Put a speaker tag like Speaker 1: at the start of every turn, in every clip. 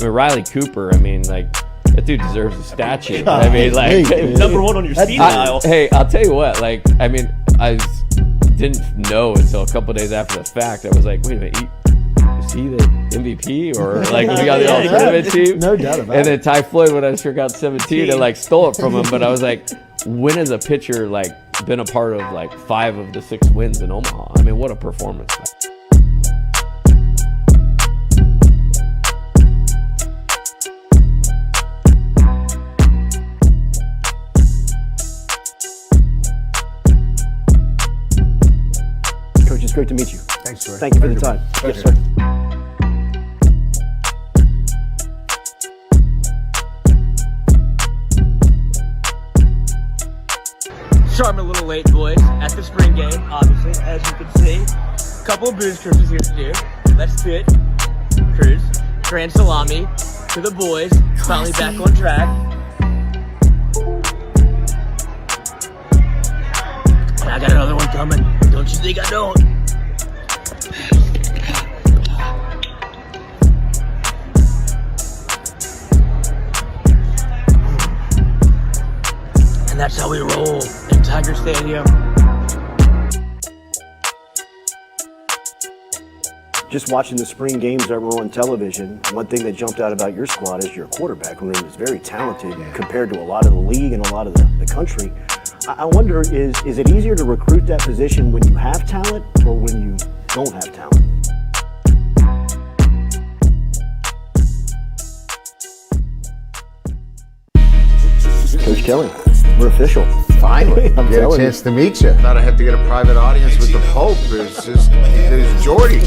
Speaker 1: mean, Riley Cooper, I mean, like, that dude deserves a statue. I mean, like,
Speaker 2: number one on your speed dial.
Speaker 1: Hey, I'll tell you what, like, I mean, I didn't know until a couple days after the fact. I was like, wait a minute, is he the MVP or like we got the all-tournament team?
Speaker 3: No doubt about it.
Speaker 1: And then Ty Floyd, when I sure got 17, and like stole it from him. But I was like, when has a pitcher like been a part of like 5 of the 6 wins in Omaha? I mean, what a performance!
Speaker 3: Coach, it's great to meet you.
Speaker 4: Thanks, Jordy.
Speaker 3: Thank you for the time.
Speaker 4: Pleasure.
Speaker 3: Yes, sir.
Speaker 2: Sharp a little late, boys, at the spring game, obviously, as you can see. Couple of booze cruises here to do. Let's do it. Cruise. Grand salami to the boys. Finally back on track. And I got another one coming. Don't you think I don't? And that's how we roll in Tiger Stadium.
Speaker 3: Just watching the spring games that were on television, one thing that jumped out about your squad is your quarterback room is very talented compared to a lot of the league and a lot of the country. I wonder, is it easier to recruit that position when you have talent or when you don't have talent? Coach Kelly, we're official.
Speaker 4: Finally,
Speaker 3: I'm
Speaker 4: get a
Speaker 3: telling
Speaker 4: chance to meet you. Thought I had to get a private audience with the Pope. It's Jordy.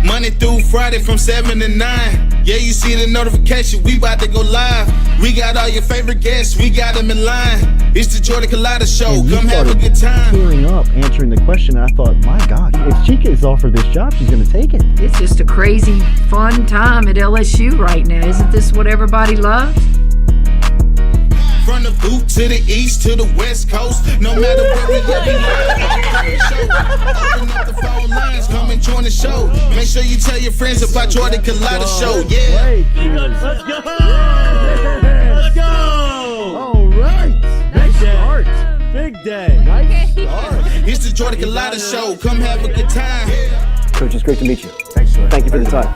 Speaker 5: Monday through Friday from 7 to 9. Yeah, you see the notification, we about to go live. We got all your favorite guests, we got them in line. It's the Jordy Culotta Show, come have a good time.
Speaker 3: Tearing up, answering the question, I thought, my God, if she gets offered this job, she's going to take it.
Speaker 6: It's just a crazy, fun time at LSU right now. Isn't this what everybody loves?
Speaker 5: From the boot to the east to the west coast, no matter where we at, we live. Open up the phone lines, come and join the show. Make sure you tell your friends about Jordy Culotta Show, yeah.
Speaker 2: Let's go! Let's go!
Speaker 3: All right.
Speaker 2: Nice start. Big day.
Speaker 3: Nice start.
Speaker 5: It's the Jordy Culotta Show, come have a good time.
Speaker 3: Coach, it's great to meet you.
Speaker 4: Thanks, Jordy.
Speaker 3: Thank you for the time.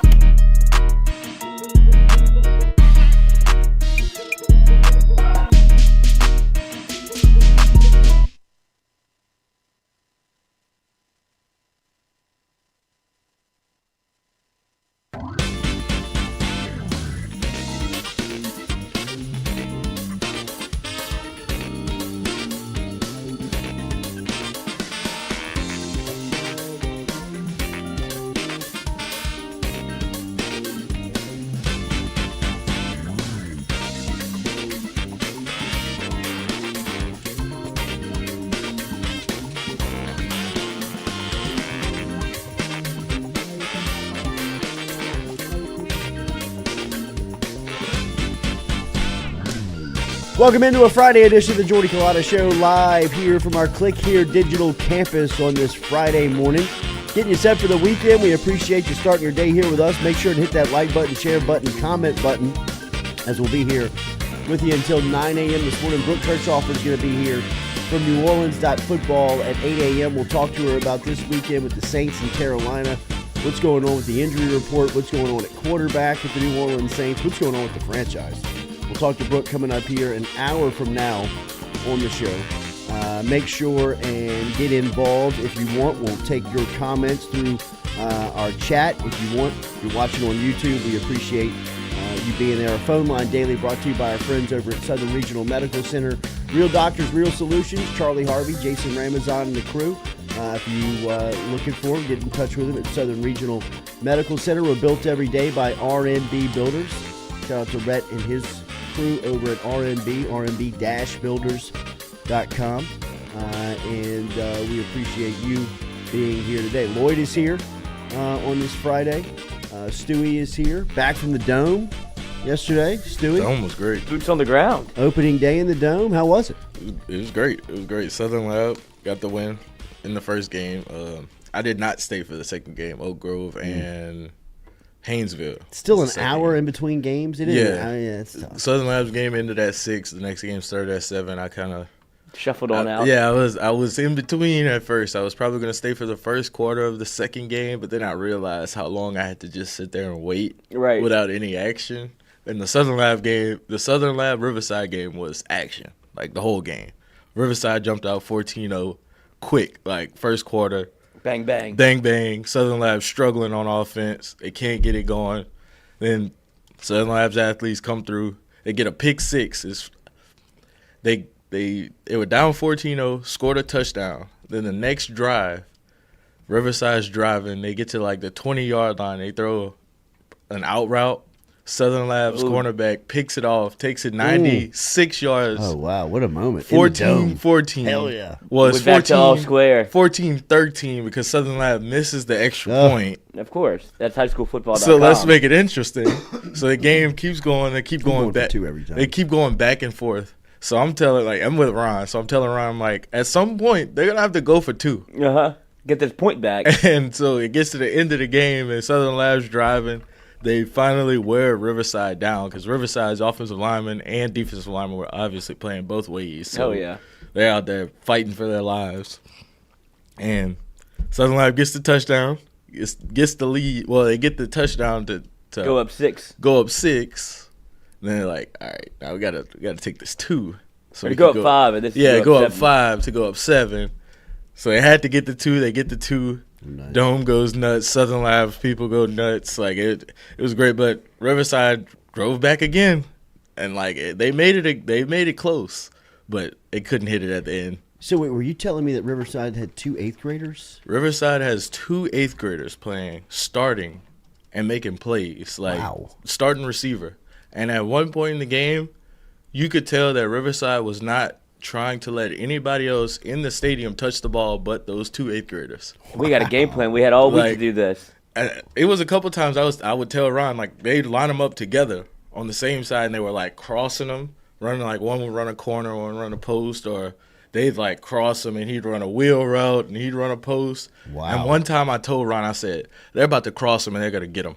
Speaker 3: Welcome into a Friday edition of the Jordy Culotta Show, live here from our Click Here digital campus on this Friday morning. Getting you set for the weekend. We appreciate you starting your day here with us. Make sure to hit that like button, share button, comment button, as we'll be here with you until 9 a.m. this morning. Brooke Kirchhofer is going to be here from New Orleans.football at 8 a.m. We'll talk to her about this weekend with the Saints in Carolina. What's going on with the injury report? What's going on at quarterback with the New Orleans Saints? What's going on with the franchise? We'll talk to Brooke coming up here an hour from now on the show. Make sure and get involved if you want. We'll take your comments through our chat if you want. If you're watching on YouTube, we appreciate you being there. Our phone line daily brought to you by our friends over at Southern Regional Medical Center. Real doctors, real solutions. Charlie Harvey, Jason Ramazan, and the crew. If you looking for them, get in touch with them at Southern Regional Medical Center. We're built every day by RMB Builders. Shout out to Rhett and his crew over at RMB, rmb-builders.com. And we appreciate you being here today. Lloyd is here on this Friday. Stewie is here, back from the Dome yesterday. Stewie?
Speaker 7: Dome was great.
Speaker 2: Boots on the ground.
Speaker 3: Opening day in the Dome. How was it?
Speaker 7: It was great. It was great. Southern Lab got the win in the first game. I did not stay for the second game. Oak Grove and Haynesville.
Speaker 3: Still an
Speaker 7: Second
Speaker 3: hour
Speaker 7: game.
Speaker 3: in between games. It is.
Speaker 7: Yeah.
Speaker 3: It's tough.
Speaker 7: Southern Labs game ended at 6. The next game started at 7. I kind of
Speaker 2: Shuffled on out.
Speaker 7: Yeah, I was in between at first. I was probably gonna stay for the first quarter of the second game, but then I realized how long I had to just sit there and wait without any action. And the Southern Lab Riverside game was action, like the whole game. Riverside jumped out 14-0 quick, like first quarter.
Speaker 2: Bang, bang.
Speaker 7: Bang, bang. Southern Labs struggling on offense. They can't get it going. Then Southern Labs athletes come through. They get a pick six. They were down 14-0, scored a touchdown. Then the next drive, Riverside's driving. They get to like the 20-yard line. They throw an out route. Southern Labs cornerback picks it off, takes it 96 yards.
Speaker 3: Oh, wow. What a moment.
Speaker 7: 14-14.
Speaker 3: Hell yeah.
Speaker 7: Was
Speaker 2: back to all square.
Speaker 7: 14-13 because Southern Lab misses the extra point.
Speaker 2: Of course. That's highschoolfootball.com.
Speaker 7: So let's make it interesting. So the game keeps going. They keep going back.
Speaker 3: Every time.
Speaker 7: They keep going back and forth. So I'm with Ron. So I'm telling Ron, I'm like, at some point, they're going to have to go for 2.
Speaker 2: Uh-huh. Get this point back.
Speaker 7: And so it gets to the end of the game, and Southern Lab's driving. They finally wear Riverside down because Riverside's offensive linemen and defensive linemen were obviously playing both ways. So
Speaker 2: Hell yeah.
Speaker 7: They're out there fighting for their lives. And Southern Lab gets the touchdown, gets the lead. Well, they get the touchdown to
Speaker 2: go up 6.
Speaker 7: Go up 6. And then they're like, all right, now we gotta take this 2. So
Speaker 2: to go up 5. And this
Speaker 7: go up 5 to go up 7. So they had to get the 2. They get the 2. Nice. Dome goes nuts. Southern Labs people go nuts. Like it was great. But Riverside drove back again, and like they made it close, but they couldn't hit it at the end.
Speaker 3: So wait, were you telling me that Riverside had 2 8th graders?
Speaker 7: Riverside has 2 8th graders playing, starting, and making plays. Like starting receiver. And at one point in the game, you could tell that Riverside was not trying to let anybody else in the stadium touch the ball but those 2 8th graders.
Speaker 2: We got a game plan. We had all week to do this.
Speaker 7: It was a couple times I would tell Ron, like, they'd line them up together on the same side, and they were, like, crossing them, running, like, one would run a corner, one would run a post, or they'd, like, cross him, and he'd run a wheel route, and he'd run a post. Wow. And one time I told Ron, I said, they're about to cross him, and they're going to get him.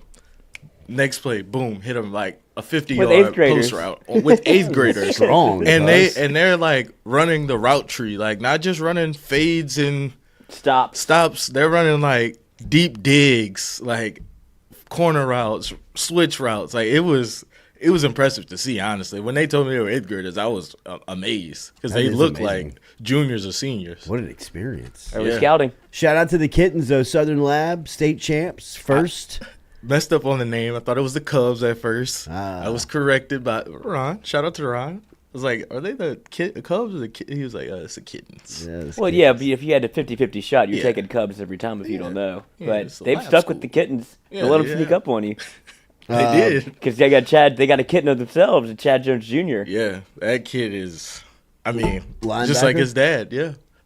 Speaker 7: Next play, boom, hit him like a 50-yard post route with 8th graders.
Speaker 3: Strong,
Speaker 7: and they're like running the route tree, like not just running fades and stops. They're running like deep digs, like corner routes, switch routes. Like it was impressive to see. Honestly, when they told me they were 8th graders, I was amazed because they looked like juniors or seniors.
Speaker 3: What an experience!
Speaker 2: Early scouting.
Speaker 3: Shout out to the Kittens though. Southern Lab state champs first.
Speaker 7: Messed up on the name. I thought it was the Cubs at first. I was corrected by Ron. Shout out to Ron. I was like, are they the Cubs or the Kittens? He was like, it's the Kittens.
Speaker 2: Yeah, but if you had a 50-50 shot, you're taking Cubs every time if you don't know. But they've stuck with the Kittens. They let them sneak up on you.
Speaker 7: They did.
Speaker 2: Because they got a kitten of themselves, and Chad Jones Jr.
Speaker 7: Yeah, that kid is,
Speaker 3: linebacker?
Speaker 7: Just like his dad,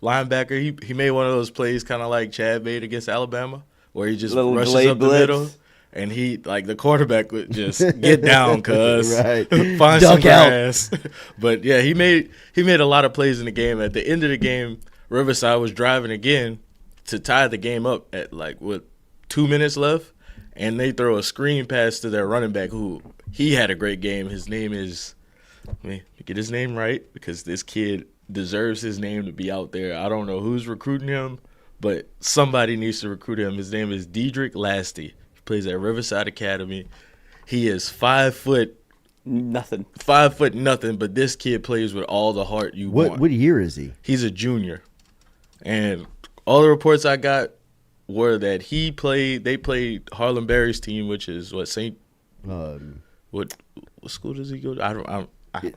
Speaker 7: linebacker. He made one of those plays kind of like Chad made against Alabama, where he just rushes up the middle. And he, like, the quarterback would just get down, cuz. Find
Speaker 3: Duck
Speaker 7: some grass. But, yeah, he made a lot of plays in the game. At the end of the game, Riverside was driving again to tie the game up at, like, with 2 minutes left. And they throw a screen pass to their running back, who he had a great game. His name is – let me get his name right because this kid deserves his name to be out there. I don't know who's recruiting him, but somebody needs to recruit him. His name is Dedrick Lasty. Plays at Riverside Academy. He is 5 foot
Speaker 2: nothing.
Speaker 7: 5 foot nothing, but this kid plays with all the heart you want.
Speaker 3: What year is he?
Speaker 7: He's a junior. And all the reports I got were that they played Harlan Berry's team, which is what school does he go to?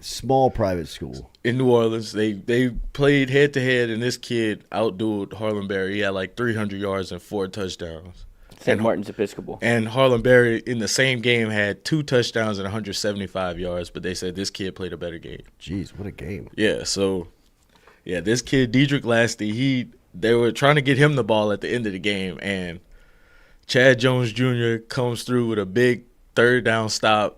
Speaker 3: Small private school.
Speaker 7: In New Orleans. They played head to head, and this kid outdueled Harlan Berry. He had like 300 yards and 4 touchdowns.
Speaker 2: St. Martin's Episcopal.
Speaker 7: And Harlan Berry in the same game had 2 touchdowns and 175 yards, but they said this kid played a better game.
Speaker 3: Jeez, what a game.
Speaker 7: Yeah, so, this kid, Dedrick Lasty, they were trying to get him the ball at the end of the game, and Chad Jones Jr. comes through with a big 3rd down stop.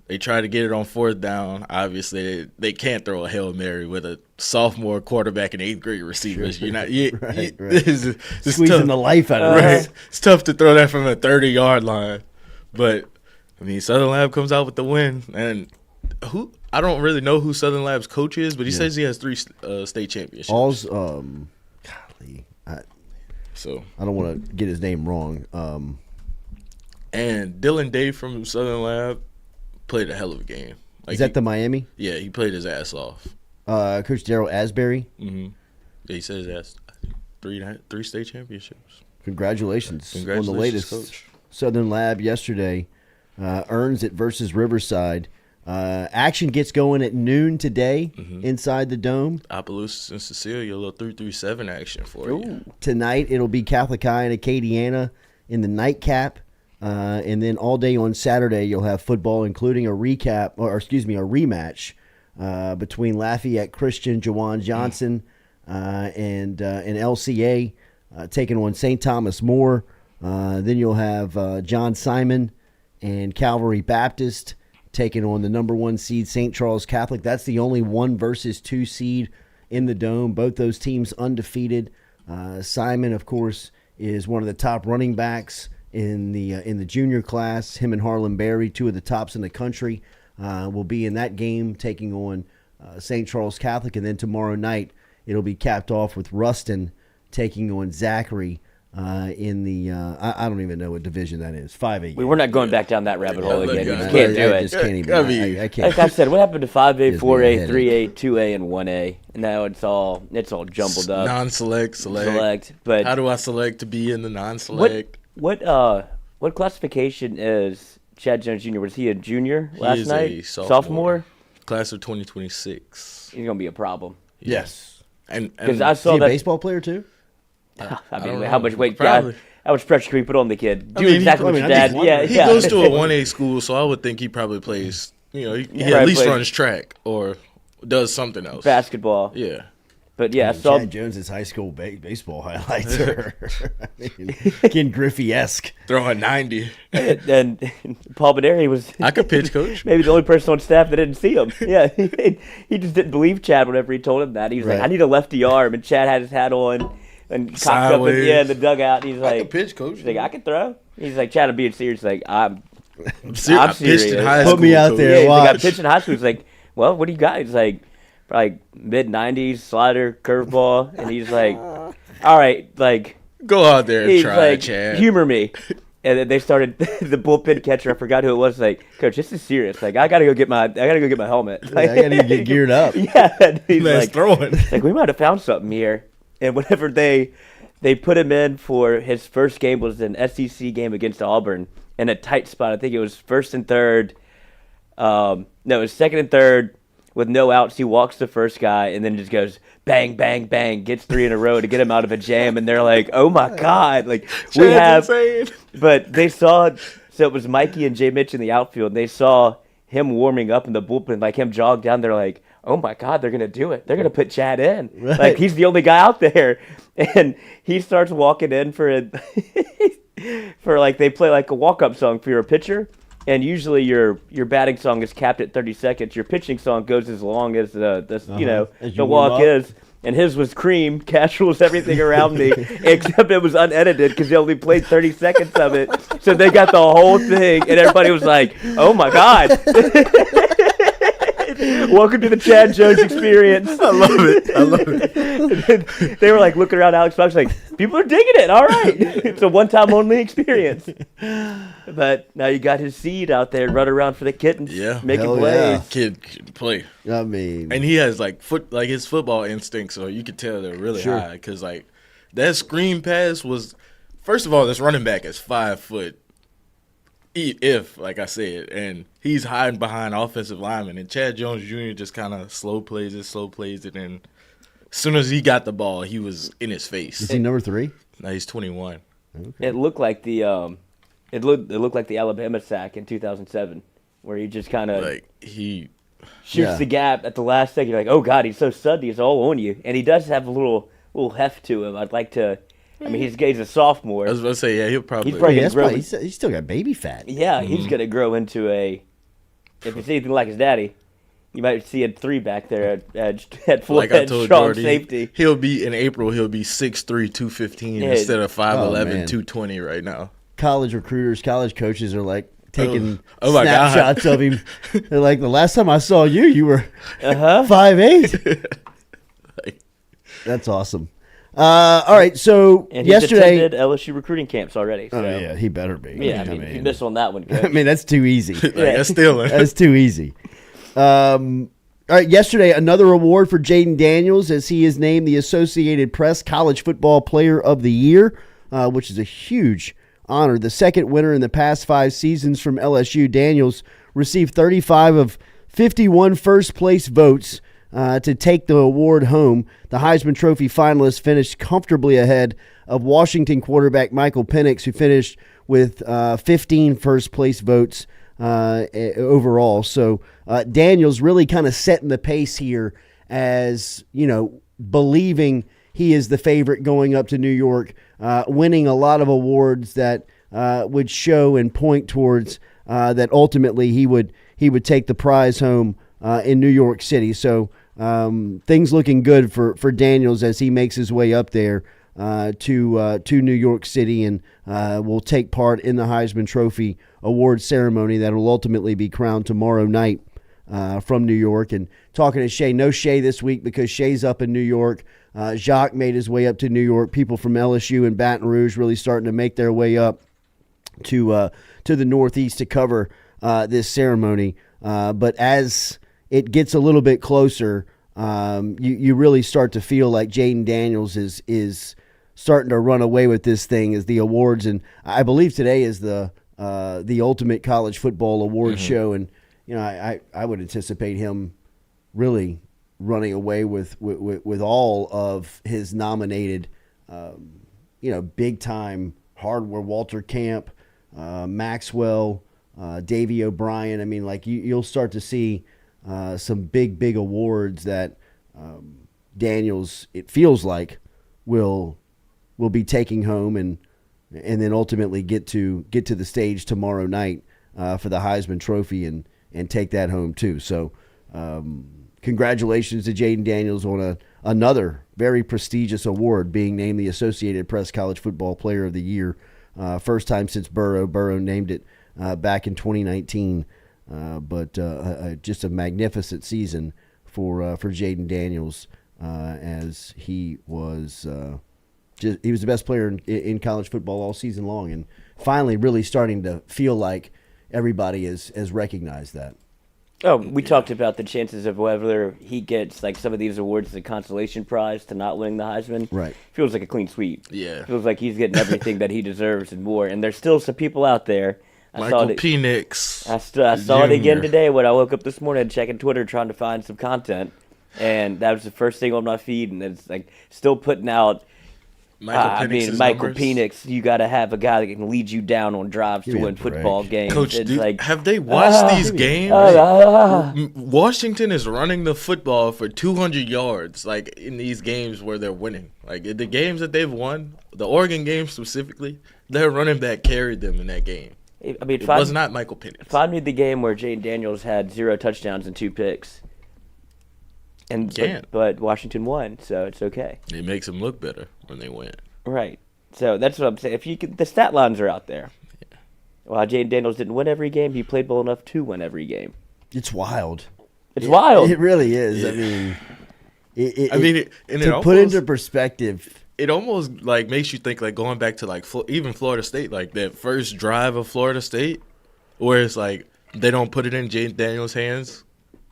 Speaker 7: They try to get it on 4th down. Obviously, they can't throw a Hail Mary with a sophomore quarterback and 8th grade receivers.
Speaker 3: Sure.
Speaker 7: You're not
Speaker 3: Squeezing the life out of it.
Speaker 7: Right. It's tough to throw that from a 30-yard line. But I mean, Southern Lab comes out with the win, and I don't really know who Southern Lab's coach is, but he says he has 3 state championships.
Speaker 3: Golly,
Speaker 7: So
Speaker 3: I don't want to get his name wrong.
Speaker 7: And Dylan Day from Southern Lab played a hell of a game. Like
Speaker 3: is that the Miami?
Speaker 7: Yeah, he played his ass off.
Speaker 3: Coach Darryl Asbury.
Speaker 7: Mm-hmm. Yeah, he says he has 3 state championships.
Speaker 3: Congratulations on the latest.
Speaker 7: Coach.
Speaker 3: Southern Lab yesterday earns it versus Riverside. Action gets going at noon today inside the Dome.
Speaker 7: Opelousas and Cecilia, a little 3-3-7 action for you.
Speaker 3: Tonight it'll be Catholic High and Acadiana in the nightcap. And then all day on Saturday you'll have football, including a rematch between Lafayette Christian, Jawan Johnson, and LCA taking on St. Thomas More. Then you'll have John Simon and Calvary Baptist taking on the number 1 seed St. Charles Catholic. That's the only 1 versus 2 seed in the Dome. Both those teams undefeated. Simon, of course, is one of the top running backs in the junior class. Him and Harlan Berry, 2 of the tops in the country, will be in that game taking on St. Charles Catholic. And then tomorrow night it'll be capped off with Ruston taking on Zachary in the I don't even know what division that is. 5A.
Speaker 2: We're not going back down that rabbit hole again. You just
Speaker 3: I
Speaker 2: can't do
Speaker 3: I
Speaker 2: it.
Speaker 3: just can't even. I can't.
Speaker 2: Like I said, what happened to 5A,
Speaker 3: Gives me
Speaker 2: 4A,
Speaker 3: a headache.
Speaker 2: 3A, 2A, and 1A? And now it's all jumbled up.
Speaker 7: Non-select, select.
Speaker 2: But
Speaker 7: how do I select to be in the non-select?
Speaker 2: What classification is Chad Jones Jr.? Was he a junior last night?
Speaker 7: He is a sophomore. Class of 2026.
Speaker 2: He's gonna be a problem.
Speaker 3: Yes.
Speaker 7: And
Speaker 2: Because I
Speaker 3: Is
Speaker 2: saw
Speaker 3: he a
Speaker 2: that.
Speaker 3: baseball player too?
Speaker 2: I mean,
Speaker 7: don't
Speaker 2: how
Speaker 7: know.
Speaker 2: much weight?
Speaker 7: Probably.
Speaker 2: How much pressure can we put on the kid? Do
Speaker 7: I mean,
Speaker 2: exactly what
Speaker 3: I
Speaker 2: your
Speaker 3: mean, I'm
Speaker 2: dad.
Speaker 3: just
Speaker 2: Yeah,
Speaker 3: wondering.
Speaker 7: he
Speaker 2: yeah.
Speaker 7: goes to a 1A school, so I would think he probably plays. He at least
Speaker 2: plays
Speaker 7: runs track or does something else.
Speaker 2: basketball.
Speaker 7: Yeah.
Speaker 2: But yeah, I saw.
Speaker 3: Chad Jones's high school baseball highlights are I mean, Ken Griffey-esque.
Speaker 7: Throwing 90.
Speaker 2: And Paul Bederi was
Speaker 7: I could pitch, coach.
Speaker 2: maybe the only person on staff that didn't see him. Yeah, he just didn't believe Chad whenever he told him that. He was
Speaker 3: Right.
Speaker 2: like, "I need a lefty arm," and Chad had his hat on and cocked up
Speaker 7: Sideways.
Speaker 2: in the dugout. And he's
Speaker 7: I
Speaker 2: like,
Speaker 7: could pitch, coach.
Speaker 2: He's like, "I can throw." He's like, "Chad, I'm being serious." He's like, I'm
Speaker 7: I pitched in
Speaker 2: serious.
Speaker 7: high
Speaker 3: Put
Speaker 7: school.
Speaker 3: me out
Speaker 7: coach.
Speaker 3: there.
Speaker 2: Yeah, he's like, I
Speaker 3: watch.
Speaker 2: pitched in high school. He's like, "Well, what do you got?" He's like, mid-90s slider, curveball, and he's like, "All right, like."
Speaker 7: Go out there and
Speaker 2: He's
Speaker 7: try,
Speaker 2: like,
Speaker 7: Chad.
Speaker 2: humor me. And then they started the bullpen catcher. I forgot who it was. Like, "Coach, this is serious. Like, I gotta go get my helmet. Like,
Speaker 3: I gotta get geared up.
Speaker 2: Yeah, and he's
Speaker 7: Man's
Speaker 2: like,
Speaker 7: throwing.
Speaker 2: like, we might have found something here. And whenever they put him in for his first game was an SEC game against Auburn in a tight spot. I think it was first and third. No, it was second and third with no outs. He walks the first guy and then just goes bang, bang, bang, gets 3 in a row to get him out of a jam. And they're like, "Oh my God!" Like we have,
Speaker 7: Chad's insane.
Speaker 2: but they saw. So it was Mikey and Jay Mitch in the outfield. And they saw him warming up in the bullpen, like him jog down. They're like, "Oh my God, they're gonna do it. They're gonna put Chad in.
Speaker 3: Right.
Speaker 2: Like he's the only guy out there." And he starts walking in for a for like they play like a walk-up song for your pitcher. And usually your batting song is capped at 30 seconds. Your pitching song goes as long as
Speaker 3: As
Speaker 2: the
Speaker 3: you
Speaker 2: walk
Speaker 3: warm up.
Speaker 2: is. And his was cream, cash rules everything around me, except it was unedited because they only played 30 seconds of it. So they got the whole thing, and everybody was like, "Oh my God." Welcome to the Chad Jones experience.
Speaker 7: I love it.
Speaker 2: They were like looking around Alex Fox like, "People are digging it. All right." It's a one-time only experience. But now you got his seed out there running around for the kittens,
Speaker 7: Yeah.
Speaker 2: making
Speaker 3: Hell
Speaker 2: plays.
Speaker 3: yeah.
Speaker 7: Kid can play.
Speaker 3: I mean,
Speaker 7: And he has like his football instincts, so you could tell they're really
Speaker 3: Sure.
Speaker 7: high. Because like that screen pass was, first of all, this running back is 5 foot, if like I said, and he's hiding behind offensive linemen. And Chad Jones Jr. just kind of slow plays it, and as soon as he got the ball, he was in his face.
Speaker 3: is he number 3?
Speaker 7: Now he's 21.
Speaker 2: It looked like the it looked like the Alabama sack in 2007, where he just kind of
Speaker 7: Like he,
Speaker 2: shoots
Speaker 3: Yeah.
Speaker 2: the gap at the last second. You're like, "Oh God, he's so sudden. He's all on you," and he does have a little heft to him. I'd like to. I mean, he's a sophomore.
Speaker 7: I was about to say, yeah, he'll probably.
Speaker 2: He's probably-
Speaker 3: Yeah, that's
Speaker 2: grow-
Speaker 3: probably, he's still got baby fat.
Speaker 2: Yeah, he's gonna grow into a. If it's anything like his daddy, you might see a 3 back there at full
Speaker 7: like I
Speaker 2: head
Speaker 7: told
Speaker 2: strong
Speaker 7: Jordy,
Speaker 2: safety.
Speaker 7: he'll be in April. He'll be 6'3", 215
Speaker 2: Yeah.
Speaker 7: instead of 5'11",
Speaker 3: man.
Speaker 7: 220 right now.
Speaker 3: College recruiters, college coaches are like, taking
Speaker 7: my God.
Speaker 3: snapshots of him. They're like, the last time I saw you, you were 5'8". That's awesome. All right, so
Speaker 2: And he's
Speaker 3: yesterday,
Speaker 2: attended LSU recruiting camps already. So.
Speaker 3: oh yeah, he better be.
Speaker 2: Yeah, I mean, he missed on that one. Coach.
Speaker 3: I mean, that's too easy.
Speaker 7: That's stealing.
Speaker 3: That's too easy. All right, yesterday, another award for Jayden Daniels as he is named the Associated Press College Football Player of the Year, which is a huge honor. The second winner in the past 5 seasons from LSU, Daniels received 35 of 51 first-place votes to take the award home. The Heisman Trophy finalists finished comfortably ahead of Washington quarterback Michael Penix, who finished with 15 first-place votes overall. So Daniels really kind of setting the pace here as, believing he is the favorite going up to New York, winning a lot of awards that would show and point towards that ultimately he would take the prize home in New York City. So things looking good for Daniels as he makes his way up there to New York City and will take part in the Heisman Trophy award ceremony that will ultimately be crowned tomorrow night from New York. And talking to Shay, no Shay this week because Shay's up in New York. Jacques made his way up to New York. People from LSU and Baton Rouge really starting to make their way up to the Northeast to cover this ceremony. But as it gets a little bit closer, you really start to feel like Jayden Daniels is starting to run away with this thing as the awards. And I believe today is the Ultimate College Football Award show. And, I would anticipate him really running away with all of his nominated, big-time hardware, Walter Camp, Maxwell, Davey O'Brien. I mean, like you'll start to see some big awards that Daniels, it feels like, will be taking home and then ultimately get to the stage tomorrow night for the Heisman Trophy and take that home too. So congratulations to Jayden Daniels on another very prestigious award, being named the Associated Press College Football Player of the Year. First time since Burrow. Burrow named it back in 2019. But just a magnificent season for Jayden Daniels as he was he was the best player in college football all season long, and finally really starting to feel like everybody has recognized that.
Speaker 2: Oh, we talked about the chances of whether he gets like some of these awards as a consolation prize to not winning the Heisman.
Speaker 3: Right.
Speaker 2: Feels like a clean sweep.
Speaker 7: Yeah.
Speaker 2: Feels like he's getting everything that he deserves and more. And there's still some people out there.
Speaker 7: Michael Penix.
Speaker 2: I saw it again today when I woke up this morning checking Twitter trying to find some content. And that was the first thing on my feed. And it's like still putting out. Michael Penix, you got to have a guy that can lead you down on drives to win football games.
Speaker 7: Coach, have they watched these games? Washington is running the football for 200 yards, like in these games where they're winning. Like the games that they've won, the Oregon game specifically, their running back carried them in that game.
Speaker 2: I mean,
Speaker 7: it was not Michael Penix.
Speaker 2: Find me the game where Jayden Daniels had 0 touchdowns and 2 picks. But Washington won, so it's okay.
Speaker 7: It makes them look better when they win.
Speaker 2: Right. So that's what I'm saying. The stat lines are out there. Yeah. While Jayden Daniels didn't win every game, he played well enough to win every game.
Speaker 3: It's wild.
Speaker 2: It's wild.
Speaker 3: It really is.
Speaker 7: Yeah.
Speaker 3: To put into perspective,
Speaker 7: it almost like makes you think like going back to like even Florida State, like that first drive of Florida State, where it's like they don't put it in Jayden Daniels' hands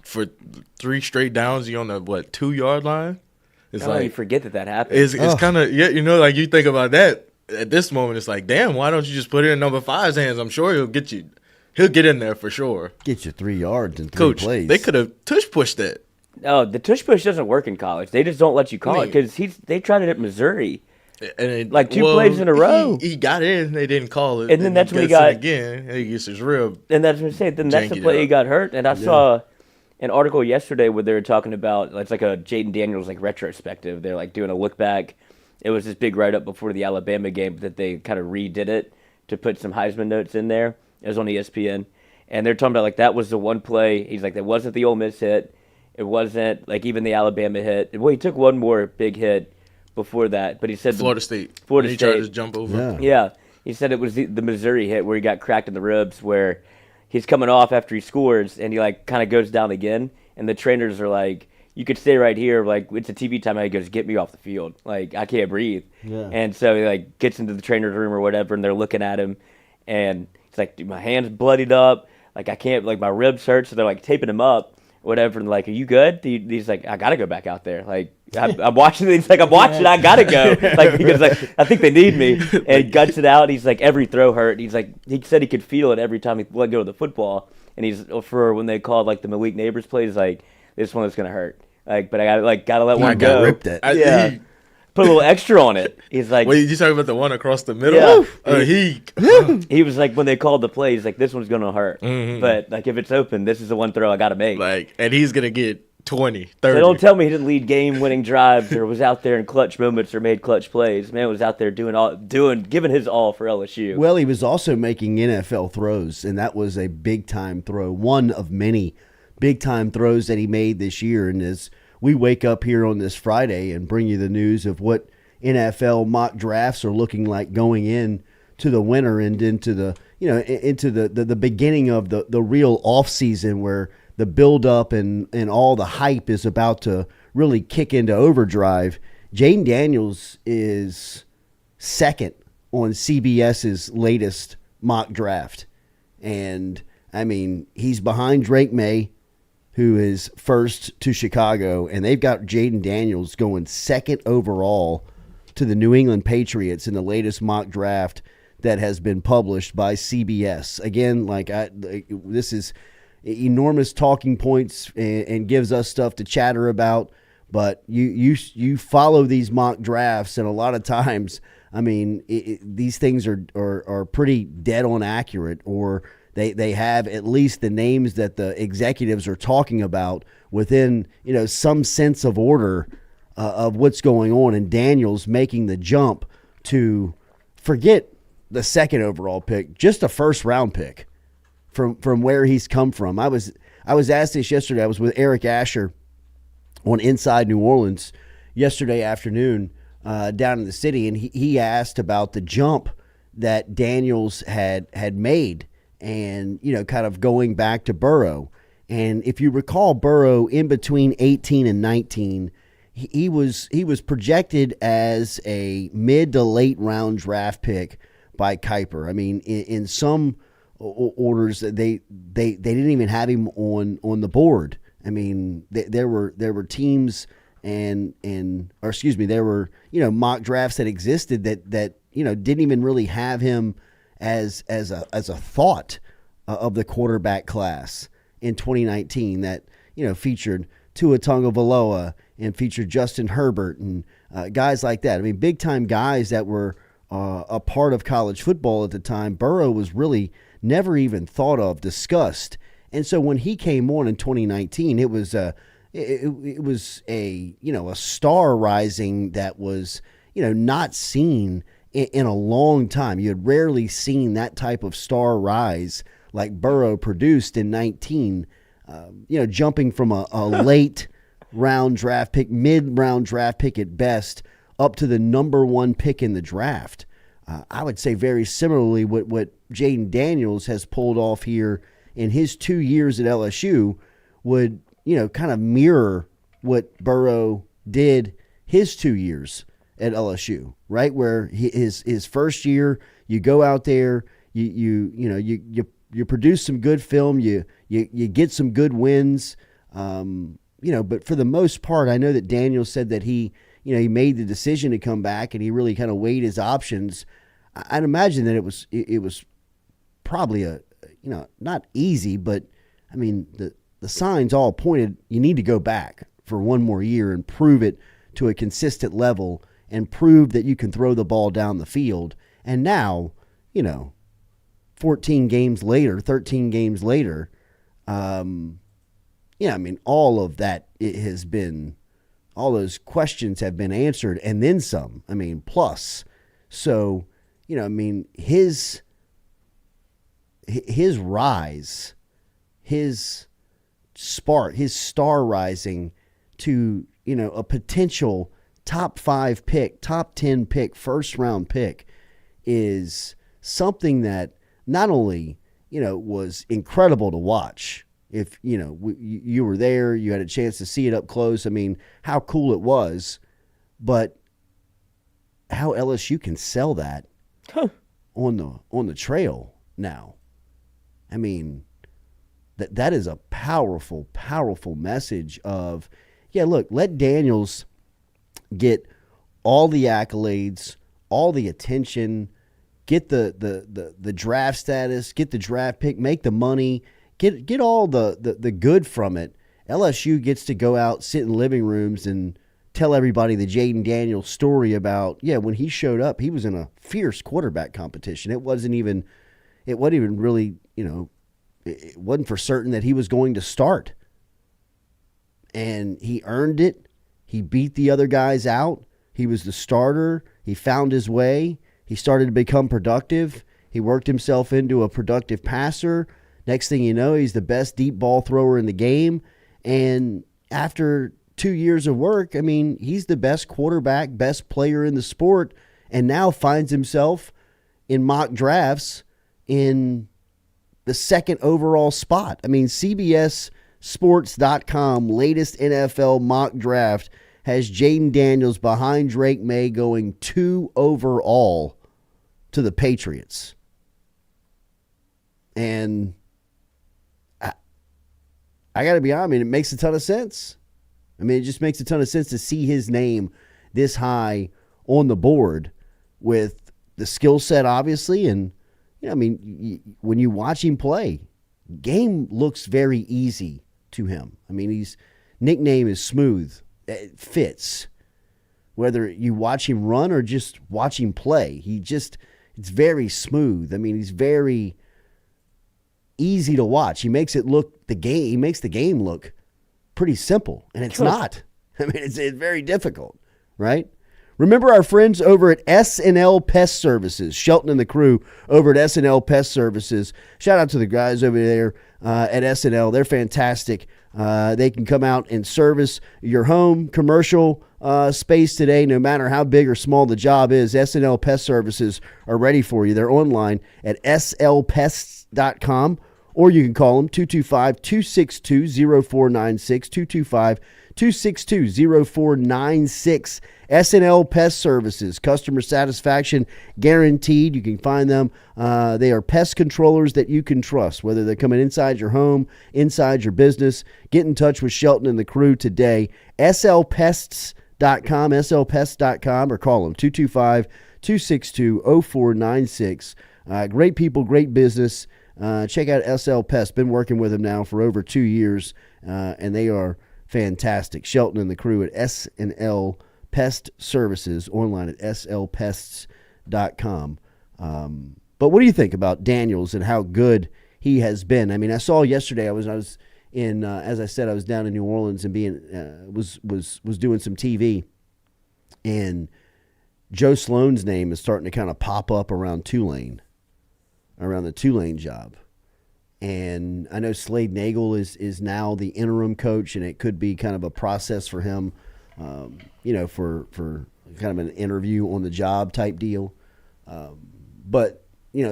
Speaker 7: for 3 straight downs. You on the 2-yard line? It's
Speaker 2: you forget that happened.
Speaker 7: It's kind of like you think about that at this moment. It's like, damn, why don't you just put it in number 5's hands? I'm sure he'll get in there for sure.
Speaker 3: Get you 3 yards in 3
Speaker 7: Coach,
Speaker 3: plays.
Speaker 7: They could have tush pushed that.
Speaker 2: Oh, the tush push doesn't work in college. They just don't let you call it because they tried it at Missouri.
Speaker 7: And
Speaker 2: 2 plays in a row.
Speaker 7: He got in, they didn't call it.
Speaker 2: And then that's when he got
Speaker 7: again. He gets his rib.
Speaker 2: And that's what I'm saying. Then that's the play he got hurt. And I saw an article yesterday where they were talking about it's like a Jayden Daniels retrospective. They're like doing a look back. It was this big write up before the Alabama game that they kind of redid it to put some Heisman notes in there. It was on ESPN, and they're talking about that was the one play. He's like, that wasn't the Ole Miss hit. It wasn't even the Alabama hit. Well, he took one more big hit before that, but he said
Speaker 7: Florida State.
Speaker 2: Florida
Speaker 7: State.
Speaker 2: State
Speaker 7: He tried to jump over.
Speaker 2: Yeah. He said it was the Missouri hit where he got cracked in the ribs where he's coming off after he scores, and he like kind of goes down again, and the trainers are like, you could stay right here, like it's a TV timeout. He goes, get me off the field, like I can't breathe.
Speaker 3: Yeah.
Speaker 2: And so he like gets into the trainer's room or whatever, and they're looking at him, and he's like, dude, my hand's bloodied up, like I can't, like my ribs hurt, so they're like taping him up, whatever, and like, are you good? He's like, I gotta go back out there, like I'm watching. He's like, I'm watching. I gotta go, like because like I think they need me. And he guts it out. He's like, every throw hurt. He's like, he said he could feel it every time he let go of the football. And he's for when they called like the Malik Neighbors plays, like this one is gonna hurt. Like, but I gotta let one go.
Speaker 3: Ripped it.
Speaker 2: Yeah. Put a little extra on it. He's like,
Speaker 7: wait, you talking about the one across the middle?
Speaker 2: Yeah. He was like, when they called the plays, like this one's gonna hurt.
Speaker 7: Mm-hmm.
Speaker 2: But like if it's open, this is the one throw I gotta make.
Speaker 7: Like, and he's gonna get 20, 30.
Speaker 2: So don't tell me he didn't lead game-winning drives or was out there in clutch moments or made clutch plays. Man was out there giving his all for LSU.
Speaker 3: Well, he was also making NFL throws, and that was a big-time throw, one of many big-time throws that he made this year. And as we wake up here on this Friday and bring you the news of what NFL mock drafts are looking like going in to the winter and into the the beginning of the real offseason where the build-up and all the hype is about to really kick into overdrive. Jayden Daniels is second on CBS's latest mock draft. And, I mean, he's behind Drake May, who is first to Chicago, and they've got Jayden Daniels going second overall to the New England Patriots in the latest mock draft that has been published by CBS. Again, this is enormous talking points and gives us stuff to chatter about, but you follow these mock drafts, and a lot of times, I mean, these things are pretty dead on accurate, or they have at least the names that the executives are talking about within some sense of order of what's going on. And Daniels making the jump to forget the second overall pick, just a first round pick. From where he's come from. I was asked this yesterday. I was with Eric Asher on Inside New Orleans yesterday afternoon down in the city, and he asked about the jump that Daniels had made, and kind of going back to Burrow. And if you recall, Burrow in between 18 and 19, he was projected as a mid to late round draft pick by Kuiper. I mean, in some orders they didn't even have him on the board. I mean, there were teams there were mock drafts that existed that didn't even really have him as a thought of the quarterback class in 2019 that featured Tua Tagovailoa and featured Justin Herbert and guys like that. I mean, big time guys that were a part of college football at the time. Burrow was really never even thought of, discussed. And so when he came on in 2019, it was a star rising that was not seen in a long time. You had rarely seen that type of star rise like Burrow produced in 19. Jumping from a late round draft pick, mid round draft pick at best, up to the number one pick in the draft. I would say very similarly what Jayden Daniels has pulled off here in his 2 years at LSU would, kind of mirror what Burrow did his 2 years at LSU, right? Where his first year, you go out there, you produce some good film, you get some good wins, but for the most part, I know that Daniels said that he made the decision to come back and he really kind of weighed his options. I'd imagine that it was probably not easy, but I mean, the signs all pointed, you need to go back for one more year and prove it to a consistent level and prove that you can throw the ball down the field. And now, 14 games later, 13 games later, I mean, all of that has been, all those questions have been answered and then some, I mean, plus. So, I mean, his rise, his spark, his star rising to, a potential top 5 pick, top 10 pick, first round pick is something that not only was incredible to watch. If, you were there, you had a chance to see it up close. I mean, how cool it was. But how LSU can sell that on the trail now. I mean, that is a powerful, powerful message of, look, let Daniels get all the accolades, all the attention, get the draft status, get the draft pick, make the money, get all the good from it. LSU gets to go out, sit in living rooms, and tell everybody the Jayden Daniels story about, when he showed up, he was in a fierce quarterback competition. It wasn't even really, it wasn't for certain that he was going to start. And he earned it. He beat the other guys out. He was the starter. He found his way. He started to become productive. He worked himself into a productive passer. Next thing you know, he's the best deep ball thrower in the game. And after 2 years of work, I mean, he's the best quarterback, best player in the sport, and now finds himself in mock drafts in the second overall spot. I mean, CBSSports.com latest NFL mock draft has Jayden Daniels behind Drake May going 2 overall to the Patriots. And I got to be honest, I mean, it makes a ton of sense. I mean, it just makes a ton of sense to see his name this high on the board with the skill set, obviously. And, when you watch him play, game looks very easy to him. I mean, his nickname is Smooth. It fits. Whether you watch him run or just watch him play, it's very smooth. I mean, he's very easy to watch. He makes the game look pretty simple, and it's not. I mean, it's very difficult, right? Remember our friends over at S&L Pest Services, Shelton and the crew over at S&L Pest Services. Shout out to the guys over there at S&L. They're fantastic. They can come out and service your home, commercial space today, no matter how big or small the job is. S&L Pest Services are ready for you. They're online at slpests.com, or you can call them 225-262-0496, 225-262-0496. S&L Pest Services, customer satisfaction guaranteed. You can find them. They are pest controllers that you can trust, whether they're coming inside your home, inside your business. Get in touch with Shelton and the crew today. slpests.com, slpests.com, or call them 225-262-0496. Great people, great business. Check out SL Pest. Been working with them now for over 2 years, and they are fantastic. Shelton and the crew at S&L Pest Services, online at slpests.com. But what do you think about Daniels and how good he has been? I mean, I saw yesterday. I was in, as I said, I was down in New Orleans and was doing some TV, and Joe Sloan's name is starting to kind of pop up around Tulane, around the Tulane job. And I know Slade Nagel is now the interim coach, and it could be kind of a process for him, for kind of an interview on the job type deal. But,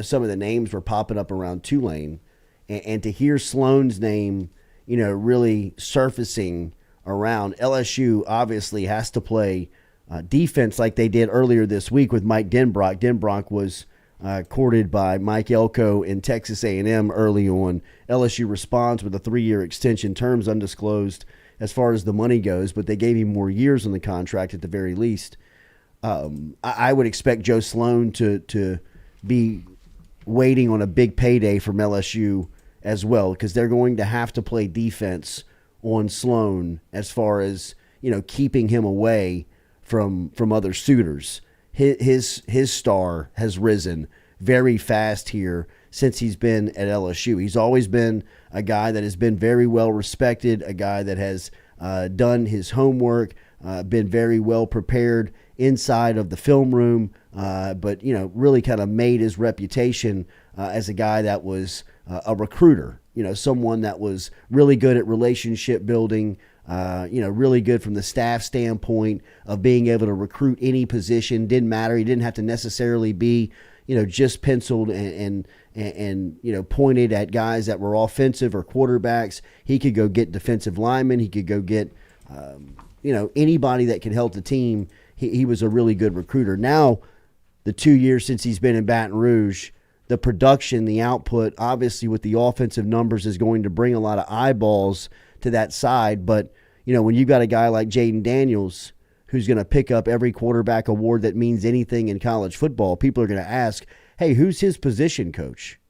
Speaker 3: some of the names were popping up around Tulane, and to hear Sloan's name, really surfacing around, LSU obviously has to play defense like they did earlier this week with Mike Denbrock. Denbrock was courted by Mike Elko in Texas A&M early on. LSU responds with a 3-year extension, terms undisclosed as far as the money goes, but they gave him more years on the contract at the very least. I would expect Joe Sloan to be waiting on a big payday from LSU as well, because they're going to have to play defense on Sloan as far as, keeping him away from other suitors. His star has risen very fast here since he's been at LSU. He's always been a guy that has been very well respected, a guy that has done his homework, been very well prepared inside of the film room, but really kind of made his reputation as a guy that was a recruiter, someone that was really good at relationship building, really good from the staff standpoint of being able to recruit any position. Didn't matter. He didn't have to necessarily be, just penciled and pointed at guys that were offensive or quarterbacks. He could go get defensive linemen. He could go get, anybody that could help the team. He was a really good recruiter. Now, the 2 years since he's been in Baton Rouge, the production, the output, obviously with the offensive numbers is going to bring a lot of eyeballs to that side. But, when you've got a guy like Jayden Daniels who's going to pick up every quarterback award that means anything in college football, people are going to ask, hey, who's his position coach?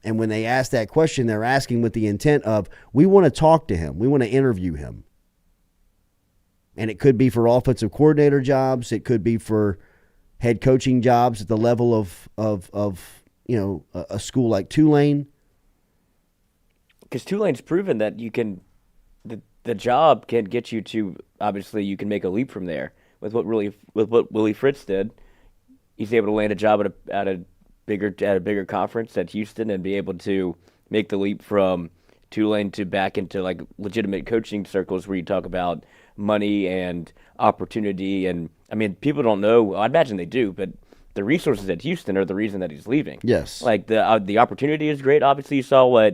Speaker 3: And when they ask that question, they're asking with the intent of, we want to talk to him. We want to interview him. And it could be for offensive coordinator jobs. It could be for head coaching jobs at the level of a school like Tulane.
Speaker 2: Because Tulane's proven that you can, the job can get you to, obviously you can make a leap from there. With what Willie Fritz did, he's able to land a job at a bigger conference at Houston and be able to make the leap from Tulane to back into like legitimate coaching circles where you talk about money and opportunity. And I mean, people don't know. I imagine they do, but the resources at Houston are the reason that he's leaving.
Speaker 3: Yes,
Speaker 2: like the opportunity is great. Obviously, you saw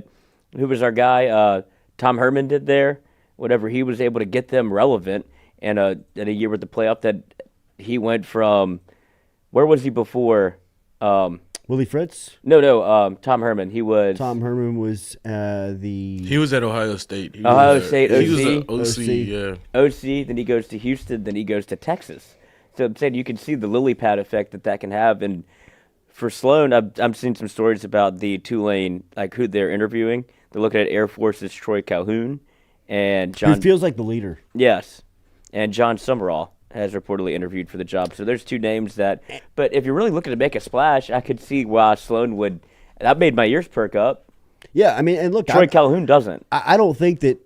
Speaker 2: who was our guy, Tom Herman did there. Whatever he was able to get them relevant, and in a year with the playoff that he went from, where was he before?
Speaker 3: Willie Fritz?
Speaker 2: No. Tom Herman.
Speaker 3: Tom Herman was
Speaker 7: He was at Ohio State.
Speaker 2: Ohio State OC.
Speaker 7: He was an OC, yeah.
Speaker 2: OC. Then he goes to Houston. Then he goes to Texas. So I'm saying you can see the lily pad effect that can have. And for Sloan, I'm seeing some stories about the Tulane, like who they're interviewing. They're looking at Air Force's Troy Calhoun and John.
Speaker 3: Who feels like the leader?
Speaker 2: Yes, and John Summerall has reportedly interviewed for the job. So there's two names that. But if you're really looking to make a splash, I could see why Sloan would. That made my ears perk up.
Speaker 3: Yeah, I mean, and look,
Speaker 2: Troy Calhoun doesn't.
Speaker 3: I don't think that.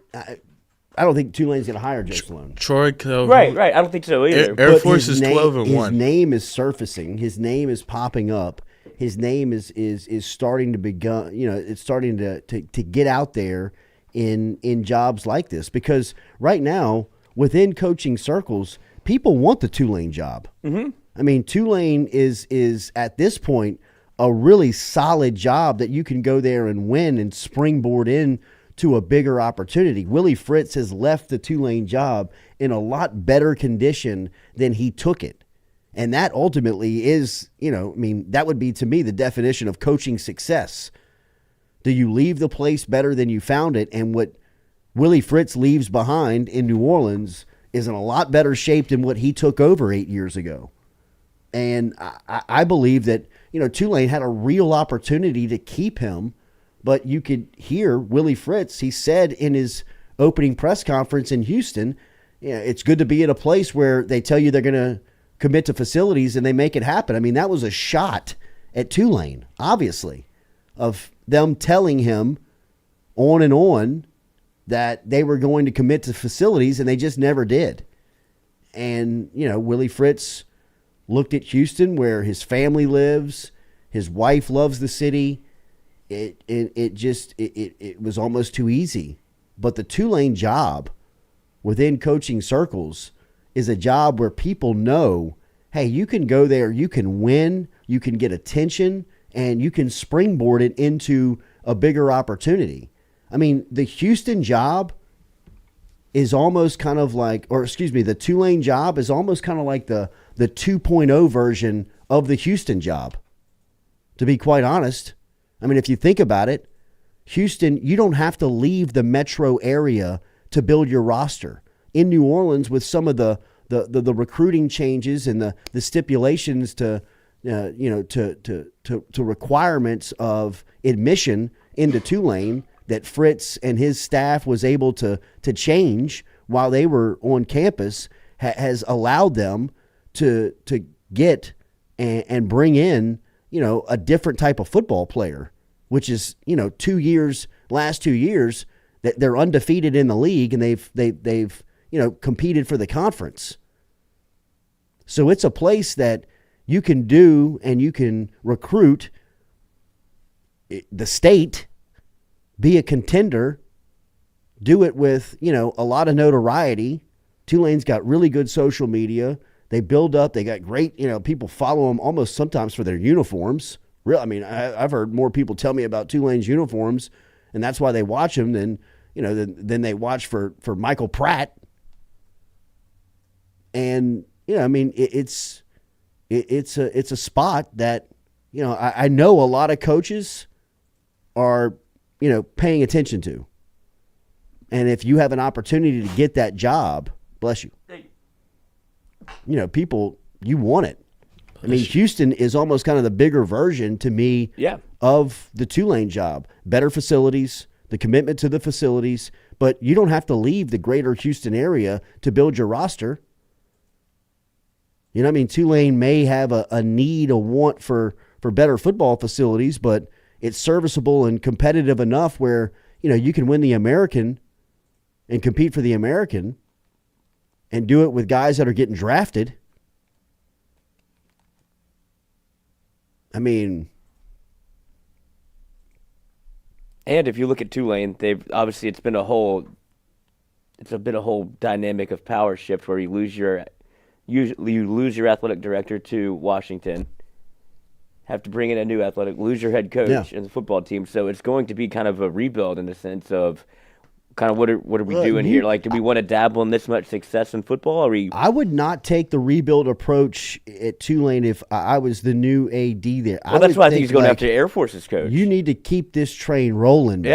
Speaker 3: I don't think Tulane's going to hire Joe Sloan.
Speaker 7: Troy Calhoun.
Speaker 2: Right. I don't think so either.
Speaker 7: Air Force is 12-1.
Speaker 3: His name is surfacing. His name is popping up. His name is starting to begin. It's starting to get out there in jobs like this, because right now within coaching circles, people want the Tulane job. Mm-hmm. I mean, Tulane is at this point a really solid job that you can go there and win and springboard in to a bigger opportunity. Willie Fritz has left the Tulane job in a lot better condition than he took it. And that ultimately is, that would be to me the definition of coaching success. Do you leave the place better than you found it? And what Willie Fritz leaves behind in New Orleans is in a lot better shape than what he took over 8 years ago. And I believe that, Tulane had a real opportunity to keep him, but you could hear Willie Fritz, he said in his opening press conference in Houston, it's good to be at a place where they tell you they're going to commit to facilities and they make it happen. I mean, that was a shot at Tulane, obviously, of them telling him on and on that they were going to commit to facilities, and they just never did. And, Willie Fritz looked at Houston, where his family lives, his wife loves the city. It was almost too easy. But the Tulane job within coaching circles is a job where people know, hey, you can go there, you can win, you can get attention, and you can springboard it into a bigger opportunity. I mean, the Houston job is almost kind of like, the Tulane job is almost kind of like the 2.0 version of the Houston job, to be quite honest. I mean, if you think about it, Houston, you don't have to leave the metro area to build your roster. In New Orleans, with some of the recruiting changes and the stipulations to requirements of admission into Tulane that Fritz and his staff was able to change while they were on campus, has allowed them to get and bring in a different type of football player, which is 2 years, last 2 years that they're undefeated in the league, and they've competed for the conference. So it's a place that you can do, and you can recruit the state, be a contender, do it with, a lot of notoriety. Tulane's got really good social media. They build up. They got great, people follow them almost sometimes for their uniforms. Real, I mean, I've heard more people tell me about Tulane's uniforms, and that's why they watch them than they watch for Michael Pratt. And it's a spot that I know a lot of coaches are paying attention to. And if you have an opportunity to get that job, bless you. People, you want it. I mean, Houston is almost kind of the bigger version to me of the Tulane job. Better facilities, the commitment to the facilities, but you don't have to leave the greater Houston area to build your roster. Tulane may have a need, a want for better football facilities, but it's serviceable and competitive enough where, you can win the American and compete for the American and do it with guys that are getting drafted. I mean,
Speaker 2: and if you look at Tulane, it's been a whole dynamic of power shift where you lose your athletic director to Washington, have to bring in a new lose your head coach and the football team. So it's going to be kind of a rebuild in the sense of kind of what are we doing here? Like, do we want to dabble in this much success in football?
Speaker 3: I would not take the rebuild approach at Tulane if I was the new AD there.
Speaker 2: Well, that's why I think he's going after Air Force's coach.
Speaker 3: You need to keep this train rolling, man.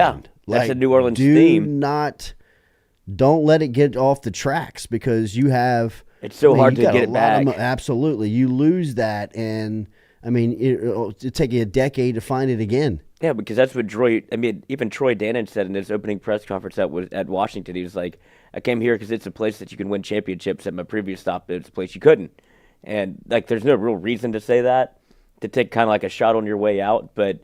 Speaker 2: Yeah, that's a New Orleans theme.
Speaker 3: Don't let it get off the tracks because you have.
Speaker 2: It's so hard to get it back.
Speaker 3: Absolutely, you lose that, and it'll take you a decade to find it again.
Speaker 2: Yeah, because that's what even Troy Dannon said in his opening press conference at Washington. He was like, I came here because it's a place that you can win championships. At my previous stop, it's a place you couldn't. And, there's no real reason to say that, to take kind of like a shot on your way out. But,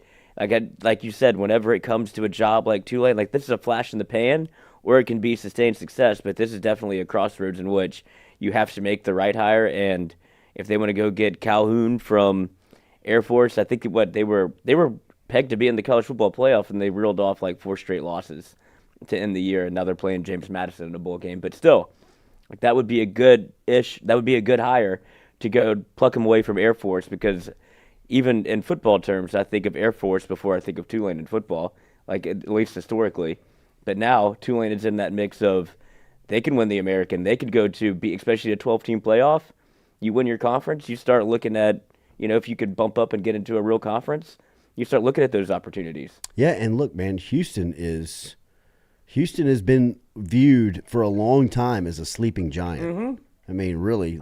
Speaker 2: like you said, whenever it comes to a job like Tulane, this is a flash in the pan, or it can be sustained success. But this is definitely a crossroads in which you have to make the right hire. And if they want to go get Calhoun from Air Force, I think they were pegged to be in the college football playoff, and they reeled off 4 straight losses to end the year, and now they're playing James Madison in a bowl game. But still, that would be a good hire to go pluck him away from Air Force, because even in football terms, I think of Air Force before I think of Tulane in football, at least historically. But now Tulane is in that mix of they can win the American, they could go to be especially a 12-team playoff. You win your conference, you start looking at if you could bump up and get into a real conference. You start looking at those opportunities.
Speaker 3: Yeah, and look, man, Houston has been viewed for a long time as a sleeping giant. Mm-hmm. Really,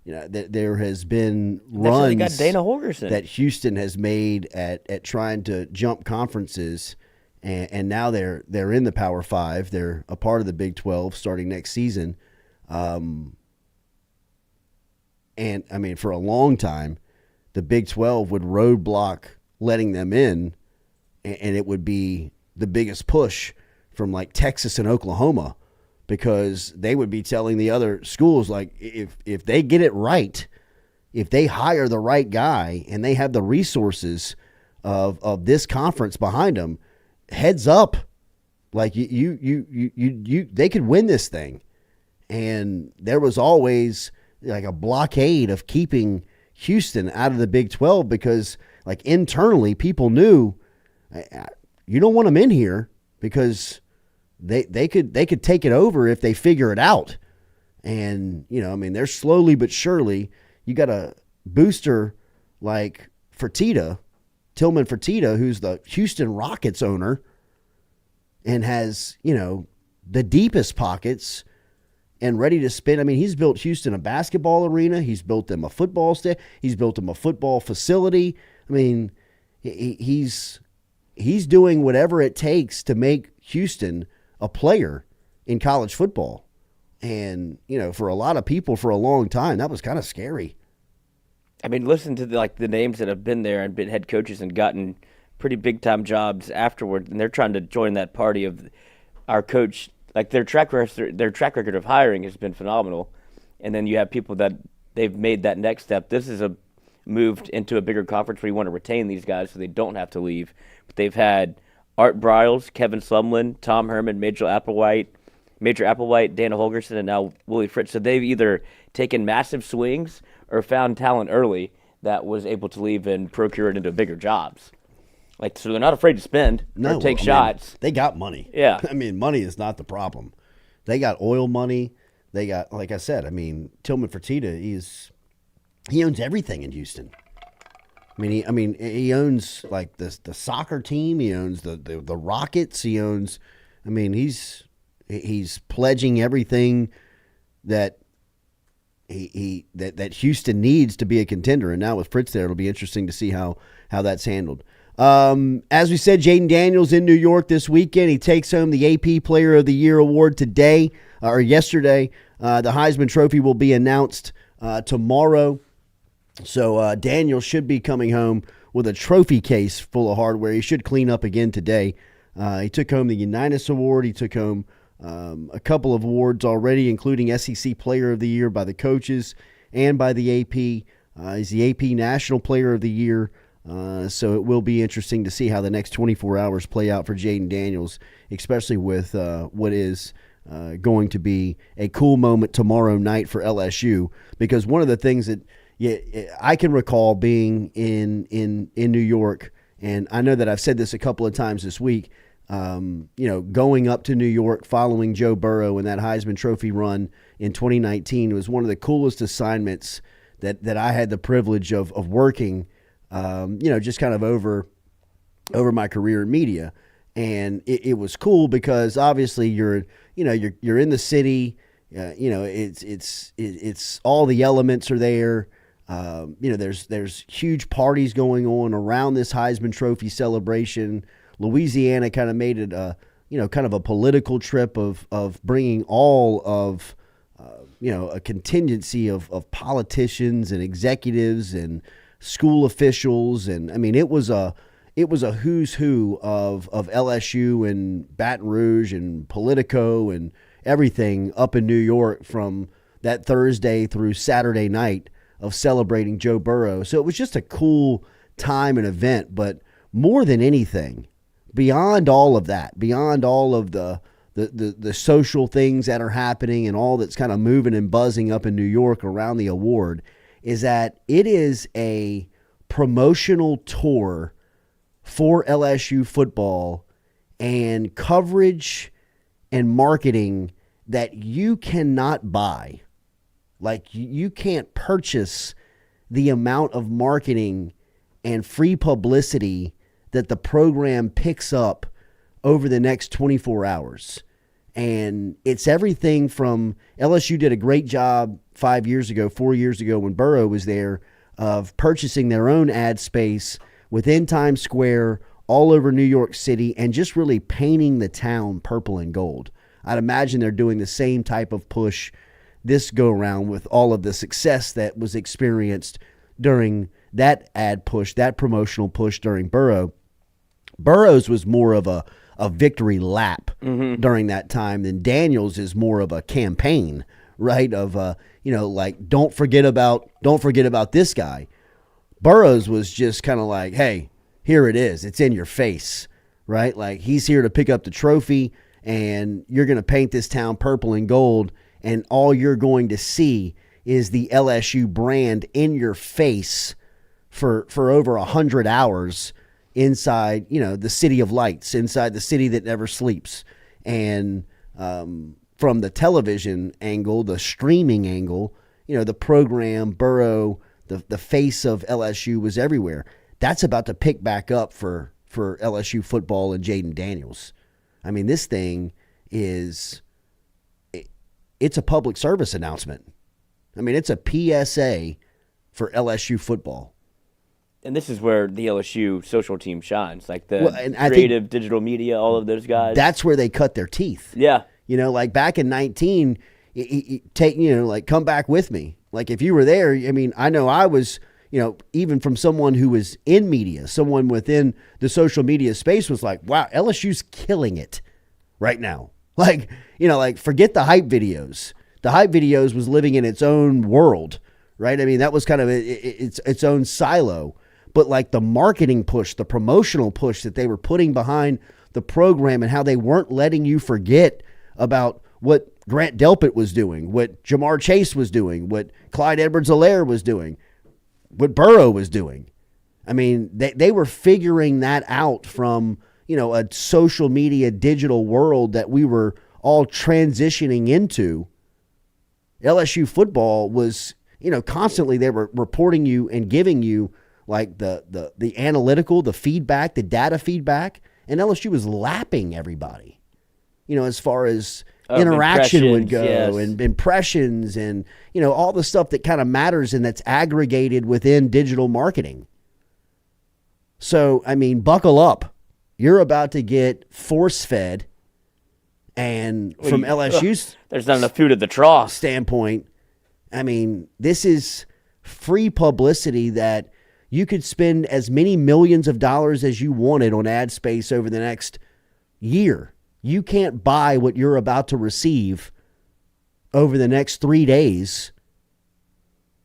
Speaker 3: there has been runs
Speaker 2: got Dana Holgerson
Speaker 3: that Houston has made at trying to jump conferences, and now they're in the Power 5. They're a part of the Big 12 starting next season. And for a long time, the Big 12 would roadblock letting them in, and it would be the biggest push from Texas and Oklahoma, because they would be telling the other schools, if they get it right, if they hire the right guy and they have the resources of this conference behind them, heads up, they could win this thing. And there was always a blockade of keeping Houston out of the Big 12 because internally people knew you don't want them in here because they could take it over if they figure it out. And they're slowly but surely. You got a booster like Tillman Fertitta, who's the Houston Rockets owner and has the deepest pockets and ready to spend. He's built Houston a basketball arena. He's built them a football He's built them a football facility. He's doing whatever it takes to make Houston a player in college football. And, for a lot of people for a long time, that was kind of scary.
Speaker 2: Listen to the names that have been there and been head coaches and gotten pretty big-time jobs afterward, and they're trying to join that party of our coach. Their track record of hiring has been phenomenal. And then you have people that they've made that next step. This is moved into a bigger conference where you want to retain these guys so they don't have to leave. But they've had Art Briles, Kevin Sumlin, Tom Herman, Major Applewhite, Major Applewhite, Dana Holgerson, and now Willie Fritz. So they've either taken massive swings or found talent early that was able to leave and procure it into bigger jobs. So they're not afraid to spend or take shots.
Speaker 3: They got money.
Speaker 2: Yeah.
Speaker 3: I mean, money is not the problem. They got oil money. They got, like I said, Tillman Fertitta, he owns everything in Houston. He owns like the soccer team. He owns the Rockets. He owns. He's pledging everything that that Houston needs to be a contender. And now with Fritz there, it'll be interesting to see how that's handled. As we said, Jayden Daniels in New York this weekend. He takes home the AP Player of the Year award today or yesterday. The Heisman Trophy will be announced tomorrow. So Daniel should be coming home with a trophy case full of hardware. He should clean up again today. He took home the Unitas Award. He took home a couple of awards already, including SEC Player of the Year by the coaches and by the AP. He's the AP National Player of the Year. So it will be interesting to see how the next 24 hours play out for Jayden Daniels, especially with what is going to be a cool moment tomorrow night for LSU. Because one of the things that I can recall being in New York, and I know that I've said this a couple of times this week, going up to New York following Joe Burrow and that Heisman Trophy run in 2019 was one of the coolest assignments that I had the privilege of working, just kind of over my career in media. And it was cool because obviously you're in the city, it's all the elements are there. There's huge parties going on around this Heisman Trophy celebration. Louisiana kind of made it kind of a political trip of bringing all of a contingency of politicians and executives and school officials, and it was a who's who of LSU and Baton Rouge and Politico and everything up in New York from that Thursday through Saturday night of celebrating Joe Burrow. So it was just a cool time and event, but more than anything, beyond all of that, beyond all of the social things that are happening and all that's kind of moving and buzzing up in New York around the award, is that it is a promotional tour for LSU football and coverage and marketing that you cannot buy. Like, you can't purchase the amount of marketing and free publicity that the program picks up over the next 24 hours. And it's everything from LSU did a great job 4 years ago when Burrow was there, of purchasing their own ad space within Times Square all over New York City and just really painting the town purple and gold. I'd imagine they're doing the same type of push this go around with all of the success that was experienced during that ad push, that promotional push during Burrow. Burrow's was more of a victory lap during that time than Daniels is more of a campaign, right? Of don't forget about this guy. Burrow's was just kind of like, hey, here it is. It's in your face, right? Like, he's here to pick up the trophy and you're going to paint this town purple and gold, and all you're going to see is the LSU brand in your face for over 100 hours inside, the city of lights, inside the city that never sleeps. And from the television angle, the streaming angle, the program, Burrow, the face of LSU was everywhere. That's about to pick back up for LSU football and Jayden Daniels. This thing is... it's a public service announcement. It's a PSA for LSU football.
Speaker 2: And this is where the LSU social team shines, like the creative digital media, all of those guys.
Speaker 3: That's where they cut their teeth.
Speaker 2: Yeah.
Speaker 3: Like back in 19, come back with me. Like, if you were there, I know I was, even from someone who was in media, someone within the social media space was like, wow, LSU's killing it right now. Like, forget the hype videos. The hype videos was living in its own world, right? That was kind of its own silo. But like the marketing push, the promotional push that they were putting behind the program, and how they weren't letting you forget about what Grant Delpit was doing, what Jamar Chase was doing, what Clyde Edwards-Helaire was doing, what Burrow was doing. I mean, they were figuring that out from, a social media digital world that we were all transitioning into. LSU football was, constantly they were reporting you and giving you like the analytical, the feedback, the data feedback, and LSU was lapping everybody, as far as interaction would go,
Speaker 2: yes.
Speaker 3: and impressions and, all the stuff that kind of matters and that's aggregated within digital marketing. So, I mean, buckle up. You're about to get force-fed, and from LSU's
Speaker 2: there's not enough food at the trough
Speaker 3: standpoint, I mean, this is free publicity that you could spend as many millions of dollars as you wanted on ad space over the next year. You can't buy what you're about to receive over the next 3 days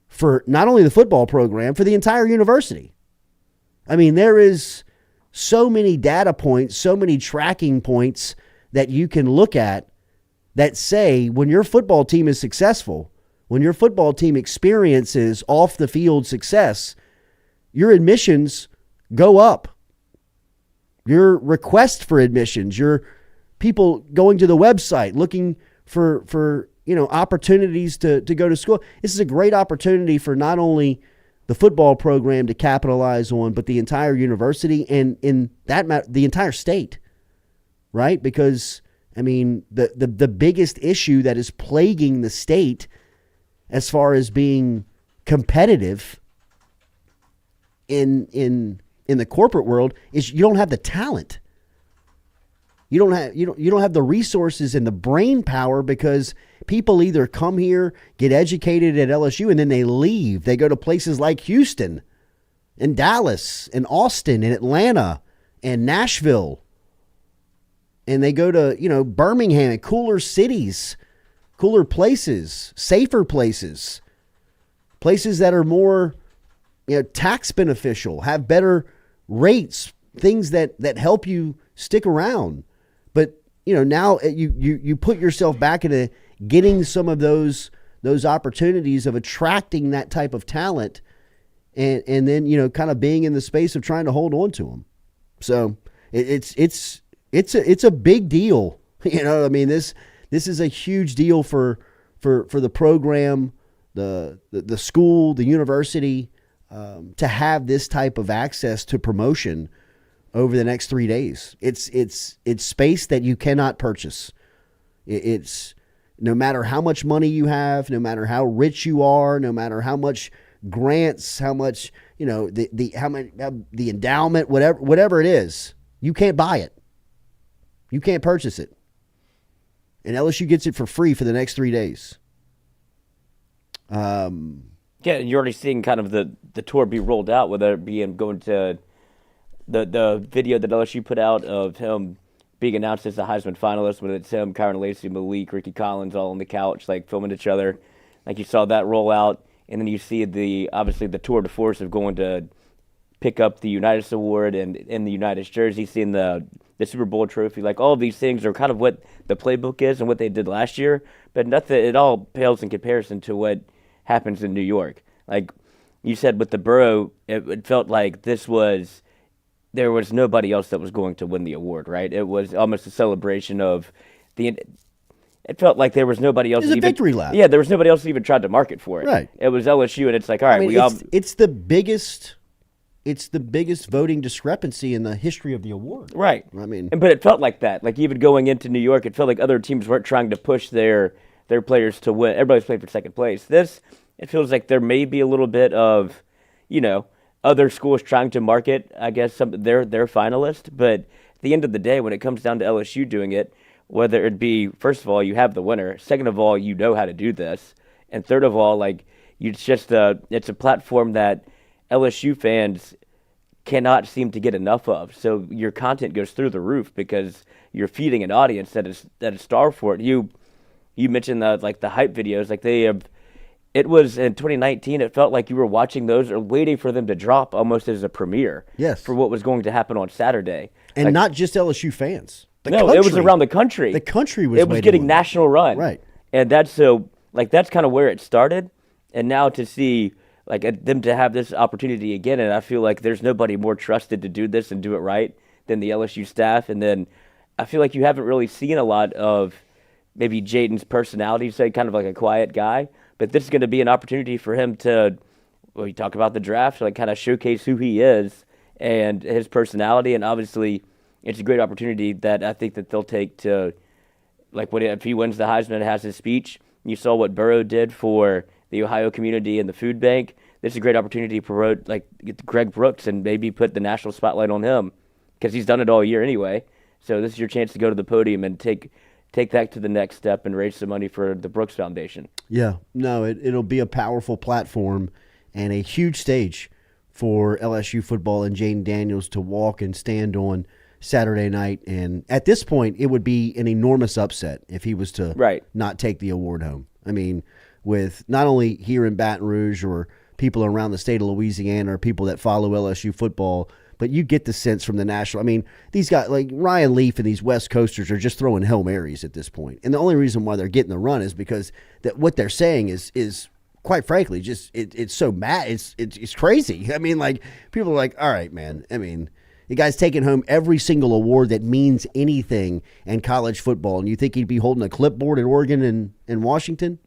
Speaker 3: for not only the football program, for the entire university. I mean, there is so many data points, so many tracking points that you can look at that say when your football team is successful, when your football team experiences off the field success, your admissions go up. Your request for admissions, your people going to the website looking for opportunities to go to school. This is a great opportunity for not only the football program to capitalize on, but the entire university and in that the entire state, right? Because I mean, the biggest issue that is plaguing the state as far as being competitive in the corporate world is you don't have the talent. You don't have the resources and the brain power because people either come here, get educated at LSU, and then they leave. They go to places like Houston and Dallas and Austin and Atlanta and Nashville. And they go to, Birmingham and cooler cities, cooler places, safer places, places that are more, tax beneficial, have better rates, things that help you stick around. But, now you put yourself back into getting some of those opportunities of attracting that type of talent and then, kind of being in the space of trying to hold on to them. So it's a big deal. I mean, this is a huge deal for the program, the school, the university, to have this type of access to promotion over the next 3 days. It's space that you cannot purchase. It's no matter how much money you have, no matter how rich you are, no matter how much grants, how much, the endowment, whatever it is, you can't buy it. You can't purchase it. And LSU gets it for free for the next 3 days.
Speaker 2: Yeah, and you're already seeing kind of the tour be rolled out, whether it be him going to the video that LSU put out of him being announced as a Heisman finalist, whether it's him, Kyron Lacy, Malik, Ricky Collins, all on the couch, like filming each other. Like you saw that roll out, and then you see obviously the tour de force of going to pick up the Unitas Award and in the Unitas jersey, seeing the Super Bowl trophy. Like all of these things are kind of what the playbook is and what they did last year, but nothing, it all pales in comparison to what happens in New York. Like you said with the Burrow, it felt like there was nobody else that was going to win the award, right? It was almost a celebration of it felt like there was nobody else.
Speaker 3: It was a victory lap.
Speaker 2: Yeah, there was nobody else that even tried to market for it.
Speaker 3: Right.
Speaker 2: It was LSU, and it's like, all right,
Speaker 3: it's the biggest voting discrepancy in the history of the award.
Speaker 2: Right.
Speaker 3: I mean,
Speaker 2: but it felt like that. Like even going into New York, it felt like other teams weren't trying to push their players to win. Everybody's playing for second place. It feels like there may be a little bit of, other schools trying to market, I guess, their finalists. But at the end of the day, when it comes down to LSU doing it, whether it be, first of all, you have the winner. Second of all, you know how to do this. And third of all, it's a platform that LSU fans cannot seem to get enough of. So your content goes through the roof because you're feeding an audience that is starved for it. You mentioned the hype videos, it was in 2019, it felt like you were watching those or waiting for them to drop almost as a premiere.
Speaker 3: Yes.
Speaker 2: For what was going to happen on Saturday.
Speaker 3: And not just LSU fans.
Speaker 2: It was around the country.
Speaker 3: The country was.
Speaker 2: It was getting national run.
Speaker 3: Right.
Speaker 2: And that's that's kind of where it started. And now to see them to have this opportunity again, and I feel like there's nobody more trusted to do this and do it right than the LSU staff. And then I feel like you haven't really seen a lot of maybe Jayden's personality, say kind of like a quiet guy. But this is going to be an opportunity for him to, you talk about the draft, kind of showcase who he is and his personality. And obviously, it's a great opportunity that I think that they'll take to, if he wins the Heisman and has his speech. You saw what Burrow did for the Ohio community and the food bank. This is a great opportunity to promote get Greg Brooks and maybe put the national spotlight on him because he's done it all year anyway. So this is your chance to go to the podium and take that to the next step and raise some money for the Brooks Foundation.
Speaker 3: Yeah, no, it'll be a powerful platform and a huge stage for LSU football and Jayden Daniels to walk and stand on Saturday night. And at this point, it would be an enormous upset if he was to not take the award home. I mean, with not only here in Baton Rouge or people around the state of Louisiana or people that follow LSU football, but you get the sense from the national. I mean, these guys like Ryan Leaf and these West Coasters are just throwing Hail Marys at this point. And the only reason why they're getting the run is because that what they're saying is quite frankly, just it's so mad. It's crazy. I mean, people are like, all right, man. I mean, the guy's taking home every single award that means anything in college football, and you think he'd be holding a clipboard at Oregon and Washington?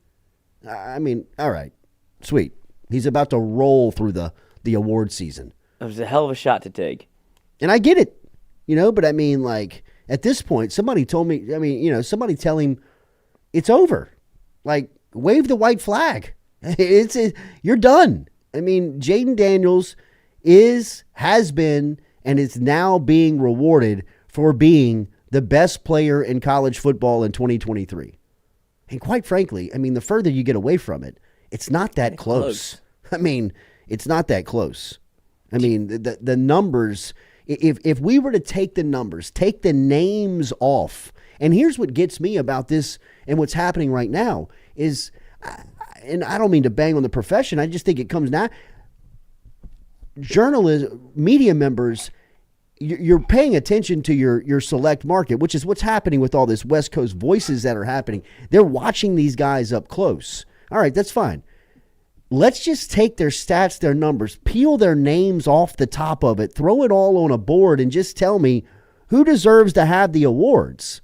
Speaker 3: I mean, all right, sweet. He's about to roll through the award season.
Speaker 2: It was a hell of a shot to take.
Speaker 3: And I get it, but I mean, at this point, somebody told me, somebody tell him it's over. Wave the white flag. You're done. I mean, Jayden Daniels has been, and is now being rewarded for being the best player in college football in 2023. And quite frankly, I mean, the further you get away from it, it's not that close. I mean, it's not that close. I mean, the numbers, if we were to take the numbers, take the names off, and here's what gets me about this and what's happening right now is, and I don't mean to bang on the profession, I just think it comes now. Journalists, media members, you're paying attention to your select market, which is what's happening with all this West Coast voices that are happening. They're watching these guys up close. All right, that's fine. Let's just take their stats, their numbers, peel their names off the top of it, throw it all on a board, and just tell me who deserves to have the awards.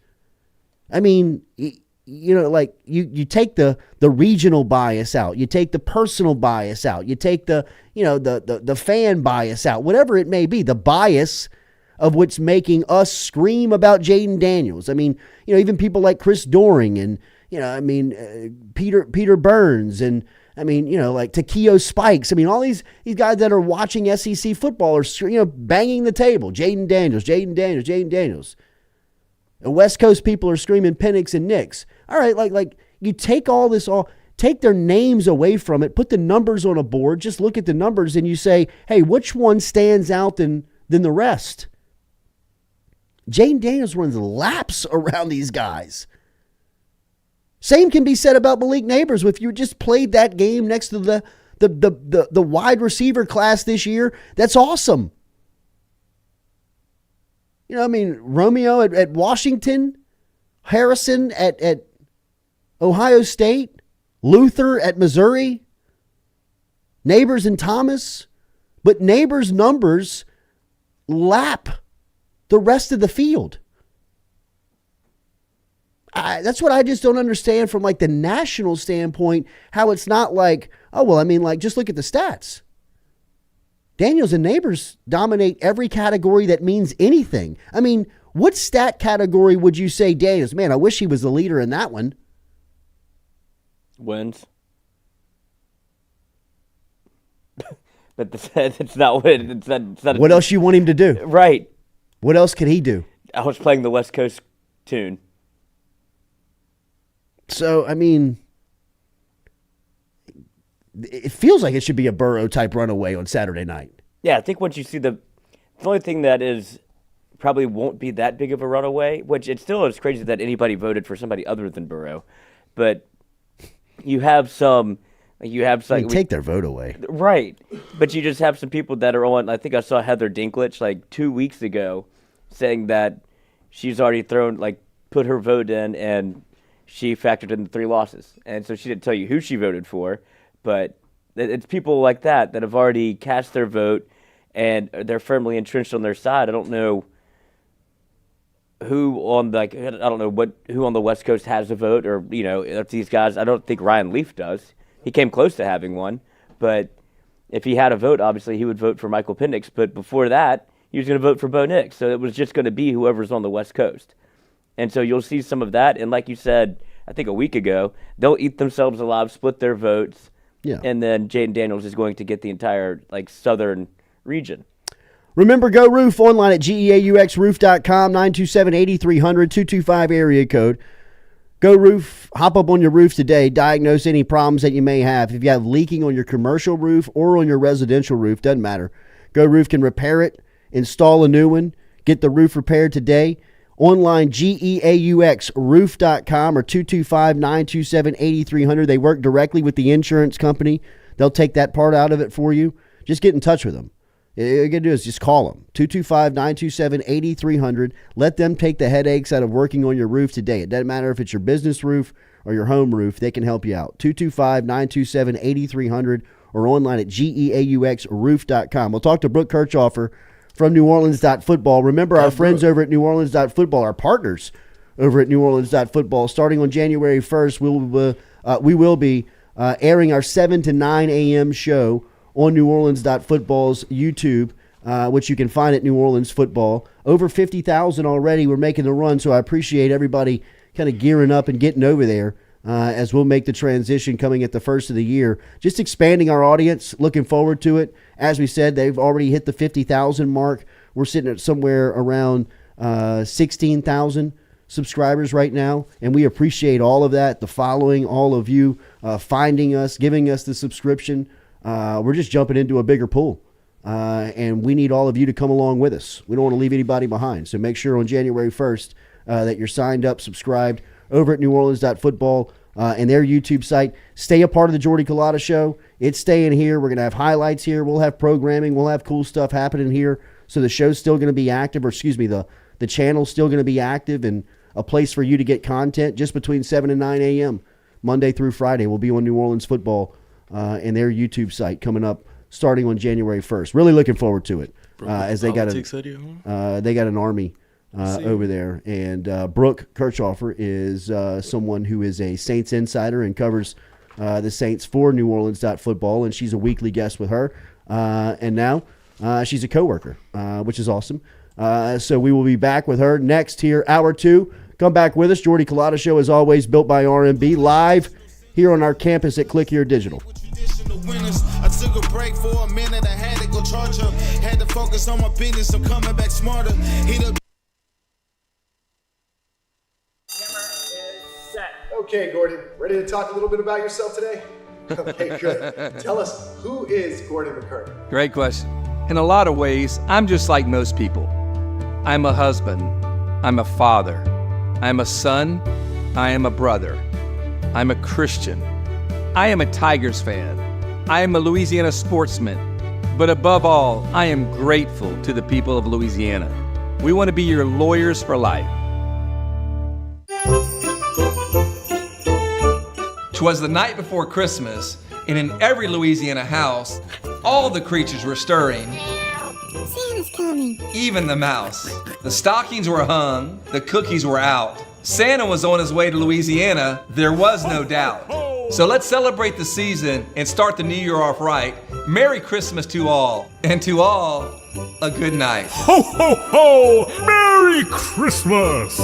Speaker 3: I mean, you take the regional bias out, you take the personal bias out, you take the fan bias out, whatever it may be, the bias of what's making us scream about Jayden Daniels. I mean, even people like Chris Doering and Peter Burns and Takeo Spikes. I mean, all these guys that are watching SEC football are banging the table. Jayden Daniels, Jayden Daniels, Jayden Daniels. And West Coast people are screaming Penix and Nix. All right, you take take their names away from it, put the numbers on a board, just look at the numbers and you say, hey, which one stands out than the rest? Jayden Daniels runs laps around these guys. Same can be said about Malik Neighbors. If you just played that game next to the wide receiver class this year, that's awesome. Romeo at Washington, Harrison at Ohio State, Luther at Missouri, Neighbors and Thomas. But Neighbors' numbers lap the rest of the field. That's what I just don't understand from the national standpoint, how it's not just look at the stats. Daniels and Neighbors dominate every category that means anything. I mean, what stat category would you say Daniels? Man, I wish he was the leader in that one.
Speaker 2: Wins. But it's not what it's not.
Speaker 3: What else you want him to do?
Speaker 2: Right.
Speaker 3: What else could he do?
Speaker 2: I was playing the West Coast tune.
Speaker 3: So, I mean, it feels like it should be a Burrow-type runaway on Saturday night.
Speaker 2: Yeah, I think once you see the only thing that is probably won't be that big of a runaway, which it still is crazy that anybody voted for somebody other than Burrow, but you have some.
Speaker 3: Take their vote away.
Speaker 2: Right. But you just have some people that are on. I think I saw Heather Dinklage 2 weeks ago saying that she's already put her vote in, and she factored in the 3 losses. And so she didn't tell you who she voted for, but it's people like that have already cast their vote, and they're firmly entrenched on their side. I don't know who on who on the West Coast has a vote, or if these guys. I don't think Ryan Leaf does. He came close to having one, but if he had a vote, obviously he would vote for Michael Penix. But before that, he was going to vote for Bo Nix. So it was just going to be whoever's on the West Coast. And so you'll see some of that. And like you said, I think a week ago, they'll eat themselves alive, split their votes.
Speaker 3: Yeah.
Speaker 2: And then Jayden Daniels is going to get the entire southern region.
Speaker 3: Remember, Go Roof online at GEAUXroof.com, 927-8300, 225 area code. Go Roof, hop up on your roof today, diagnose any problems that you may have. If you have leaking on your commercial roof or on your residential roof, doesn't matter. Go Roof can repair it, install a new one, get the roof repaired today. Online, GEAUXroof.com or 225-927-8300. They work directly with the insurance company. They'll take that part out of it for you. Just get in touch with them. All you got to do is just call them, 225-927-8300. Let them take the headaches out of working on your roof today. It doesn't matter if it's your business roof or your home roof. They can help you out, 225-927-8300 or online at GEAUXroof.com. We'll talk to Brooke Kirchhofer from NewOrleans.football. Remember our friends over at NewOrleans.football, our partners over at NewOrleans.football. Starting on January 1st, we will be airing our 7 to 9 a.m. show on NewOrleans.football's YouTube, which you can find at New Orleans Football. Over 50,000 already. We're making the run, so I appreciate everybody kind of gearing up and getting over there as we'll make the transition coming at the first of the year. Just expanding our audience, looking forward to it. As we said, they've already hit the 50,000 mark. We're sitting at somewhere around 16,000 subscribers right now, and we appreciate all of that, the following, all of you finding us, giving us the subscription. We're just jumping into a bigger pool, and we need all of you to come along with us. We don't want to leave anybody behind, so make sure on January 1st that you're signed up, subscribed over at NewOrleans.football and their YouTube site. Stay a part of the Jordy Culotta Show. It's staying here. We're going to have highlights here. We'll have programming. We'll have cool stuff happening here, so the show's still going to be active, or excuse me, the channel's still going to be active and a place for you to get content just between 7 and 9 a.m. Monday through Friday. We'll be on New Orleans Football and their YouTube site coming up starting on January 1st. Really looking forward to it as they got an army over there. And Brooke Kirchhofer is someone who is a Saints insider and covers the Saints for NewOrleans.football, and she's a weekly guest with her. And now she's a coworker, which is awesome. So we will be back with her next here, hour 2. Come back with us. Jordy Culotta Show, as always, built by RMB, live here on our campus at Click Here Digital.
Speaker 5: I took a break for a minute. I had to go charge up. Had to focus on my business. I'm coming back smarter.
Speaker 8: Okay, Gordon, ready to talk a little bit about yourself today? Okay, good. Tell us, who is Gordon McCurdy?
Speaker 9: Great question. In a lot of ways, I'm just like most people. I'm a husband. I'm a father. I'm a son. I am a brother. I'm a Christian. I am a Tigers fan. I am a Louisiana sportsman. But above all, I am grateful to the people of Louisiana. We want to be your lawyers for life. 'Twas the night before Christmas, and in every Louisiana house, all the creatures were stirring.
Speaker 10: Santa's coming.
Speaker 9: Even the mouse. The stockings were hung, the cookies were out. Santa was on his way to Louisiana, there was no doubt. So let's celebrate the season and start the new year off right. Merry Christmas to all, and to all, a good night.
Speaker 11: Ho, ho, ho! Merry Christmas!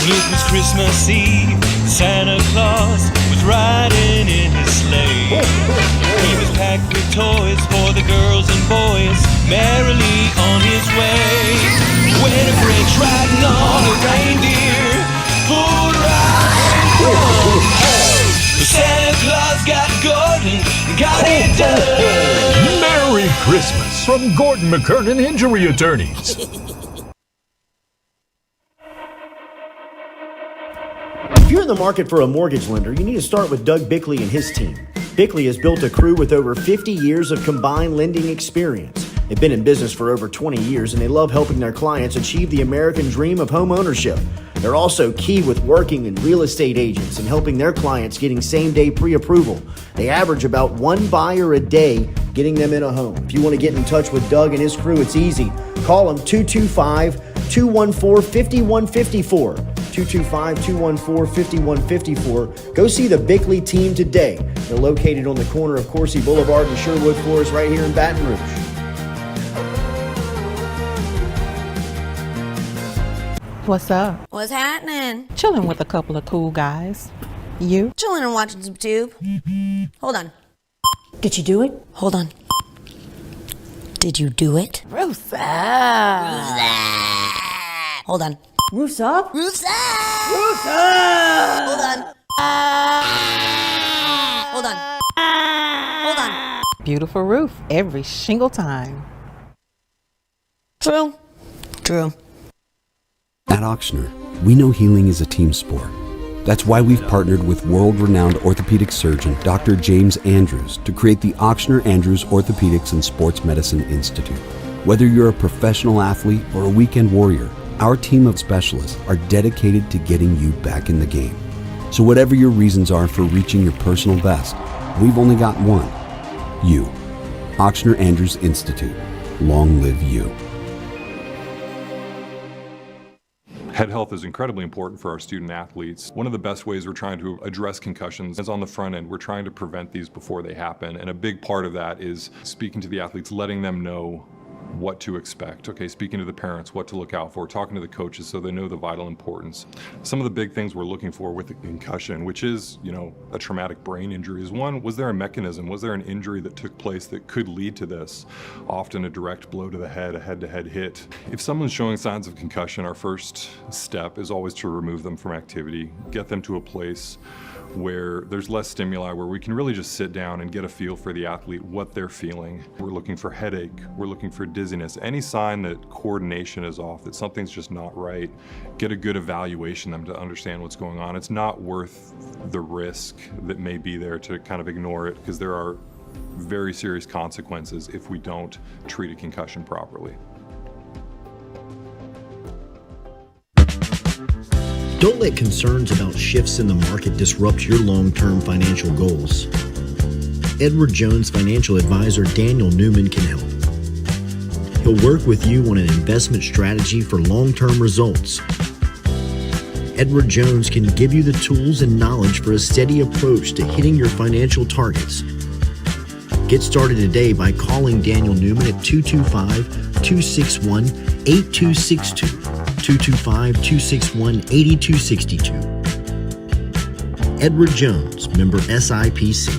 Speaker 12: Well, it was Christmas Eve, Santa Claus was riding in his sleigh. He was packed with toys for the girls and boys, merrily on his way. When a French riding on a reindeer, full ride. Santa Claus got Gordon, got it done.
Speaker 11: Merry Christmas from Gordon McKernan Injury Attorneys.
Speaker 13: If you're in the market for a mortgage lender, you need to start with Doug Bickley and his team. Bickley has built a crew with over 50 years of combined lending experience They've been in business for over 20 years, and they love helping their clients achieve the American dream of home ownership. They're also key with working in real estate agents and helping their clients getting same-day pre-approval. They average about one buyer a day getting them in a home. If you want to get in touch with Doug and his crew, it's easy. Call them 225-214-5154. 225-214-5154. Go see the Bickley team today. They're located on the corner of Coursey Boulevard and Sherwood Forest right here in Baton Rouge.
Speaker 14: What's up?
Speaker 10: What's happening?
Speaker 14: Chilling with a couple of cool guys. You?
Speaker 10: Chilling and watching some tube. Hold on.
Speaker 14: Did you do it?
Speaker 10: Hold on. Did you do it?
Speaker 14: Roof's up.
Speaker 10: Hold on.
Speaker 14: Roof's up.
Speaker 10: Roof's up.
Speaker 14: Roof's up.
Speaker 10: Hold on. Hold on. Hold on.
Speaker 14: Beautiful roof every single time.
Speaker 10: True. True.
Speaker 15: At Auctioner, we know healing is a team sport. That's why we've partnered with world-renowned orthopedic surgeon Dr. James Andrews to create the Auctioner Andrews Orthopedics and Sports Medicine Institute. Whether you're a professional athlete or a weekend warrior, our team of specialists are dedicated to getting you back in the game. So whatever your reasons are for reaching your personal best, we've only got one. You. Auctioner Andrews Institute. Long live you.
Speaker 16: Head health is incredibly important for our student athletes. One of the best ways we're trying to address concussions is on the front end. We're trying to prevent these before they happen. And a big part of that is speaking to the athletes, letting them know what to expect. Okay, speaking to the parents, what to look out for, talking to the coaches so they know the vital importance. Some of the big things we're looking for with a concussion, which is, a traumatic brain injury, is one, was there a mechanism? Was there an injury that took place that could lead to this? Often a direct blow to the head, a head-to-head hit. If someone's showing signs of concussion, our first step is always to remove them from activity, get them to a place where there's less stimuli, where we can really just sit down and get a feel for the athlete, what they're feeling. We're looking for headache, we're looking for dizziness, any sign that coordination is off, that something's just not right. Get a good evaluation of them to understand what's going on. It's not worth the risk that may be there to kind of ignore it, because there are very serious consequences if we don't treat a concussion properly.
Speaker 13: Don't let concerns about shifts in the market disrupt your long-term financial goals. Edward Jones financial advisor Daniel Newman can help. He'll work with you on an investment strategy for long-term results. Edward Jones can give you the tools and knowledge for a steady approach to hitting your financial targets. Get started today by calling Daniel Newman at 225-261-8262. 225-261-8262. Edward Jones, member SIPC.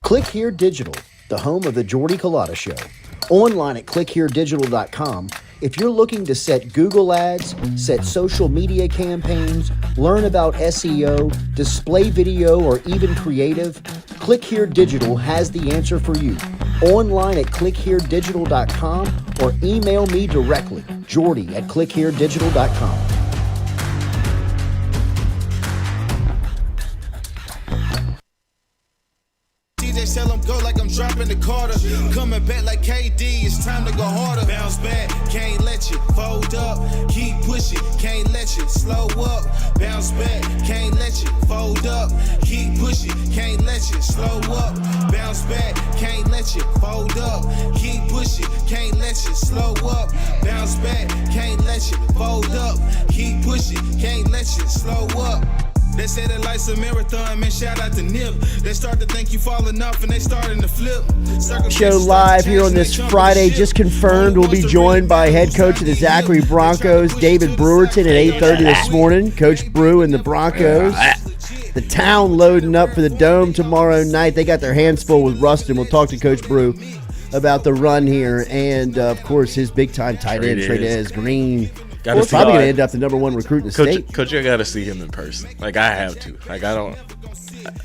Speaker 3: Click Here Digital, the home of the Jordy Culotta Show. Online at clickheredigital.com. If you're looking to set Google ads, set social media campaigns, learn about SEO, display video, or even creative, Click Here Digital has the answer for you. Online at clickheredigital.com or email me directly, Jordy at clickheredigital.com.
Speaker 5: Tell them go like I'm dropping the quarter. Coming back like KD, it's time to go harder. Bounce back, can't let you fold up. Keep pushing, can't let you slow up. Bounce back, can't let you fold up. Keep pushing, can't let you slow up. Bounce back, can't let you fold up. Keep pushing, can't let you slow up. Bounce back, can't let you fold up. Keep pushing, can't let you slow up. They say that life's a marathon, man, shout out to Nip. They start to think you falling off and they starting to flip.
Speaker 3: Show live here on this Friday, just confirmed. We'll be joined by head coach of the Zachary Broncos, David Brewerton, at 8:30 this morning. Coach Brew and the Broncos. The town loading up for the Dome tomorrow night. They got their hands full with Rustin. We'll talk to Coach Brew about the run here and, of course, his big-time tight end, Trey'Dez Green. We're probably going to end up the number one recruit in the state.
Speaker 7: Coach, I got to see him in person. Like, I have to. Like,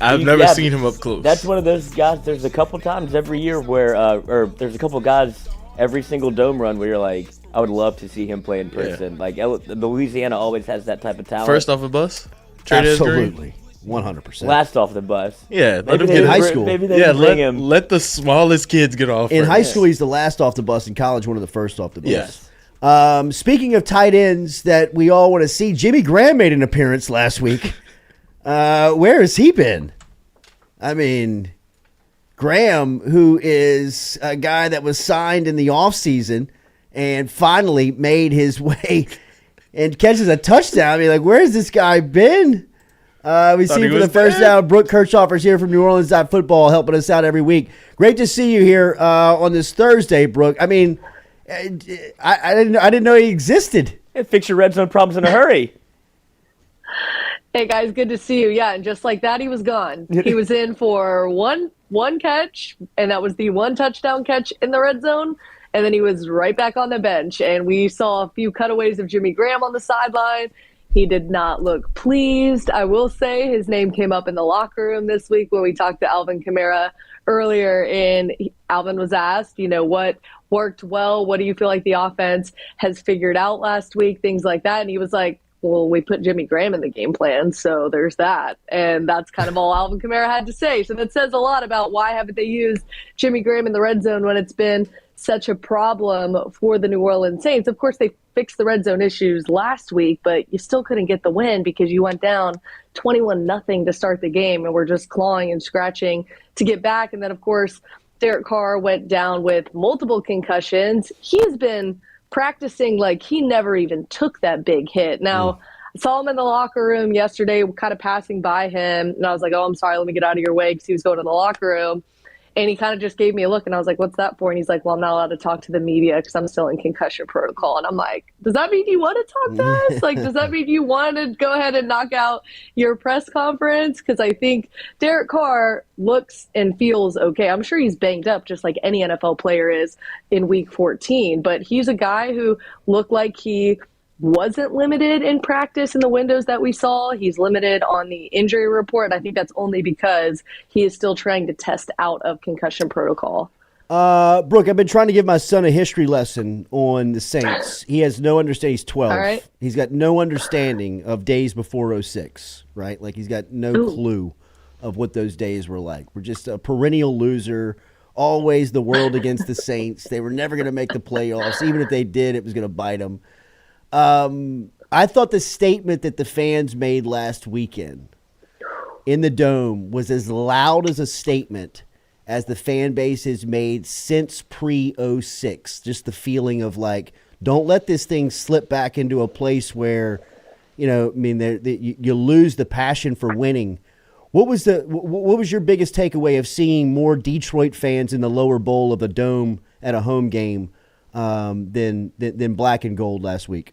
Speaker 7: I've never seen him up close.
Speaker 2: That's one of those guys. There's a couple times every year where, or there's a couple guys every single dome run where you're like, I would love to see him play in person.
Speaker 7: Yeah.
Speaker 2: Like the Louisiana always has that type of talent.
Speaker 7: First off a bus?
Speaker 3: Absolutely. 100%.
Speaker 2: Last off the bus.
Speaker 7: Yeah,
Speaker 3: let him get in high school.
Speaker 2: Maybe they bring him.
Speaker 7: Let the smallest kids get off.
Speaker 3: In
Speaker 7: first.
Speaker 3: high school, he's the last off the bus. In college, one of the first off the bus.
Speaker 7: Yes.
Speaker 3: Speaking of tight ends that we all want to see, Jimmy Graham made an appearance last week. Where has he been? I mean, Graham, who is a guy that was signed in the offseason and finally made his way and catches a touchdown. I mean, like, where's this guy been? We see him for the first down. Brooke Kirchhofer's here from New Orleans Football, helping us out every week. Great to see you here on this Thursday, Brooke. I mean, I didn't know he existed.
Speaker 2: Fix your red zone problems in a hurry.
Speaker 17: Hey guys, good to see you. Yeah, and just like that, he was gone. He was in for one catch, and that was the one touchdown catch in the red zone. And then he was right back on the bench. And we saw a few cutaways of Jimmy Graham on the sideline. He did not look pleased. I will say his name came up in the locker room this week when we talked to Alvin Kamara earlier. And Alvin was asked, what worked well? What do you feel like the offense has figured out last week? Things like that. And he was like, well, we put Jimmy Graham in the game plan, so there's that. And that's kind of all Alvin Kamara had to say. So that says a lot about why haven't they used Jimmy Graham in the red zone when it's been such a problem for the New Orleans Saints. Of course, they fixed the red zone issues last week, but you still couldn't get the win because you went down 21-0 to start the game, and we're just clawing and scratching to get back. And then, of course, Derek Carr went down with multiple concussions. He has been practicing like he never even took that big hit. Now, I saw him in the locker room yesterday, kind of passing by him, and I was like, oh, I'm sorry, let me get out of your way, because he was going to the locker room. And he kind of just gave me a look, and I was like, what's that for? And he's like, well, I'm not allowed to talk to the media because I'm still in concussion protocol. And I'm like, does that mean you want to talk to us? Like, does that mean you want to go ahead and knock out your press conference? Because I think Derek Carr looks and feels okay. I'm sure he's banged up just like any NFL player is in week 14. But he's a guy who looked like he wasn't limited in practice in the windows that we saw. He's limited on the injury report. I think that's only because he is still trying to test out of concussion protocol.
Speaker 3: Brooke, I've been trying to give my son a history lesson on the Saints. He has no understanding. He's 12.
Speaker 17: All right.
Speaker 3: He's got no understanding of days before 06, right? Like, he's got no clue of what those days were like. We're just a perennial loser, always the world against the Saints. They were never going to make the playoffs. Even if they did, it was going to bite them. I thought the statement that the fans made last weekend in the Dome was as loud as a statement as the fan base has made since pre-06. Just the feeling of like, don't let this thing slip back into a place where, you lose the passion for winning. What was your biggest takeaway of seeing more Detroit fans in the lower bowl of the Dome at a home game than black and gold last week?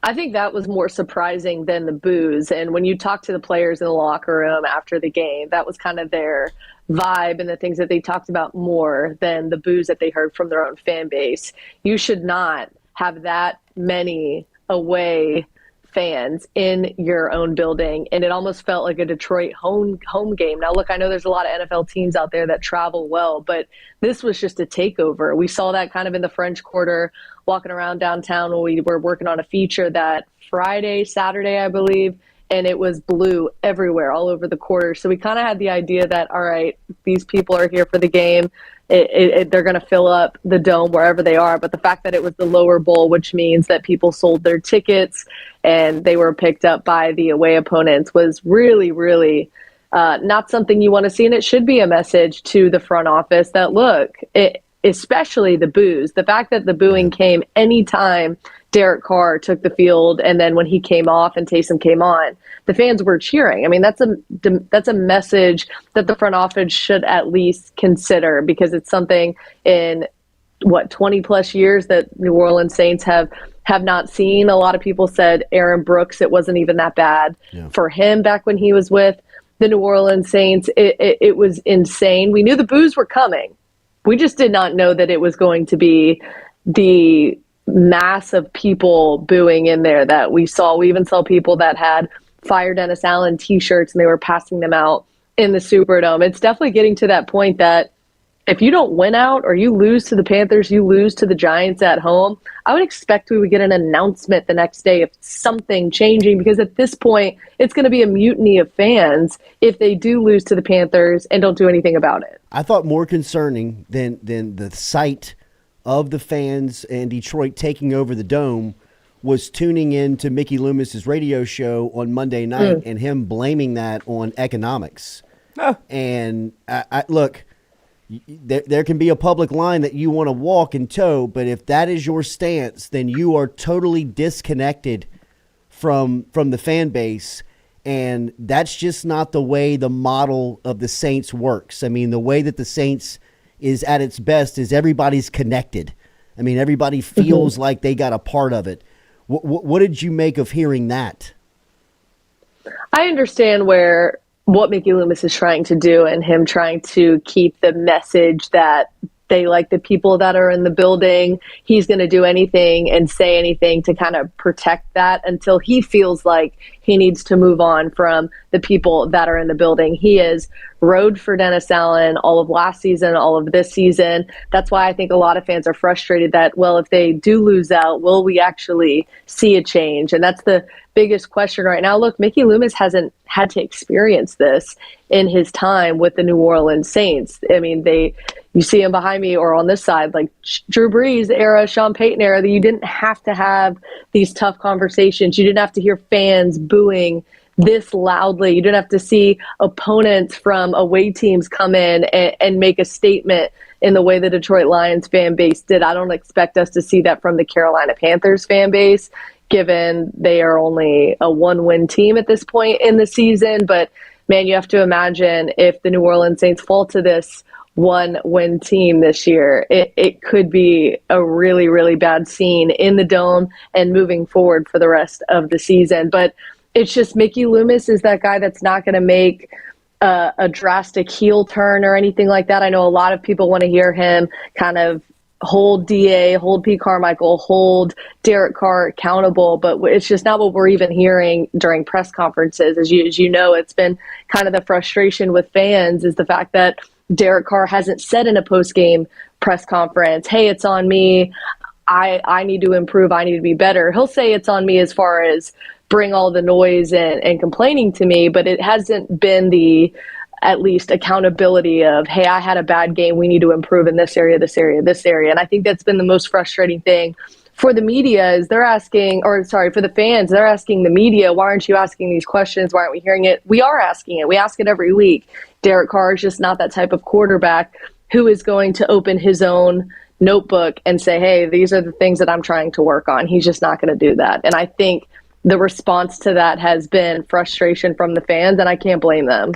Speaker 17: I think that was more surprising than the boos. And when you talk to the players in the locker room after the game, that was kind of their vibe and the things that they talked about more than the boos that they heard from their own fan base. You should not have that many away fans in your own building, and it almost felt like a Detroit home game. Now, look, I know there's a lot of NFL teams out there that travel well, but this was just a takeover. We saw that kind of in the French Quarter, walking around downtown when we were working on a feature that Saturday, I believe, and it was blue everywhere, all over the quarter. So we kind of had the idea that, all right, these people are here for the game. They're going to fill up the Dome wherever they are. But the fact that it was the lower bowl, which means that people sold their tickets and they were picked up by the away opponents, was really, really not something you want to see. And it should be a message to the front office that, look, especially the boos, the fact that the booing came anytime Derek Carr took the field, and then when he came off and Taysom came on, the fans were cheering. I mean, that's a message that the front office should at least consider, because it's something in 20 plus years that New Orleans Saints have not seen. A lot of people said Aaron Brooks, it wasn't even that bad for him back when he was with the New Orleans Saints. It was insane. We knew the boos were coming. We just did not know that it was going to be the mass of people booing in there that we saw. We even saw people that had Fire Dennis Allen t-shirts, and they were passing them out in the Superdome. It's definitely getting to that point that if you don't win out or you lose to the Panthers, you lose to the Giants at home, I would expect we would get an announcement the next day of something changing, because at this point, it's going to be a mutiny of fans if they do lose to the Panthers and don't do anything about it.
Speaker 3: I thought more concerning than the sight of the fans in Detroit taking over the Dome was tuning in to Mickey Loomis's radio show on Monday night and him blaming that on economics.
Speaker 1: Oh.
Speaker 3: And I look, there can be a public line that you want to walk and toe, but if that is your stance, then you are totally disconnected from the fan base, and that's just not the way the model of the Saints works. I mean, the way that the Saints is at its best is everybody's connected. I mean, everybody feels like they got a part of it. What did you make of hearing that?
Speaker 17: I understand what Mickey Loomis is trying to do, and him trying to keep the message that they like the people that are in the building. He's going to do anything and say anything to kind of protect that until he feels like he needs to move on from the people that are in the building. He is rode for Dennis Allen all of last season, all of this season. That's why I think a lot of fans are frustrated that, well, if they do lose out, will we actually see a change? And that's the biggest question right now. Look, Mickey Loomis hasn't had to experience this in his time with the New Orleans Saints. I mean, you see him behind me or on this side, like Drew Brees era, Sean Payton era, that you didn't have to have these tough conversations. You didn't have to hear fans booing this loudly. You didn't have to see opponents from away teams come in and make a statement in the way the Detroit Lions fan base did. I don't expect us to see that from the Carolina Panthers fan base, given they are only a 1-win team at this point in the season. But man, you have to imagine if the New Orleans Saints fall to this 1-win team this year, it could be a really, really bad scene in the Dome and moving forward for the rest of the season. But it's just Mickey Loomis is that guy that's not going to make a drastic heel turn or anything like that. I know a lot of people want to hear him kind of hold DA, hold Pete Carmichael, hold Derek Carr accountable, but it's just not what we're even hearing during press conferences. As you know, it's been kind of the frustration with fans is the fact that Derek Carr hasn't said in a post-game press conference, hey, it's on me. I need to improve. I need to be better. He'll say it's on me as far as bring all the noise and complaining to me, but it hasn't been the at least accountability of, hey, I had a bad game. We need to improve in this area, this area, this area. And I think that's been the most frustrating thing for the media is for the fans, they're asking the media, why aren't you asking these questions? Why aren't we hearing it? We are asking it. We ask it every week. Derek Carr is just not that type of quarterback who is going to open his own notebook and say, hey, these are the things that I'm trying to work on. He's just not going to do that. And I think the response to that has been frustration from the fans, and I can't blame them.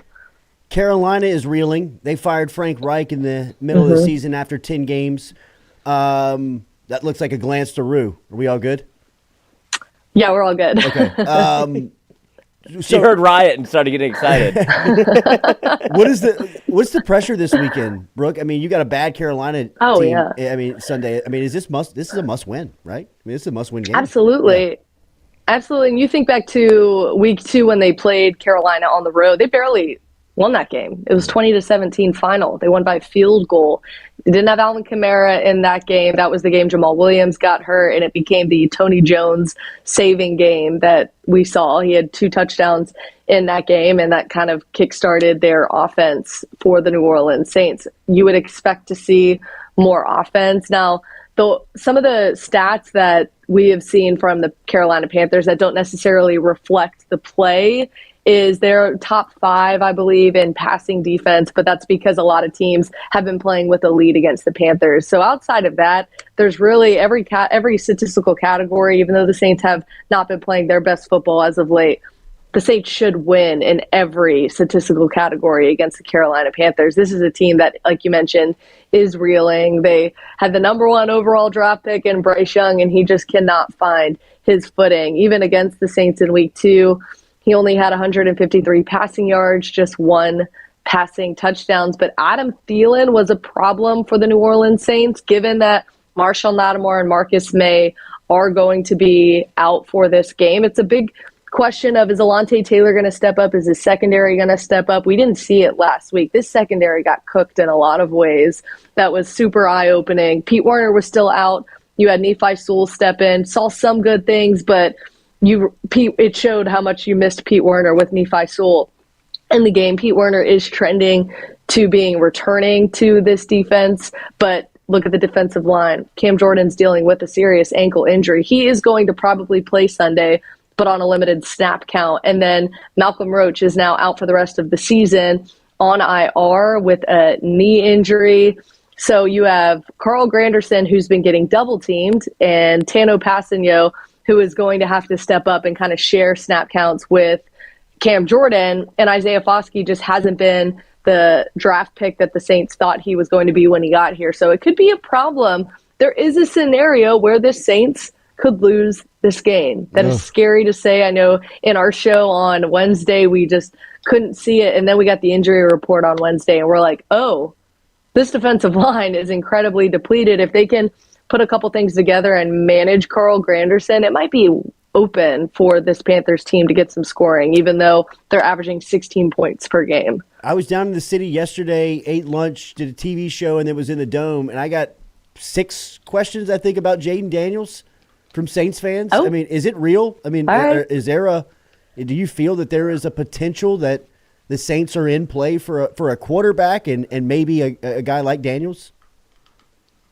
Speaker 3: Carolina is reeling. They fired Frank Reich in the middle of the season after 10 games. That looks like a glance to Rue. Are we all good?
Speaker 17: Yeah, we're all good.
Speaker 3: Okay.
Speaker 1: She heard riot and started getting excited.
Speaker 3: What's the pressure this weekend, Brooke? I mean, you got a bad Carolina team.
Speaker 17: Yeah.
Speaker 3: I mean, Sunday. I mean, this is a must win, right? I mean, this is a must win game.
Speaker 17: Absolutely. Yeah. Absolutely. And you think back to week 2 when they played Carolina on the road, they barely won that game. It was 20-17 final. They won by a field goal. They didn't have Alvin Kamara in that game. That was the game Jamal Williams got hurt, and it became the Tony Jones saving game that we saw. He had 2 touchdowns in that game, and that kind of kickstarted their offense for the New Orleans Saints. You would expect to see more offense. Now, some of the stats that we have seen from the Carolina Panthers that don't necessarily reflect the play is they're top 5, I believe, in passing defense, but that's because a lot of teams have been playing with a lead against the Panthers. So outside of that, there's really every statistical category, even though the Saints have not been playing their best football as of late, the Saints should win in every statistical category against the Carolina Panthers. This is a team that, like you mentioned, is reeling. They had the number 1 overall draft pick in Bryce Young, and he just cannot find his footing. Even against the Saints in week 2, he only had 153 passing yards, just 1 passing touchdowns. But Adam Thielen was a problem for the New Orleans Saints, given that Marshall Lattimore and Marcus May are going to be out for this game. It's a big question of, is Alontae Taylor going to step up? Is his secondary going to step up? We didn't see it last week. This secondary got cooked in a lot of ways. That was super eye-opening. Pete Werner was still out. You had Nephi Sewell step in. Saw some good things, but it showed how much you missed Pete Werner with Nephi Sewell in the game. Pete Werner is trending to being returning to this defense, but look at the defensive line. Cam Jordan's dealing with a serious ankle injury. He is going to probably play Sunday, but on a limited snap count. And then Malcolm Roach is now out for the rest of the season on IR with a knee injury. So you have Carl Granderson, who's been getting double teamed, and Tano Passanio, who is going to have to step up and kind of share snap counts with Cam Jordan. And Isaiah Foskey just hasn't been the draft pick that the Saints thought he was going to be when he got here. So it could be a problem. There is a scenario where the Saints could lose this game. That is scary to say. I know in our show on Wednesday, we just couldn't see it. And then we got the injury report on Wednesday, and we're like, oh, this defensive line is incredibly depleted. If they can put a couple things together and manage Carl Granderson, it might be open for this Panthers team to get some scoring, even though they're averaging 16 points per game.
Speaker 3: I was down in the city yesterday, ate lunch, did a TV show, and it was in the Dome, and I got 6 questions, I think, about Jayden Daniels from Saints fans. I mean, is it real? I mean, is there do you feel that there is a potential that the Saints are in play for a quarterback and maybe a guy like Daniels?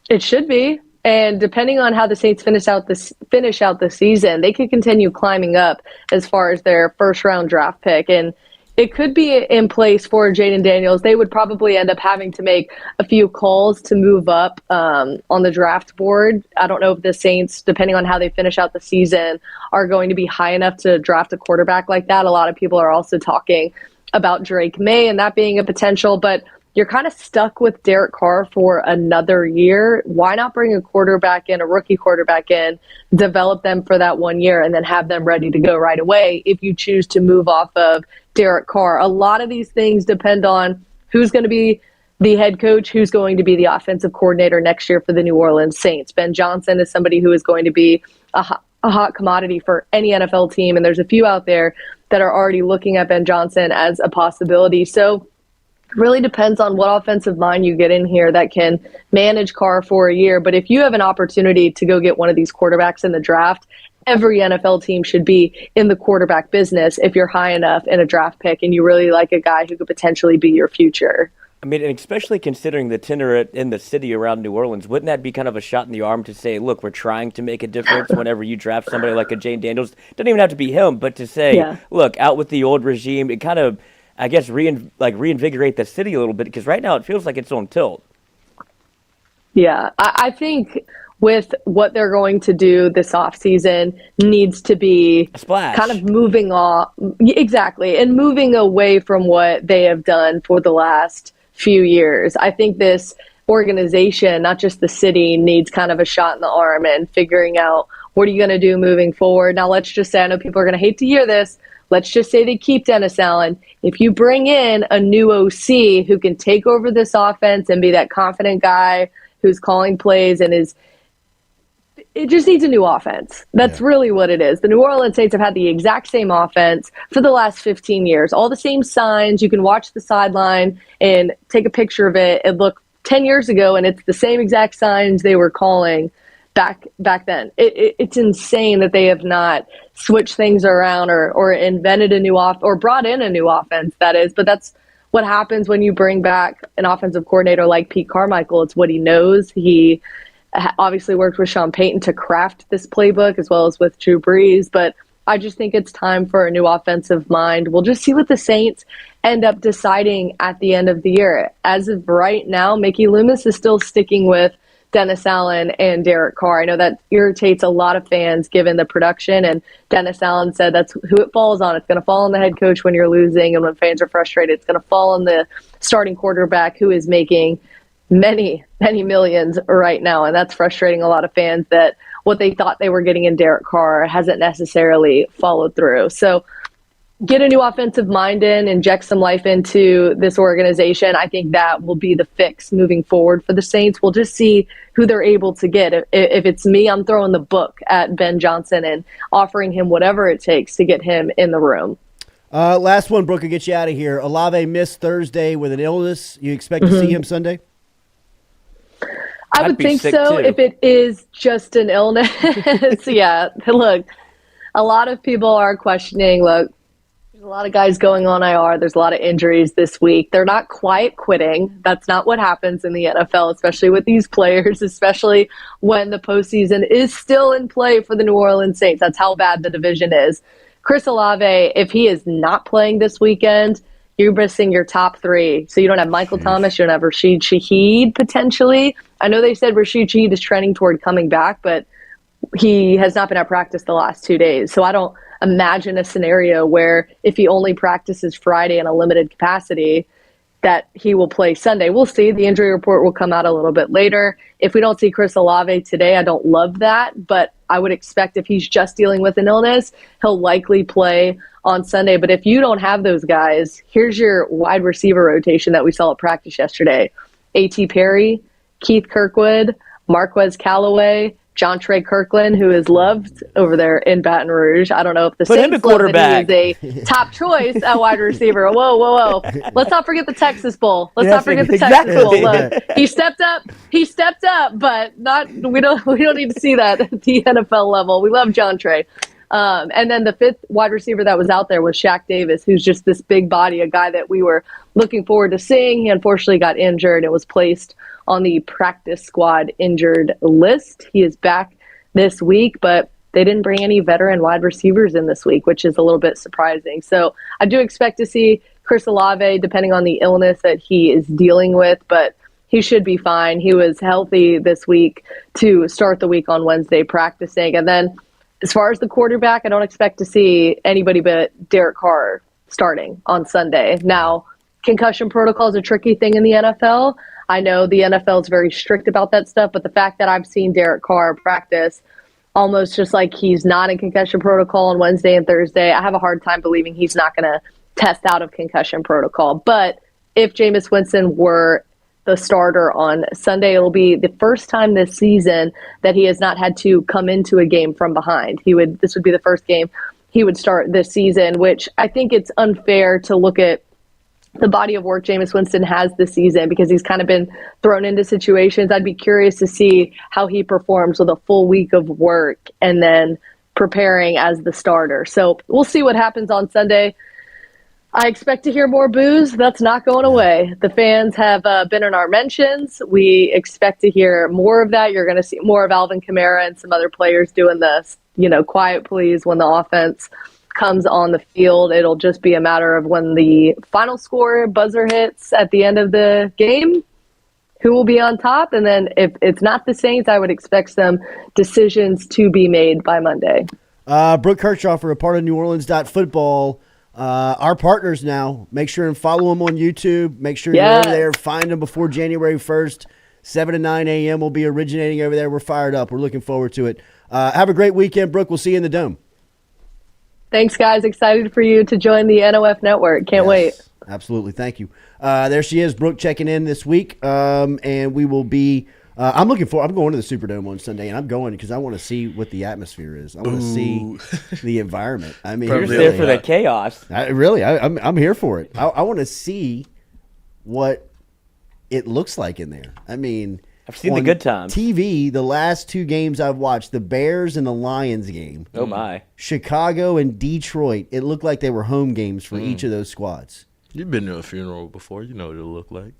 Speaker 17: It should be. And depending on how the Saints finish out the season, they could continue climbing up as far as their first-round draft pick. And it could be in place for Jayden Daniels. They would probably end up having to make a few calls to move up on the draft board. I don't know if the Saints, depending on how they finish out the season, are going to be high enough to draft a quarterback like that. A lot of people are also talking about Drake May and that being a potential, but you're kind of stuck with Derek Carr for another year. Why not bring a rookie quarterback in, develop them for that 1 year, and then have them ready to go right away if you choose to move off of Derek Carr? A lot of these things depend on who's going to be the head coach, who's going to be the offensive coordinator next year for the New Orleans Saints. Ben Johnson is somebody who is going to be a hot commodity for any NFL team, and there's a few out there that are already looking at Ben Johnson as a possibility. So really depends on what offensive mind you get in here that can manage Carr for a year. But if you have an opportunity to go get one of these quarterbacks in the draft, every NFL team should be in the quarterback business if you're high enough in a draft pick and you really like a guy who could potentially be your future.
Speaker 18: I mean, and especially considering the tenor in the city around New Orleans, wouldn't that be kind of a shot in the arm to say, look, we're trying to make a difference whenever you draft somebody like a Jayden Daniels? Doesn't even have to be him, but to say, look, out with the old regime, it kind of, I guess, reinvigorate the city a little bit, because right now it feels like it's on tilt.
Speaker 17: Yeah, I think with what they're going to do this offseason needs to be
Speaker 18: a splash.
Speaker 17: Kind of moving off. Exactly, and moving away from what they have done for the last few years. I think this organization, not just the city, needs kind of a shot in the arm and figuring out what are you going to do moving forward. Now, let's just say, I know people are going to hate to hear this, let's just say they keep Dennis Allen. If you bring in a new OC who can take over this offense and be that confident guy who's calling plays and it just needs a new offense. That's really what it is. The New Orleans Saints have had the exact same offense for the last 15 years. All the same signs. You can watch the sideline and take a picture of it and look 10 years ago, and it's the same exact signs they were calling back then. It's insane that they have not switched things around or invented a new or brought in a new offense, that is. But that's what happens when you bring back an offensive coordinator like Pete Carmichael. It's what he knows. He obviously worked with Sean Payton to craft this playbook as well as with Drew Brees, but I just think it's time for a new offensive mind. We'll just see what the Saints end up deciding at the end of the year. As of right now, Mickey Loomis is still sticking with Dennis Allen and Derek Carr. I know that irritates a lot of fans given the production, and Dennis Allen said that's who it falls on. It's going to fall on the head coach when you're losing, and when fans are frustrated, it's going to fall on the starting quarterback who is making many, many millions right now, and that's frustrating a lot of fans that what they thought they were getting in Derek Carr hasn't necessarily followed through. So get a new offensive mind in, inject some life into this organization. I think that will be the fix moving forward for the Saints. We'll just see who they're able to get. If it's me, I'm throwing the book at Ben Johnson and offering him whatever it takes to get him in the room.
Speaker 3: Last one, Brooke, will get you out of here. Olave missed Thursday with an illness. You expect to see him Sunday?
Speaker 17: I would think so if it is just an illness. Yeah, look, a lot of people are questioning, look, there's a lot of guys going on IR. There's a lot of injuries this week. They're not quite quitting. That's not what happens in the NFL, especially with these players, especially when the postseason is still in play for the New Orleans Saints. That's how bad the division is. Chris Olave, if he is not playing this weekend, you're missing your top three. So you don't have Michael Thomas, you don't have Rashid Shaheed potentially. I know they said Rashid Shaheed is trending toward coming back, but he has not been at practice the last 2 days. So I don't imagine a scenario where if he only practices Friday in a limited capacity, that he will play Sunday. We'll see. The injury report will come out a little bit later. If we don't see Chris Olave today, I don't love that, but I would expect if he's just dealing with an illness, he'll likely play on Sunday. But if you don't have those guys, here's your wide receiver rotation that we saw at practice yesterday. A.T. Perry, Keith Kirkwood, Marquez Callaway, John Trey Kirkland, who is loved over there in Baton Rouge. I don't know if the Saints love that he is a top choice at wide receiver. Whoa. Let's not forget the Texas Bowl. Let's not forget the Texas Bowl. Look, he stepped up, but not. We don't need to see that at the NFL level. We love John Trey. And then the fifth wide receiver that was out there was Shaq Davis, who's just this big body, a guy that we were looking forward to seeing. He unfortunately got injured and was placed on the practice squad injured list. He is back this week, but they didn't bring any veteran wide receivers in this week, which is a little bit surprising. So I do expect to see Chris Olave, depending on the illness that he is dealing with, but he should be fine. He was healthy this week to start the week on Wednesday practicing. And then as far as the quarterback, I don't expect to see anybody but Derek Carr starting on Sunday. Now, concussion protocol is a tricky thing in the NFL. I know the NFL is very strict about that stuff, but the fact that I've seen Derek Carr practice almost just like he's not in concussion protocol on Wednesday and Thursday, I have a hard time believing he's not going to test out of concussion protocol. But if Jameis Winston were the starter on Sunday, it'll be the first time this season that he has not had to come into a game from behind. This would be the first game he would start this season, which I think it's unfair to look at the body of work Jameis Winston has this season because he's kind of been thrown into situations. I'd be curious to see how he performs with a full week of work and then preparing as the starter. So we'll see what happens on Sunday. I expect to hear more boos. That's not going away. The fans have been in our mentions. We expect to hear more of that. You're going to see more of Alvin Kamara and some other players doing this, quiet please when the offense comes on the field. It'll just be a matter of when the final score buzzer hits at the end of the game, who will be on top. And then if it's not the Saints, I would expect some decisions to be made by Monday.
Speaker 3: Brooke Kirchhofer, a part of New Orleans.football. Our partners now. Make sure and follow them on YouTube. Make sure you're over there. Find them before January 1st. 7 to 9 a.m. will be originating over there. We're fired up. We're looking forward to it. Have a great weekend, Brooke. We'll see you in the Dome.
Speaker 17: Thanks, guys. Excited for you to join the NOF network. Can't wait.
Speaker 3: Absolutely. Thank you. There she is, Brooke, checking in this week. And we will be I'm going to the Superdome on Sunday, and I'm going because I want to see what the atmosphere is. I want to see the environment. I mean,
Speaker 18: you're there for the chaos.
Speaker 3: I'm here for it. I want to see what it looks like in there. I mean,
Speaker 18: I've seen the good times.
Speaker 3: TV, the last two games I've watched, the Bears and the Lions game.
Speaker 18: Oh, my.
Speaker 3: Chicago and Detroit, it looked like they were home games for each of those squads.
Speaker 7: You've been to a funeral before. You know what it'll look like.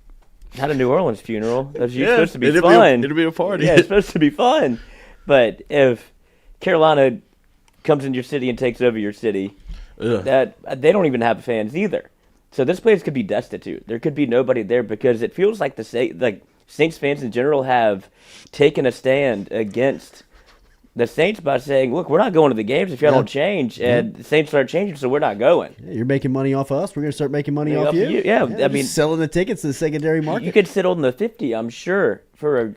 Speaker 18: Not a New Orleans funeral. That's supposed to be fun.
Speaker 7: It'll be a party.
Speaker 18: Yeah, it's supposed to be fun. But if Carolina comes into your city and takes over your city, that they don't even have fans either. So this place could be destitute. There could be nobody there because it feels like Saints fans in general have taken a stand against the Saints by saying, look, we're not going to the games if y'all don't change. And the Saints start changing, so we're not going.
Speaker 3: Yeah, you're making money off us. We're going to start making money off you.
Speaker 18: Yeah, I mean,
Speaker 3: selling the tickets to the secondary market.
Speaker 18: You could sit on the 50, I'm sure, for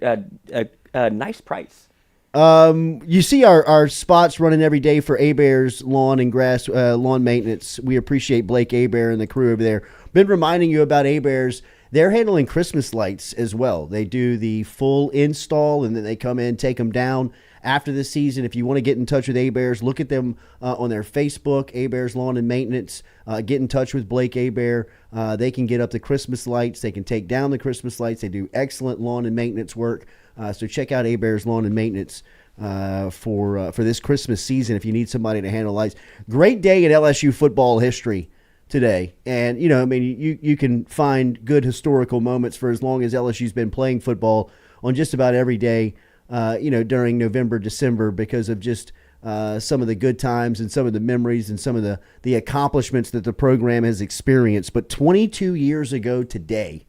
Speaker 18: a nice price.
Speaker 3: You see our spots running every day for Hebert's lawn and grass lawn maintenance. We appreciate Blake Hebert and the crew over there. Been reminding you about Hebert's. They're handling Christmas lights as well. They do the full install, and then they come in, take them down after the season. If you want to get in touch with Hebert's, look at them on their Facebook, Hebert's Lawn and Maintenance. Get in touch with Blake Hebert. They can get up the Christmas lights. They can take down the Christmas lights. They do excellent lawn and maintenance work. So check out Hebert's Lawn and Maintenance for this Christmas season if you need somebody to handle lights. Great day in LSU football history today. And, you can find good historical moments for as long as LSU's been playing football on just about every day, during November, December, because of just some of the good times and some of the memories and some of the accomplishments that the program has experienced. But 22 years ago today,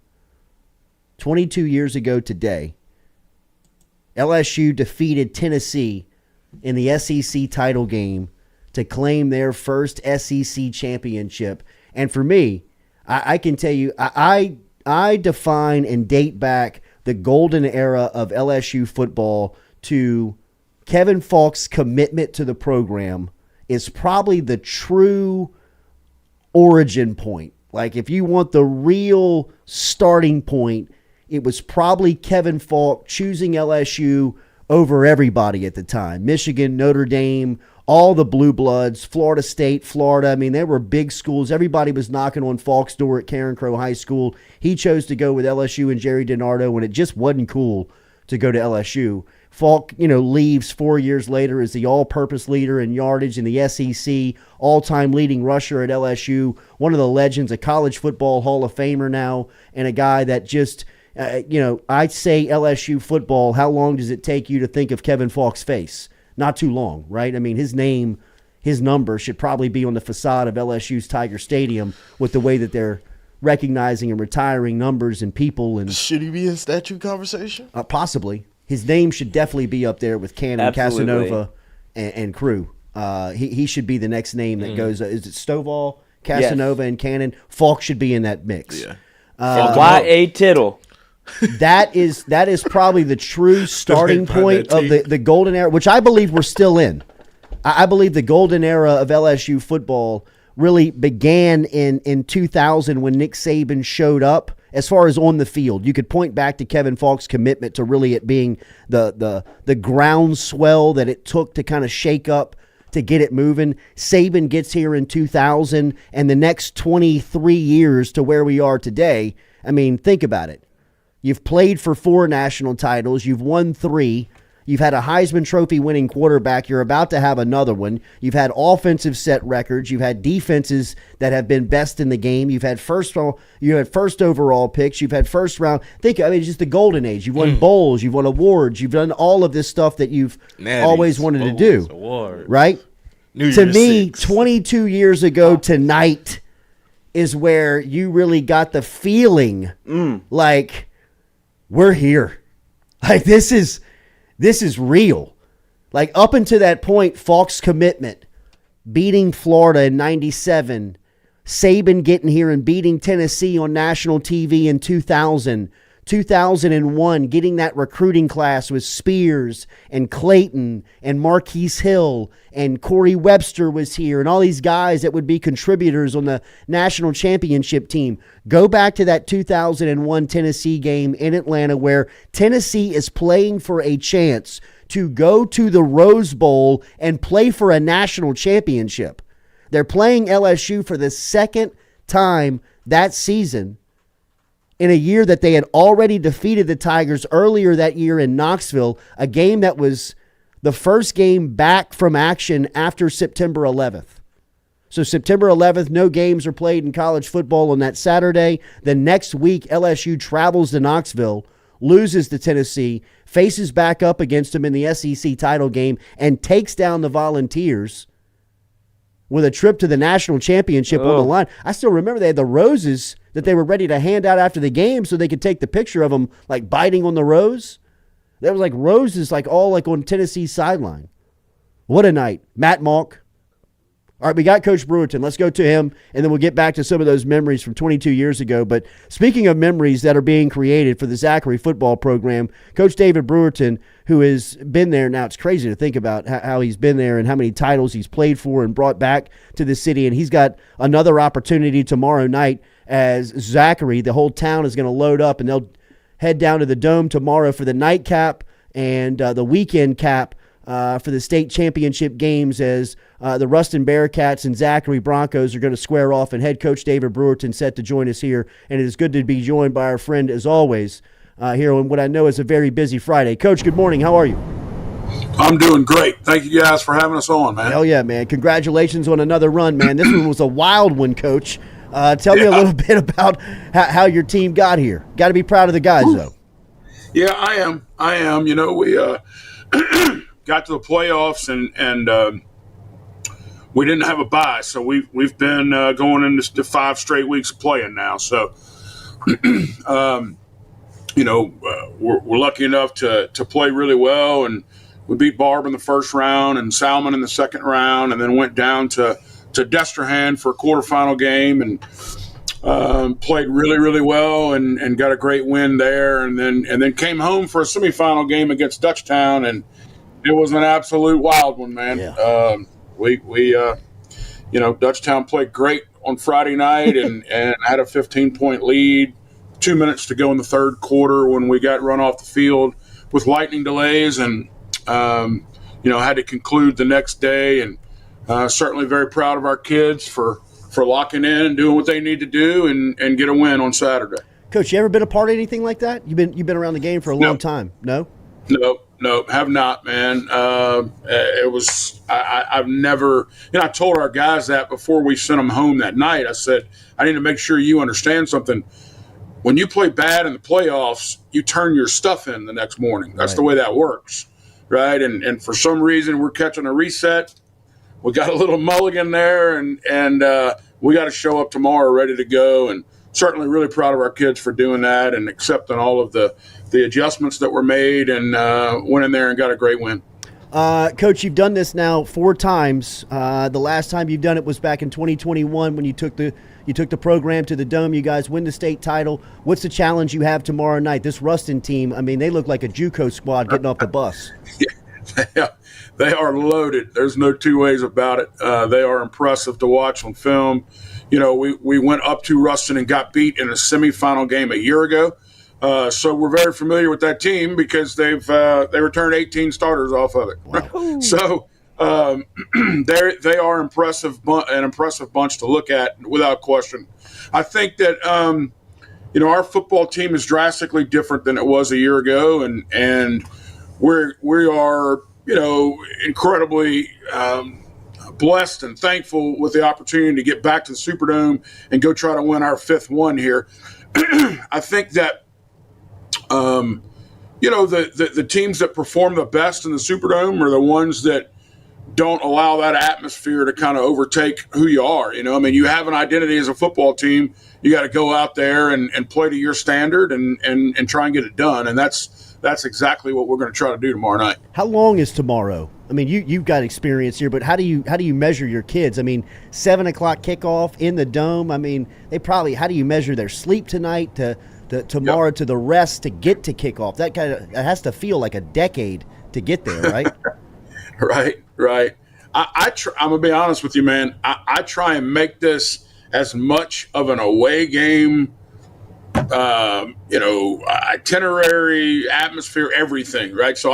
Speaker 3: LSU defeated Tennessee in the SEC title game to claim their first SEC championship. And for me, I can tell you, I define and date back the golden era of LSU football to Kevin Falk's commitment to the program is probably the true origin point. Like, if you want the real starting point, it was probably Kevin Falk choosing LSU over everybody at the time. Michigan, Notre Dame, all the Blue Bloods, Florida State, Florida. I mean, they were big schools. Everybody was knocking on Falk's door at Karen Crow High School. He chose to go with LSU and Jerry DiNardo when it just wasn't cool to go to LSU. Falk, leaves 4 years later as the all-purpose leader in yardage in the SEC, all-time leading rusher at LSU, one of the legends, a college football Hall of Famer now, and a guy that just, I'd say LSU football, how long does it take you to think of Kevin Falk's face? Not too long, right? I mean, his name, his number should probably be on the facade of LSU's Tiger Stadium with the way that they're recognizing and retiring numbers and people. And
Speaker 19: should he be in statue conversation?
Speaker 3: Possibly. His name should definitely be up there with Cannon,
Speaker 18: Absolutely.
Speaker 3: Casanova, and crew. He should be the next name that goes. Is it Stovall, Casanova, and Cannon? Falk should be in that mix.
Speaker 19: Yeah.
Speaker 18: Y.A. Tittle.
Speaker 3: That is probably the true starting point of the golden era, which I believe we're still in. I believe the golden era of LSU football really began in 2000 when Nick Saban showed up. As far as on the field, you could point back to Kevin Falk's commitment to really it being the groundswell that it took to kind of shake up to get it moving. Saban gets here in 2000, and the next 23 years to where we are today. I mean, think about it. You've played for 4 national titles. You've won 3. You've had a Heisman Trophy winning quarterback. You're about to have another one. You've had offensive set records. You've had defenses that have been best in the game. You've had first overall picks. You've had first round. It's just the golden age. You've won bowls. You've won awards. You've done all of this stuff that you've always wanted to do.
Speaker 19: Awards.
Speaker 3: Right? To me, 22 years ago tonight is where you really got the feeling like we're here. Like this is real. Like up until that point, Falk's commitment, beating Florida in 97, Saban getting here and beating Tennessee on national TV in 2000, 2001, getting that recruiting class with Spears and Clayton and Marquise Hill and Corey Webster was here and all these guys that would be contributors on the national championship team. Go back to that 2001 Tennessee game in Atlanta where Tennessee is playing for a chance to go to the Rose Bowl and play for a national championship. They're playing LSU for the second time that season in a year that they had already defeated the Tigers earlier that year in Knoxville, a game that was the first game back from action after September 11th. So September 11th, no games are played in college football on that Saturday. The next week, LSU travels to Knoxville, loses to Tennessee, faces back up against them in the SEC title game, and takes down the Volunteers with a trip to the national championship on the line. I still remember they had the roses that they were ready to hand out after the game so they could take the picture of them like biting on the rose. There was like roses like all like on Tennessee's sideline. What a night. Matt Monk, All right, we got Coach Brewerton. Let's go to him, and then we'll get back to some of those memories from 22 years ago. But speaking of memories that are being created for the Zachary football program, Coach David Brewerton, who has been there now, it's crazy to think about how he's been there and how many titles he's played for and brought back to the city. And he's got another opportunity tomorrow night as Zachary, the whole town is going to load up, and they'll head down to the Dome tomorrow for the nightcap and the weekend cap for the state championship games as the Ruston Bearcats and Zachary Broncos are going to square off, and head coach David Brewerton set to join us here. And it is good to be joined by our friend, as always, here on what I know is a very busy Friday. Coach, good morning. How are you?
Speaker 20: I'm doing great. Thank you guys for having us on, man.
Speaker 3: Hell yeah, man. Congratulations on another run, man. This one was a wild one, Coach. Tell me a little bit about how your team got here. Got to be proud of the guys, though.
Speaker 20: Yeah, I am. You know, we got to the playoffs and we didn't have a bye, so we've been going into 5 straight weeks of playing now. So, you know, we're lucky enough to play really well, and we beat Barb in the first round and Salmon in the second round, and then went down to Destrehan for a quarterfinal game and played really, really well and got a great win there, and then came home for a semifinal game against Dutchtown, and it was an absolute wild one, man. Yeah. We you know, Dutchtown played great on Friday night and had a 15-point lead. 2 minutes to go in the third quarter when we got run off the field with lightning delays, and you know, had to conclude the next day. And certainly very proud of our kids for locking in and doing what they need to do and get a win on Saturday.
Speaker 3: Coach, you ever been a part of anything like that? You've been around the game for a long time. No, have not, man. It was I've never. You know, I told our guys that before we sent them home that night. I said, I need to make sure you understand something. When you play bad in the playoffs, you turn your stuff in the next morning. That's the way that works, right? And for some reason, we're catching a reset. We got a little mulligan there, and we got to show up tomorrow ready to go. And certainly really proud of our kids for doing that and accepting all of the adjustments that were made, and went in there and got a great win. Coach, you've done this now 4 times. The last time you've done it was back in 2021 when you took the program to the Dome. You guys win the state title. What's the challenge you have tomorrow night? This Ruston team, I mean, they look like a JUCO squad getting off the bus.
Speaker 20: Yeah, they are loaded. There's no two ways about it. They are impressive to watch on film. You know, we went up to Ruston and got beat in a semifinal game a year ago. So we're very familiar with that team because they returned 18 starters off of it. Wow. So they are an impressive bunch to look at without question. I think that you know, our football team is drastically different than it was a year ago, and we are, you know, incredibly blessed and thankful with the opportunity to get back to the Superdome and go try to win our 5th one here. I think that you know, the teams that perform the best in the Superdome are the ones that don't allow that atmosphere to kind of overtake who you are. You know, I mean, you have an identity as a football team. You got to go out there and play to your standard and try and get it done. And that's exactly what we're going to try to do tomorrow night.
Speaker 3: How long is tomorrow? I mean, you've got experience here, but how do you measure your kids? I mean, 7 o'clock kickoff in the Dome. I mean, how do you measure their sleep tonight to tomorrow to the rest to get to kickoff? That it has to feel like a decade to get there, right?
Speaker 20: Right. I'm gonna be honest with you, man. I try and make this as much of an away game, you know, itinerary, atmosphere, everything, right? So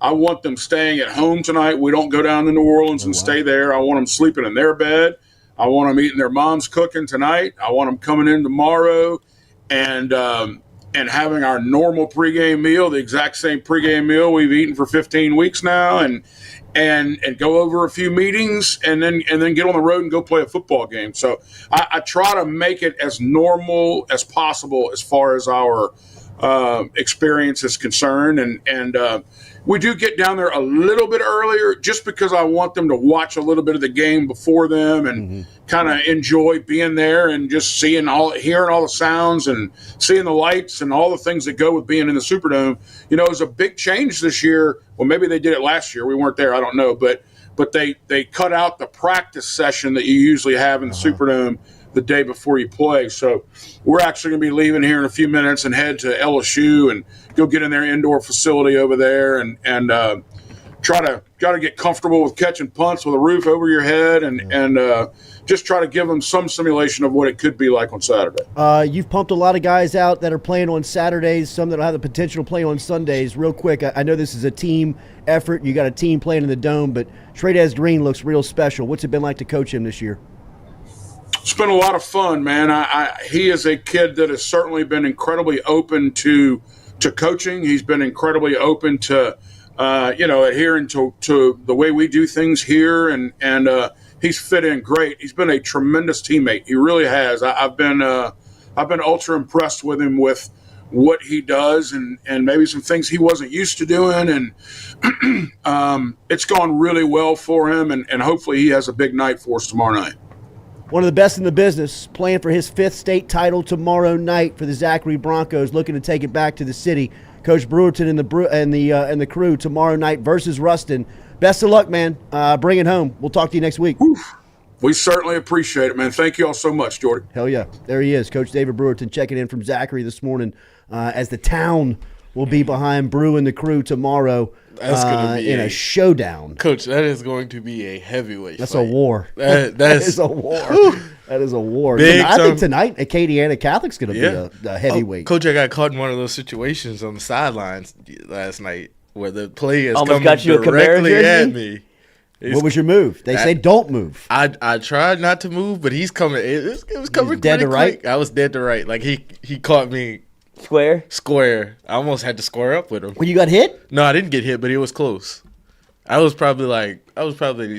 Speaker 20: I want them staying at home tonight. We don't go down to New Orleans and stay there. I want them sleeping in their bed. I want them eating their mom's cooking tonight. I want them coming in tomorrow and having our normal pregame meal, the exact same pregame meal we've eaten for 15 weeks now, and go over a few meetings and then get on the road and go play a football game. So I try to make it as normal as possible as far as our experience is concerned. And we do get down there a little bit earlier just because I want them to watch a little bit of the game before them and kind of enjoy being there and just hearing all the sounds and seeing the lights and all the things that go with being in the Superdome. You know, it was a big change this year. Well, maybe they did it last year. We weren't there. I don't know. But but they cut out the practice session that you usually have in the Superdome the day before you play. So we're actually going to be leaving here in a few minutes and head to LSU and go get in their indoor facility over there and try to get comfortable with catching punts with a roof over your head and just try to give them some simulation of what it could be like on Saturday.
Speaker 3: You've pumped a lot of guys out that are playing on Saturdays, some that have the potential to play on Sundays. Real quick, I know this is a team effort. You got a team playing in the Dome, but Trey'Dez Green looks real special. What's it been like to coach him this year?
Speaker 20: It's been a lot of fun, man. He is a kid that has certainly been incredibly open to coaching. He's been incredibly open to adhering to the way we do things here, and he's fit in great. He's been a tremendous teammate. He really has. I've been ultra impressed with him with what he does and maybe some things he wasn't used to doing, and it's gone really well for him, and hopefully he has a big night for us tomorrow night.
Speaker 3: One of the best in the business, playing for his 5th state title tomorrow night for the Zachary Broncos, looking to take it back to the city. Coach Brewerton and the crew tomorrow night versus Ruston. Best of luck, man. Bring it home. We'll talk to you next week.
Speaker 20: We certainly appreciate it, man. Thank you all so much, Jordy.
Speaker 3: Hell yeah. There he is, Coach David Brewerton checking in from Zachary this morning as the town will be behind Brew and the crew tomorrow.
Speaker 19: That's going to be
Speaker 3: in a showdown.
Speaker 19: Coach, that is going to be a heavyweight
Speaker 3: That's
Speaker 19: fight.
Speaker 3: a war.
Speaker 19: That
Speaker 3: is a war. That is a war. I think tonight, Acadiana Catholic's going to be a heavyweight.
Speaker 19: Coach, I got caught in one of those situations on the sidelines last night where the play is
Speaker 18: almost
Speaker 19: coming
Speaker 18: got you
Speaker 19: directly at me.
Speaker 3: What was your move? They say don't move.
Speaker 19: I tried not to move, but he's coming. It was coming
Speaker 3: dead to right?
Speaker 19: quick. I was dead to right. Like he caught me square. I almost had to square up with him.
Speaker 3: When you got hit?
Speaker 19: No, I didn't get hit, but it was close. I was probably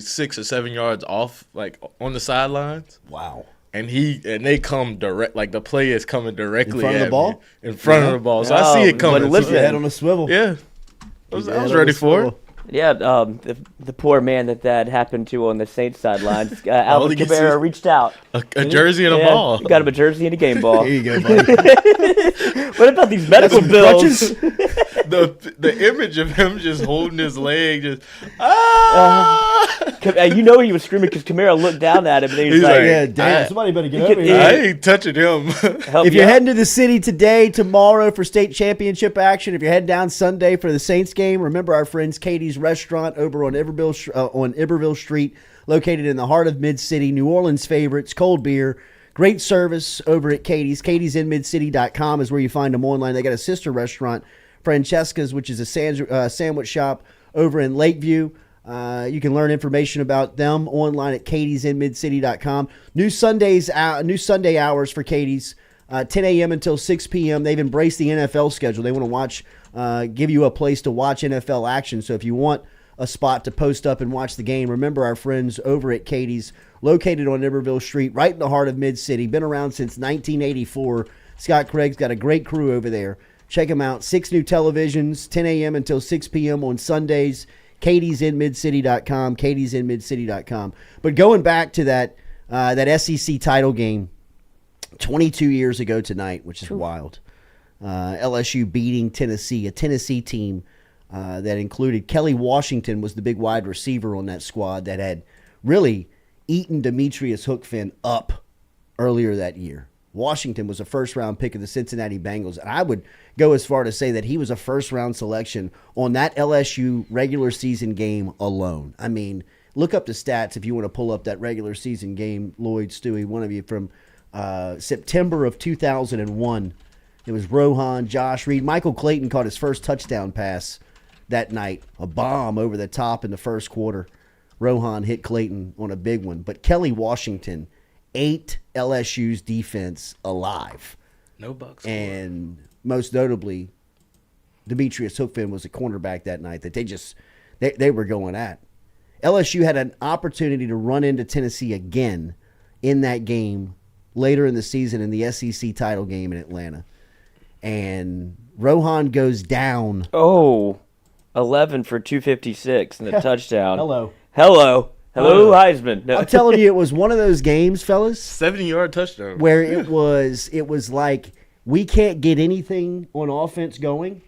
Speaker 19: 6 or 7 yards off, like on the sidelines.
Speaker 3: Wow.
Speaker 19: And they come direct, like the play is coming directly
Speaker 3: in front of the ball.
Speaker 19: In front of the ball, so I see it coming.
Speaker 3: But listen, head on a swivel.
Speaker 19: Yeah, I was ready for it.
Speaker 18: Yeah, the poor man that happened to on the Saints sidelines, Alvin Kamara reached out.
Speaker 19: A jersey and a ball.
Speaker 18: Got him a jersey and a game ball.
Speaker 3: Here you go, buddy.
Speaker 18: What about these medical bills?
Speaker 19: The image of him just holding his leg, just
Speaker 18: you know he was screaming because Kamara looked down at him and he was like,
Speaker 3: "Yeah, damn, somebody better get over here."
Speaker 19: I ain't touching him.
Speaker 3: If you're heading to the city today, tomorrow for state championship action, if you're heading down Sunday for the Saints game, remember our friends Katie's Restaurant over on Iberville Street, located in the heart of Mid-City. New Orleans favorites, cold beer, great service over at Katie's. Katie'sInMidCity.com is where you find them online. They got a sister restaurant, Francesca's, which is a sandwich shop over in Lakeview. You can learn information about them online at Katie'sInMidCity.com. New Sunday hours for Katie's, 10 a.m. until 6 p.m. They've embraced the NFL schedule. They want to give you a place to watch NFL action. So if you want a spot to post up and watch the game, remember our friends over at Katie's, located on Iberville Street, right in the heart of Mid-City. Been around since 1984. Scott Craig's got a great crew over there. Check them out. 6 new televisions, 10 a.m. until 6 p.m. on Sundays. Katie'sInMidCity.com, Katie'sInMidCity.com. But going back to that SEC title game 22 years ago tonight, which is wild. LSU beating Tennessee, a Tennessee team that included Kelly Washington was the big wide receiver on that squad that had really eaten Demetrius Hookfin up earlier that year. Washington was a first-round pick of the Cincinnati Bengals, and I would go as far to say that he was a first-round selection on that LSU regular season game alone. I mean, look up the stats if you want to pull up that regular season game, Lloyd, Stewie, one of you, from September of 2001. It was Rohan, Josh Reed. Michael Clayton caught his first touchdown pass that night, a bomb over the top in the first quarter. Rohan hit Clayton on a big one. But Kelly Washington ate LSU's defense alive.
Speaker 19: No bucks.
Speaker 3: And most notably, Demetrius Hookfin was a cornerback that night that they were going at. LSU had an opportunity to run into Tennessee again in that game later in the season in the SEC title game in Atlanta. And Rohan goes down.
Speaker 18: 11 for 256 and a touchdown.
Speaker 3: Hello,
Speaker 18: Heisman. No.
Speaker 3: I'm telling you, it was one of those games, fellas.
Speaker 19: 70-yard touchdown.
Speaker 3: Where it was like, we can't get anything on offense going.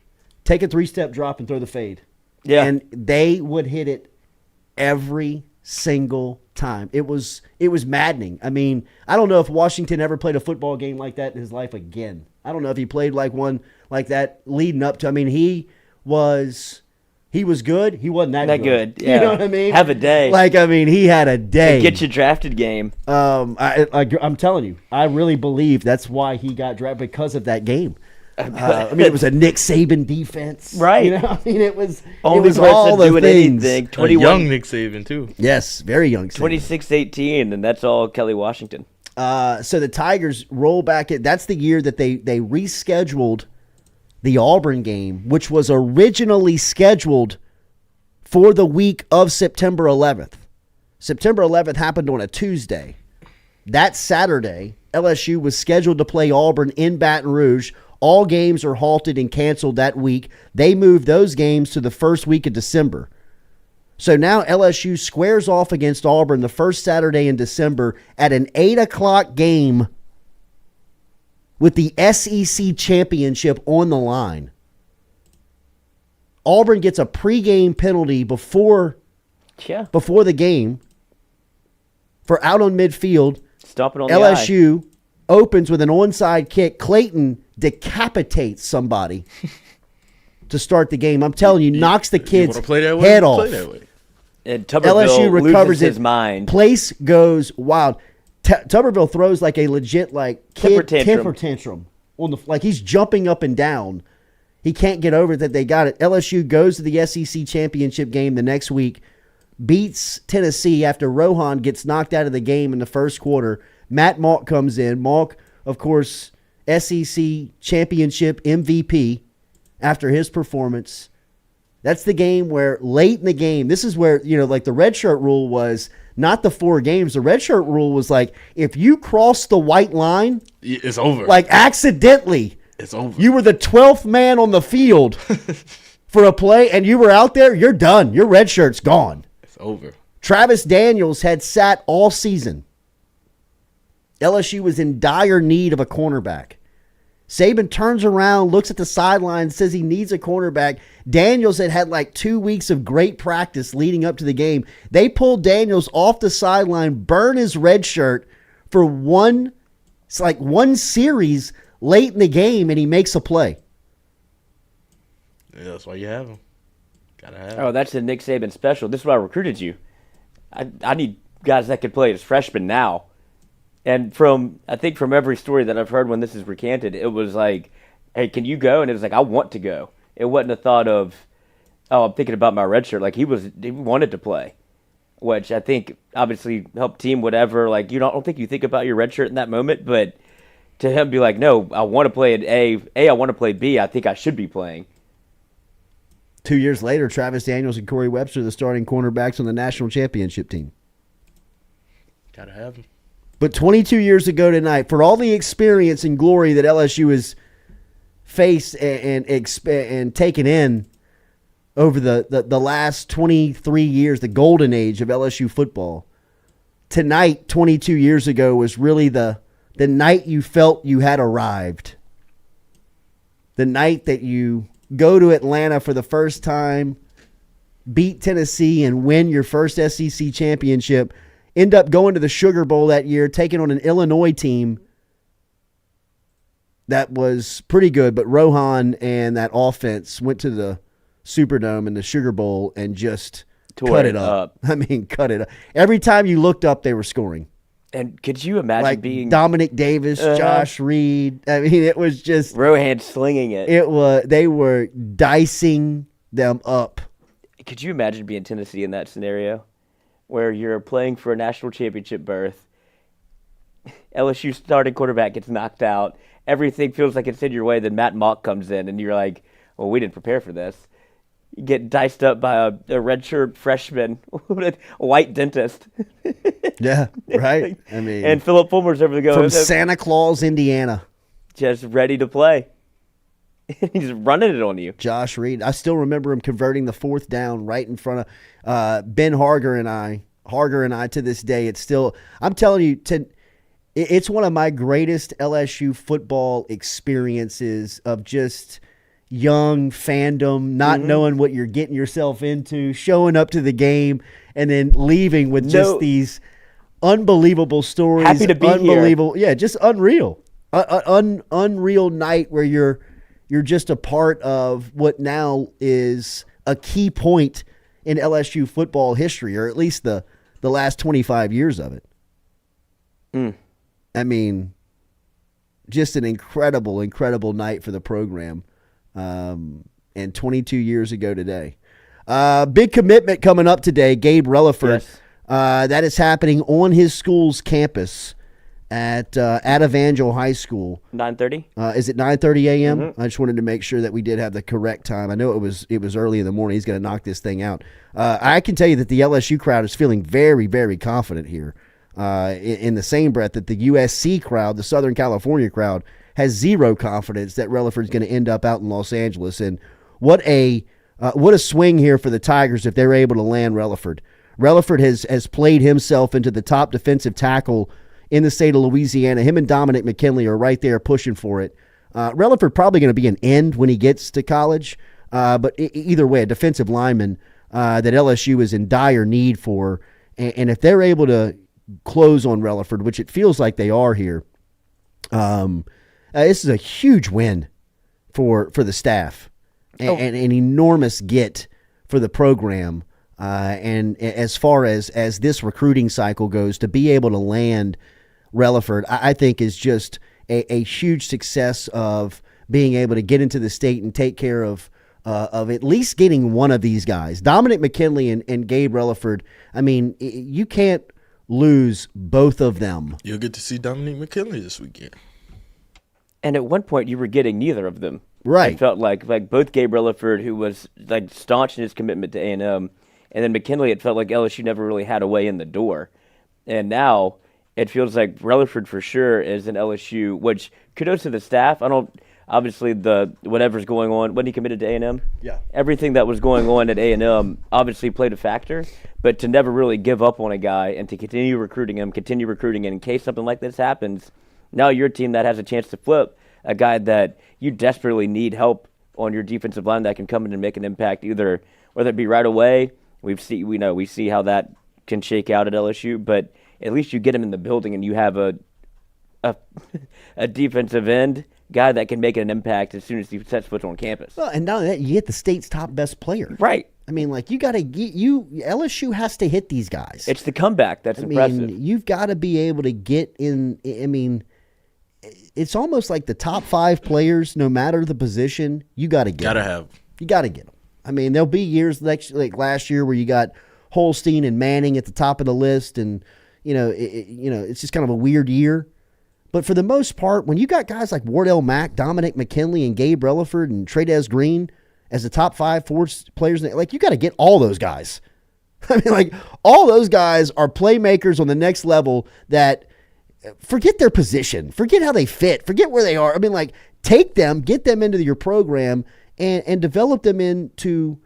Speaker 3: Take a 3-step drop and throw the fade.
Speaker 18: Yeah.
Speaker 3: And they would hit it every single time. It was maddening. I mean, I don't know if Washington ever played a football game like that in his life again. I don't know if he played like one like that leading up to. I mean, he was good. He wasn't that good.
Speaker 18: Yeah.
Speaker 3: You know what I mean?
Speaker 18: Have a day.
Speaker 3: Like, I mean, he had a day.
Speaker 18: To get you drafted game.
Speaker 3: I'm telling you, I really believe that's why he got drafted, because of that game. I mean, it was a Nick Saban defense,
Speaker 18: right?
Speaker 3: You know, I mean, it was
Speaker 18: Only
Speaker 3: all the
Speaker 18: doing
Speaker 3: things.
Speaker 18: Anything.
Speaker 7: 21, young Nick Saban too.
Speaker 3: Yes, very young.
Speaker 18: 26-18, and that's all Kelly Washington.
Speaker 3: So the Tigers roll back. That's the year that they rescheduled the Auburn game, which was originally scheduled for the week of September 11th. September 11th happened on a Tuesday. That Saturday, LSU was scheduled to play Auburn in Baton Rouge. All games are halted and canceled that week. They moved those games to the first week of December. So now LSU squares off against Auburn the first Saturday in December at an 8 o'clock game with the SEC championship on the line. Auburn gets a pregame penalty before the game for out on midfield.
Speaker 18: Stopping on
Speaker 3: LSU opens with an onside kick. Clayton decapitates somebody to start the game. I'm telling you, knocks the kid's head off.
Speaker 18: And Tuberville
Speaker 3: LSU recovers
Speaker 18: his mind.
Speaker 3: Place goes wild. Tuberville throws like a legit temper tantrum on the like he's jumping up and down. He can't get over that they got it. LSU goes to the SEC championship game the next week, beats Tennessee after Rohan gets knocked out of the game in the first quarter. Matt Malk comes in. Malk, of course, SEC championship MVP after his performance. That's the game where late in the game, this is where, like the red shirt rule was not the 4 games. The red shirt rule was like, if you cross the white line,
Speaker 7: it's over.
Speaker 3: Like accidentally,
Speaker 7: it's over.
Speaker 3: You were the 12th man on the field for a play and you were out there, you're done. Your red shirt's gone.
Speaker 7: It's over.
Speaker 3: Travis Daniels had sat all season. LSU was in dire need of a cornerback. Saban turns around, looks at the sideline, says he needs a cornerback. Daniels had like 2 weeks of great practice leading up to the game. They pulled Daniels off the sideline, burn his red shirt for one series late in the game, and he makes a play.
Speaker 7: Yeah, that's why you have him. Gotta have him.
Speaker 18: Oh, that's the Nick Saban special. This is why I recruited you. I need guys that could play as freshmen now. And I think from every story that I've heard when this is recanted, it was like, hey, can you go? And it was like, I want to go. It wasn't a thought of, oh, I'm thinking about my red shirt. Like he wanted to play, which I think obviously helped team whatever. Like I don't think you think about your red shirt in that moment, but to him be like, no, I want to play at A, I want to play B. I think I should be playing.
Speaker 3: 2 years later, Travis Daniels and Corey Webster, the starting cornerbacks on the national championship team.
Speaker 7: Gotta have him.
Speaker 3: But 22 years ago tonight, for all the experience and glory that LSU has faced and taken in over the last 23 years, the golden age of LSU football, tonight, 22 years ago, was really the night you felt you had arrived. The night that you go to Atlanta for the first time, beat Tennessee, and win your first SEC championship. End up going to the Sugar Bowl that year, taking on an Illinois team that was pretty good, but Rohan and that offense went to the Superdome and the Sugar Bowl and just cut it up. I mean, cut it up. Every time you looked up, they were scoring.
Speaker 18: And could you imagine
Speaker 3: like
Speaker 18: being
Speaker 3: Dominic Davis, Josh Reed? I mean, it was just
Speaker 18: Rohan slinging it.
Speaker 3: They were dicing them up.
Speaker 18: Could you imagine being Tennessee in that scenario? Where you're playing for a national championship berth, LSU starting quarterback gets knocked out, everything feels like it's in your way, then Matt Mock comes in, and you're like, well, we didn't prepare for this. You get diced up by a redshirt freshman, a white dentist.
Speaker 3: Yeah, right? I mean,
Speaker 18: and Philip Fulmer's over the go.
Speaker 3: From Santa Claus, Indiana.
Speaker 18: Just ready to play. He's running it on you.
Speaker 3: Josh Reed. I still remember him converting the 4th down right in front of Ben Harger and I. To this day, it's still, I'm telling you, it's one of my greatest LSU football experiences of just, young fandom, not knowing what you're getting yourself into, showing up to the game, and then leaving with just these unbelievable stories.
Speaker 18: Happy to be
Speaker 3: unbelievable, here. Yeah, just unreal, unreal night where you're just a part of what now is a key point in LSU football history, or at least the last 25 years of it. I mean, just an incredible, incredible night for the program. And 22 years ago today. Big commitment coming up today, Gabe Relaford.
Speaker 18: Yes.
Speaker 3: That is happening on his school's campus at Evangel High School.
Speaker 18: 9:30?
Speaker 3: Is it 9:30 a.m.? I just wanted to make sure that we did have the correct time. I know it was early in the morning. He's going to knock this thing out. I can tell you that the LSU crowd is feeling very, very confident here. In the same breath that the USC crowd, the Southern California crowd, has zero confidence that Relaford's going to end up out in Los Angeles. And what a swing here for the Tigers if they're able to land Relaford. Relaford has played himself into the top defensive tackle in the state of Louisiana. Him and Dominic McKinley are right there pushing for it. Relaford probably going to be an end when he gets to college, but either way, a defensive lineman that LSU is in dire need for. And if they're able to close on Relaford, which it feels like they are here, this is a huge win for the staff and an enormous get for the program. And as far as this recruiting cycle goes, to be able to land Relaford, I think is just a huge success of being able to get into the state and take care of at least getting one of these guys. Dominic McKinley and Gabe Relaford, I mean, you can't lose both of them.
Speaker 19: You'll get to see Dominic McKinley this weekend.
Speaker 18: And at one point, you were getting neither of them.
Speaker 3: Right.
Speaker 18: It felt like both Gabe Relaford, who was like staunch in his commitment to A&M, and then McKinley, it felt like LSU never really had a way in the door. And now it feels like Relaford for sure is an LSU, which kudos to the staff. Obviously whatever's going on, when he committed to A&M,
Speaker 3: yeah,
Speaker 18: everything that was going on at A&M obviously played a factor, but to never really give up on a guy and to continue recruiting him in case something like this happens. Now you're a team that has a chance to flip a guy that you desperately need help on your defensive line that can come in and make an impact, either whether it be right away. We see how that can shake out at LSU, but at least you get him in the building and you have a defensive end guy that can make an impact as soon as he sets foot on campus.
Speaker 3: Well, and not only that, you get the state's top best player.
Speaker 18: Right.
Speaker 3: I mean, like, LSU has to hit these guys.
Speaker 18: It's the comeback that's impressive.
Speaker 3: I mean, you've got to be able to get in. I mean, it's almost like the top 5 players, no matter the position, you got to get. You got to get them. I mean, there'll be years like last year where you got Holstein and Manning at the top of the list, and it's just kind of a weird year. But for the most part, when you got guys like Wardell Mack, Dominic McKinley, and Gabe Relaford and Trey'Dez Green as the top 5 players, like, you got to get all those guys. I mean, like, all those guys are playmakers on the next level that forget their position, forget how they fit, forget where they are. I mean, like, take them, get them into your program, and develop them into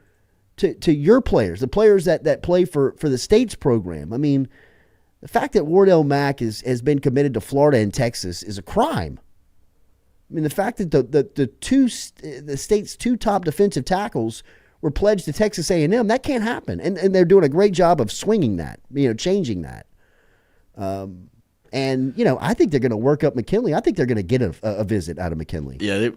Speaker 3: to your players, the players that play for the state's program. I mean, the fact that Wardell Mack has been committed to Florida and Texas is a crime. I mean, the fact that the state's 2 top defensive tackles were pledged to Texas A&M, that can't happen. And they're doing a great job of swinging that, changing that. And, I think they're going to work up McKinley. I think they're going to get a visit out of McKinley.
Speaker 19: Yeah,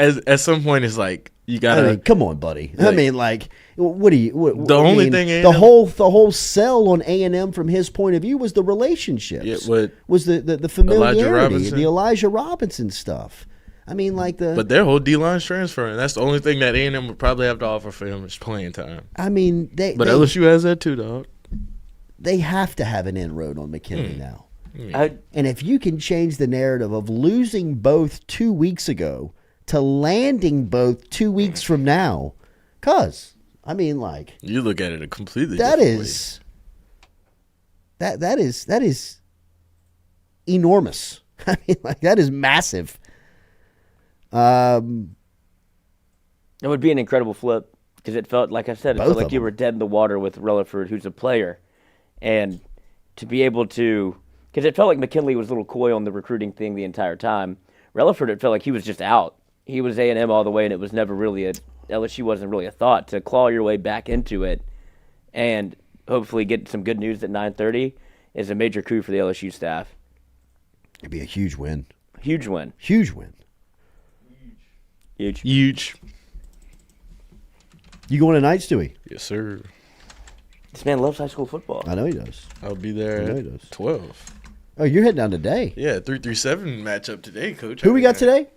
Speaker 19: at some point it's like you got to.
Speaker 3: I mean, come on, buddy. Like, I mean, like, what do you?
Speaker 19: The only thing
Speaker 3: the whole sell on A&M from his point of view was the relationships.
Speaker 19: Yeah,
Speaker 3: was the familiarity, the Elijah Robinson stuff. I mean, like
Speaker 19: But their whole D-line's transferring. That's the only thing that A&M would probably have to offer for him is playing time.
Speaker 3: I mean,
Speaker 19: LSU has that too, dog.
Speaker 3: They have to have an inroad on McKinley now. And if you can change the narrative of losing both 2 weeks ago to landing both 2 weeks from now, I mean, like,
Speaker 19: you look at it a completely
Speaker 3: that
Speaker 19: different
Speaker 3: is way. That is enormous. I mean, like, that is massive.
Speaker 18: It would be an incredible flip because it felt, like I said, it felt like you were dead in the water with Relaford, who's a player, and to be able to. Because it felt like McKinley was a little coy on the recruiting thing the entire time. Relaford, it felt like he was just out. he was A&M all the way, and it was never really LSU wasn't really a thought. To claw your way back into it and hopefully get some good news at 9:30 is a major coup for the LSU staff.
Speaker 3: It'd be a huge win.
Speaker 18: Huge win.
Speaker 3: Huge win.
Speaker 18: Huge.
Speaker 19: Huge.
Speaker 3: You going tonight, Stewie?
Speaker 19: Yes, sir.
Speaker 18: This man loves high school football.
Speaker 3: I know he does.
Speaker 19: I'll be there
Speaker 3: I know he
Speaker 19: at
Speaker 3: does.
Speaker 19: 12.
Speaker 3: Oh, you're heading down today.
Speaker 19: Yeah, 337 matchup today, Coach.
Speaker 3: Who we got today?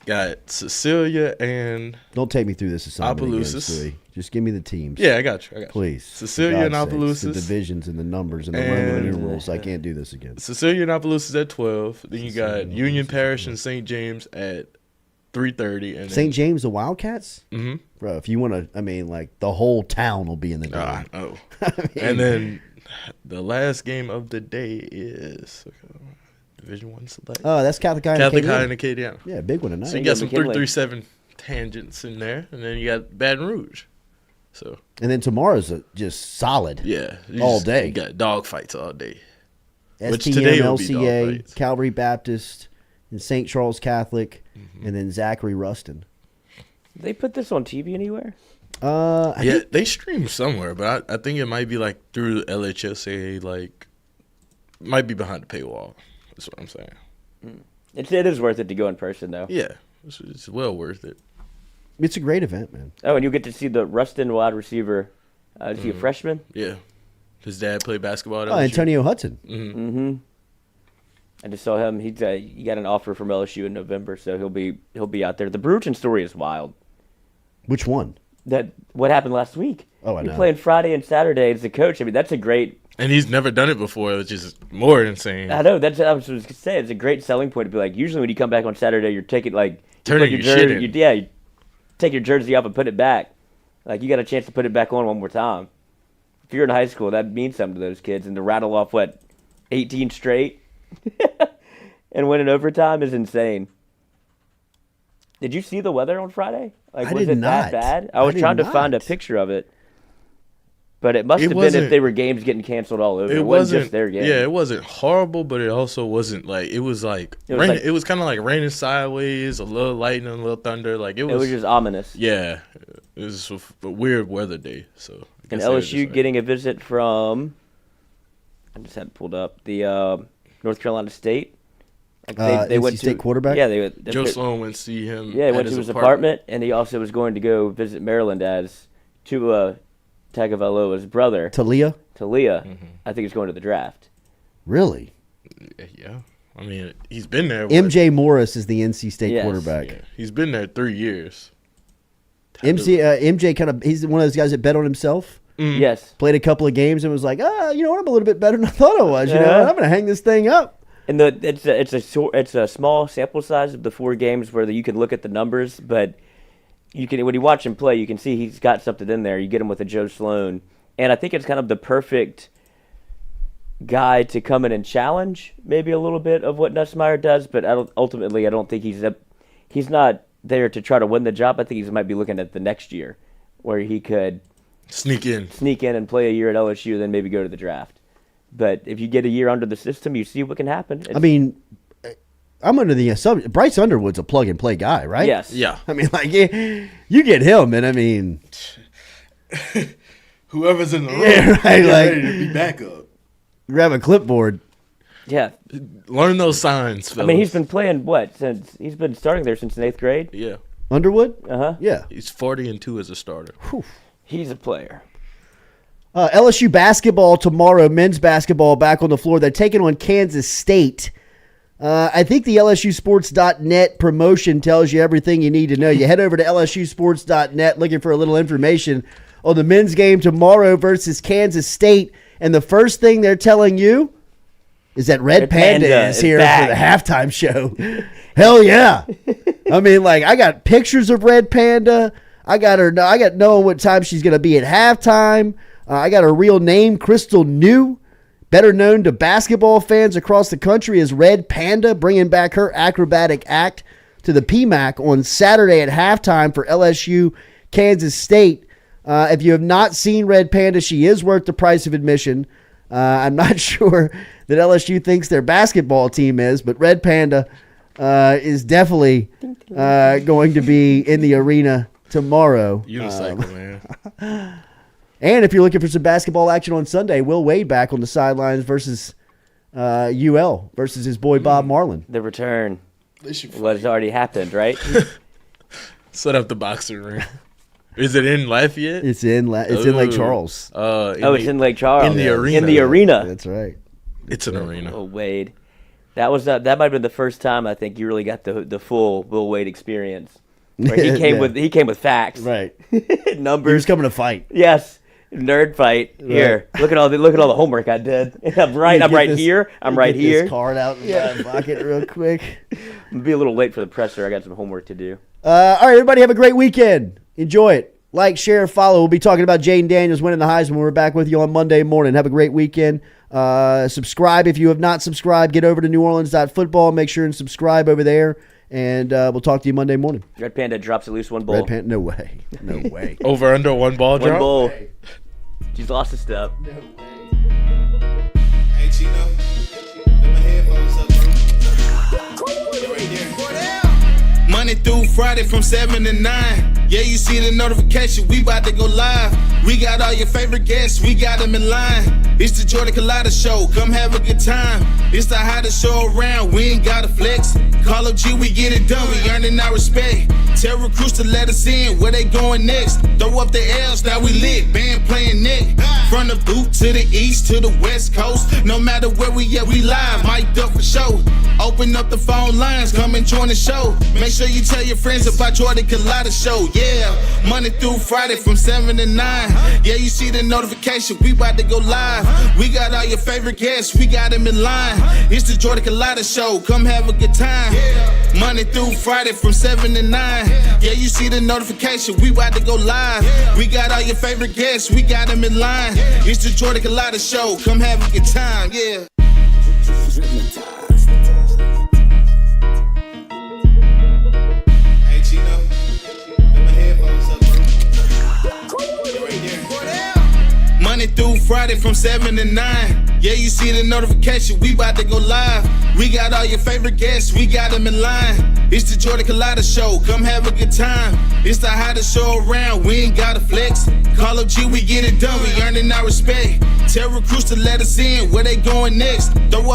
Speaker 19: Got Cecilia and
Speaker 3: Don't take me through this assignment again,
Speaker 19: Opelousas.
Speaker 3: Stewie. Just give me the teams.
Speaker 19: Yeah, I got you.
Speaker 3: Please.
Speaker 19: Cecilia
Speaker 3: For
Speaker 19: and
Speaker 3: God's sakes,
Speaker 19: Opelousas.
Speaker 3: The divisions and the numbers and the
Speaker 19: And-
Speaker 3: Roman numerals. I can't do this again.
Speaker 19: Cecilia and Opelousas at 12. Then you got Union Parish and St. James at 3:30. And
Speaker 3: St. James, the Wildcats?
Speaker 19: Mm-hmm.
Speaker 3: Bro, if you want to, I mean, like, the whole town will be in the game.
Speaker 19: Oh. And then the last game of the day is Division One select.
Speaker 3: Oh, that's Catholic High.
Speaker 19: Catholic High and Acadiana.
Speaker 3: Yeah, big one tonight.
Speaker 19: So you got some 337 tangents in there, and then you got Baton Rouge. So
Speaker 3: And then tomorrow's just solid.
Speaker 19: yeah,
Speaker 3: all day.
Speaker 19: You got dog fights all day. Which
Speaker 3: STM,
Speaker 19: today will be dog
Speaker 3: LCA,
Speaker 19: fights.
Speaker 3: Calvary Baptist, and St. Charles Catholic, and then Zachary Ruston.
Speaker 18: They put this on TV anywhere?
Speaker 19: Yeah, they stream somewhere, but I think it might be like through LHSA, like might be behind the paywall. That's what I'm saying.
Speaker 18: It is worth it to go in person, though.
Speaker 19: Yeah, it's well worth it.
Speaker 3: It's a great event, man.
Speaker 18: Oh, and you'll get to see the Ruston wide receiver. Is he a freshman?
Speaker 19: Yeah, his dad played basketball at
Speaker 3: Oh,
Speaker 19: LSU.
Speaker 3: Antonio Hudson.
Speaker 18: Mm-hmm. I just saw him. He got an offer from LSU in November, so he'll be out there. The Bruton story is wild.
Speaker 3: Which one?
Speaker 18: What happened last week?
Speaker 3: Oh, I know.
Speaker 18: He played Friday and Saturday as a coach. I mean, that's a great.
Speaker 19: And he's never done it before, which is more insane.
Speaker 18: I know. That's what I was going to say. It's a great selling point to be like. Usually, when you come back on Saturday, you're taking
Speaker 19: Turning your shit in.
Speaker 18: You take your jersey off and put it back. Like you got a chance to put it back on one more time. If you're in high school, that means something to those kids, and to rattle off 18 straight and win in overtime is insane. Did you see the weather on Friday? Like, was it that bad? I was trying to find a picture of it, but it must have been if they were games getting canceled all over. It wasn't just their game.
Speaker 19: Yeah, it wasn't horrible, but it also wasn't like it was like rain, it was kind of like raining sideways, a little lightning, a little thunder. Like it was
Speaker 18: just ominous.
Speaker 19: Yeah, it was a weird weather day. So
Speaker 18: and LSU getting a visit from. I just had it pulled up the North Carolina State.
Speaker 3: They went to State quarterback.
Speaker 18: Yeah,
Speaker 19: Joe Sloan went to see him.
Speaker 18: Yeah, he went to his apartment, and he also was going to go visit Maryland as Tua Tagovailoa's brother.
Speaker 3: Talia.
Speaker 18: Mm-hmm. I think he's going to the draft.
Speaker 3: Really?
Speaker 19: Yeah. I mean, he's been there.
Speaker 3: MJ Morris is the NC State quarterback.
Speaker 19: Yeah. He's been there 3 years.
Speaker 3: MJ he's one of those guys that bet on himself.
Speaker 18: Mm. Yes.
Speaker 3: Played a couple of games and was like, you know what, I'm a little bit better than I thought I was. You know, I'm going to hang this thing up.
Speaker 18: And it's a small sample size of the 4 games where you can look at the numbers, but you can when you watch him play, you can see he's got something in there. You get him with a Joe Sloan, and I think it's kind of the perfect guy to come in and challenge maybe a little bit of what Nussmeier does. But ultimately, I don't think he's not there to try to win the job. I think he might be looking at the next year where he could
Speaker 19: sneak in
Speaker 18: and play a year at LSU, then maybe go to the draft. But if you get a year under the system, you see what can happen.
Speaker 3: I mean, I'm under the assumption Bryce Underwood's a plug-and-play guy, right?
Speaker 18: Yes.
Speaker 19: Yeah.
Speaker 3: I mean, like, you get him, and I mean...
Speaker 19: Whoever's in the room,
Speaker 3: right,
Speaker 19: ready to be backup.
Speaker 3: Grab a clipboard.
Speaker 18: Yeah.
Speaker 19: Learn those signs, fellas.
Speaker 18: I mean, he's been playing, he's been starting there since 8th grade?
Speaker 19: Yeah.
Speaker 3: Underwood?
Speaker 18: Uh-huh.
Speaker 3: Yeah.
Speaker 19: He's 40-2 as a starter.
Speaker 3: Whew.
Speaker 18: He's a player.
Speaker 3: LSU basketball tomorrow, men's basketball back on the floor. They're taking on Kansas State. I think the LSUsports.net promotion tells you everything you need to know. You head over to LSUsports.net looking for a little information on the men's game tomorrow versus Kansas State. And the first thing they're telling you is that Red Panda is here for the halftime show. Hell yeah. I mean, like, I got pictures of Red Panda. I got knowing what time she's going to be at halftime. I got her real name, Crystal New, better known to basketball fans across the country as Red Panda, bringing back her acrobatic act to the PMAC on Saturday at halftime for LSU Kansas State. If you have not seen Red Panda, she is worth the price of admission. I'm not sure that LSU thinks their basketball team is, but Red Panda is definitely going to be in the arena tomorrow.
Speaker 19: Unicycle, man.
Speaker 3: And if you're looking for some basketball action on Sunday, Will Wade back on the sidelines versus UL versus his boy Bob Marlin.
Speaker 18: The return. What's already happened, right?
Speaker 19: Set up the boxing ring. Is it in Lafayette?
Speaker 3: It's in Lake Charles.
Speaker 18: It's in Lake Charles.
Speaker 19: In the arena.
Speaker 18: In the arena.
Speaker 3: That's right.
Speaker 19: It's an arena.
Speaker 18: Oh, Wade. That might have been the first time I think you really got the full Will Wade experience. Where he came with facts.
Speaker 3: Right.
Speaker 18: Numbers.
Speaker 3: He was coming to fight.
Speaker 18: Yes. Nerd fight. Here. Look at all the homework I did. I'm right here. I'm right here.
Speaker 3: This card out in the pocket real quick.
Speaker 18: I'm be a little late for the presser. I got some homework to do.
Speaker 3: All right, everybody have a great weekend. Enjoy it. Like, share, follow. We'll be talking about Jayden Daniels winning the Heisman. We're back with you on Monday morning. Have a great weekend. Subscribe if you have not subscribed. Get over to neworleans.football. Make sure and subscribe over there. And we'll talk to you Monday morning.
Speaker 18: Red Panda drops at least one bowl.
Speaker 3: Red Panda, no way. No way.
Speaker 19: Over under one ball drop?
Speaker 18: One bowl. She's lost a step.
Speaker 3: No way.
Speaker 5: Hey, Chino. Put my headphones up, bro. Right there. Monday through Friday from 7 to 9. Yeah, you see the notification. We about to go live. We got all your favorite guests. We got them in line. It's the Jordy Culotta Show. Come have a good time. It's the hottest show around. We ain't got to flex. Call up G, we get it done. We earning our respect. Tell recruits to let us in. Where they going next? Throw up the L's. Now we lit. Band playing neck. From the boot to the east to the west coast. No matter where we at, we live. Mic'd up for show. Open up the phone lines. Come and join the show. Make sure you tell your friends about Jordy Culotta Show. Yeah, Monday through Friday from 7 to 9. Yeah, you see the notification. We about to go live. We got all your favorite guests. We got them in line. It's the Jordy Culotta Show. Come have a good time. Monday through Friday from 7 to 9. Yeah, you see the notification. We about to go live. We got all your favorite guests. We got them in line. It's the Jordy Culotta Show. Come have a good time. Yeah. Hey, Chino. Put my headphones up, bro. Right there. Monday through Friday from 7 to 9. Yeah, you see the notification. We about to go live. We got all your favorite guests. We got them in line. It's the Jordy Culotta Show. Come have a good time. It's the hottest show around. We ain't got to flex. Call up G, we get it done. We earning our respect. Tell recruits to let us in. Where they going next? Throw up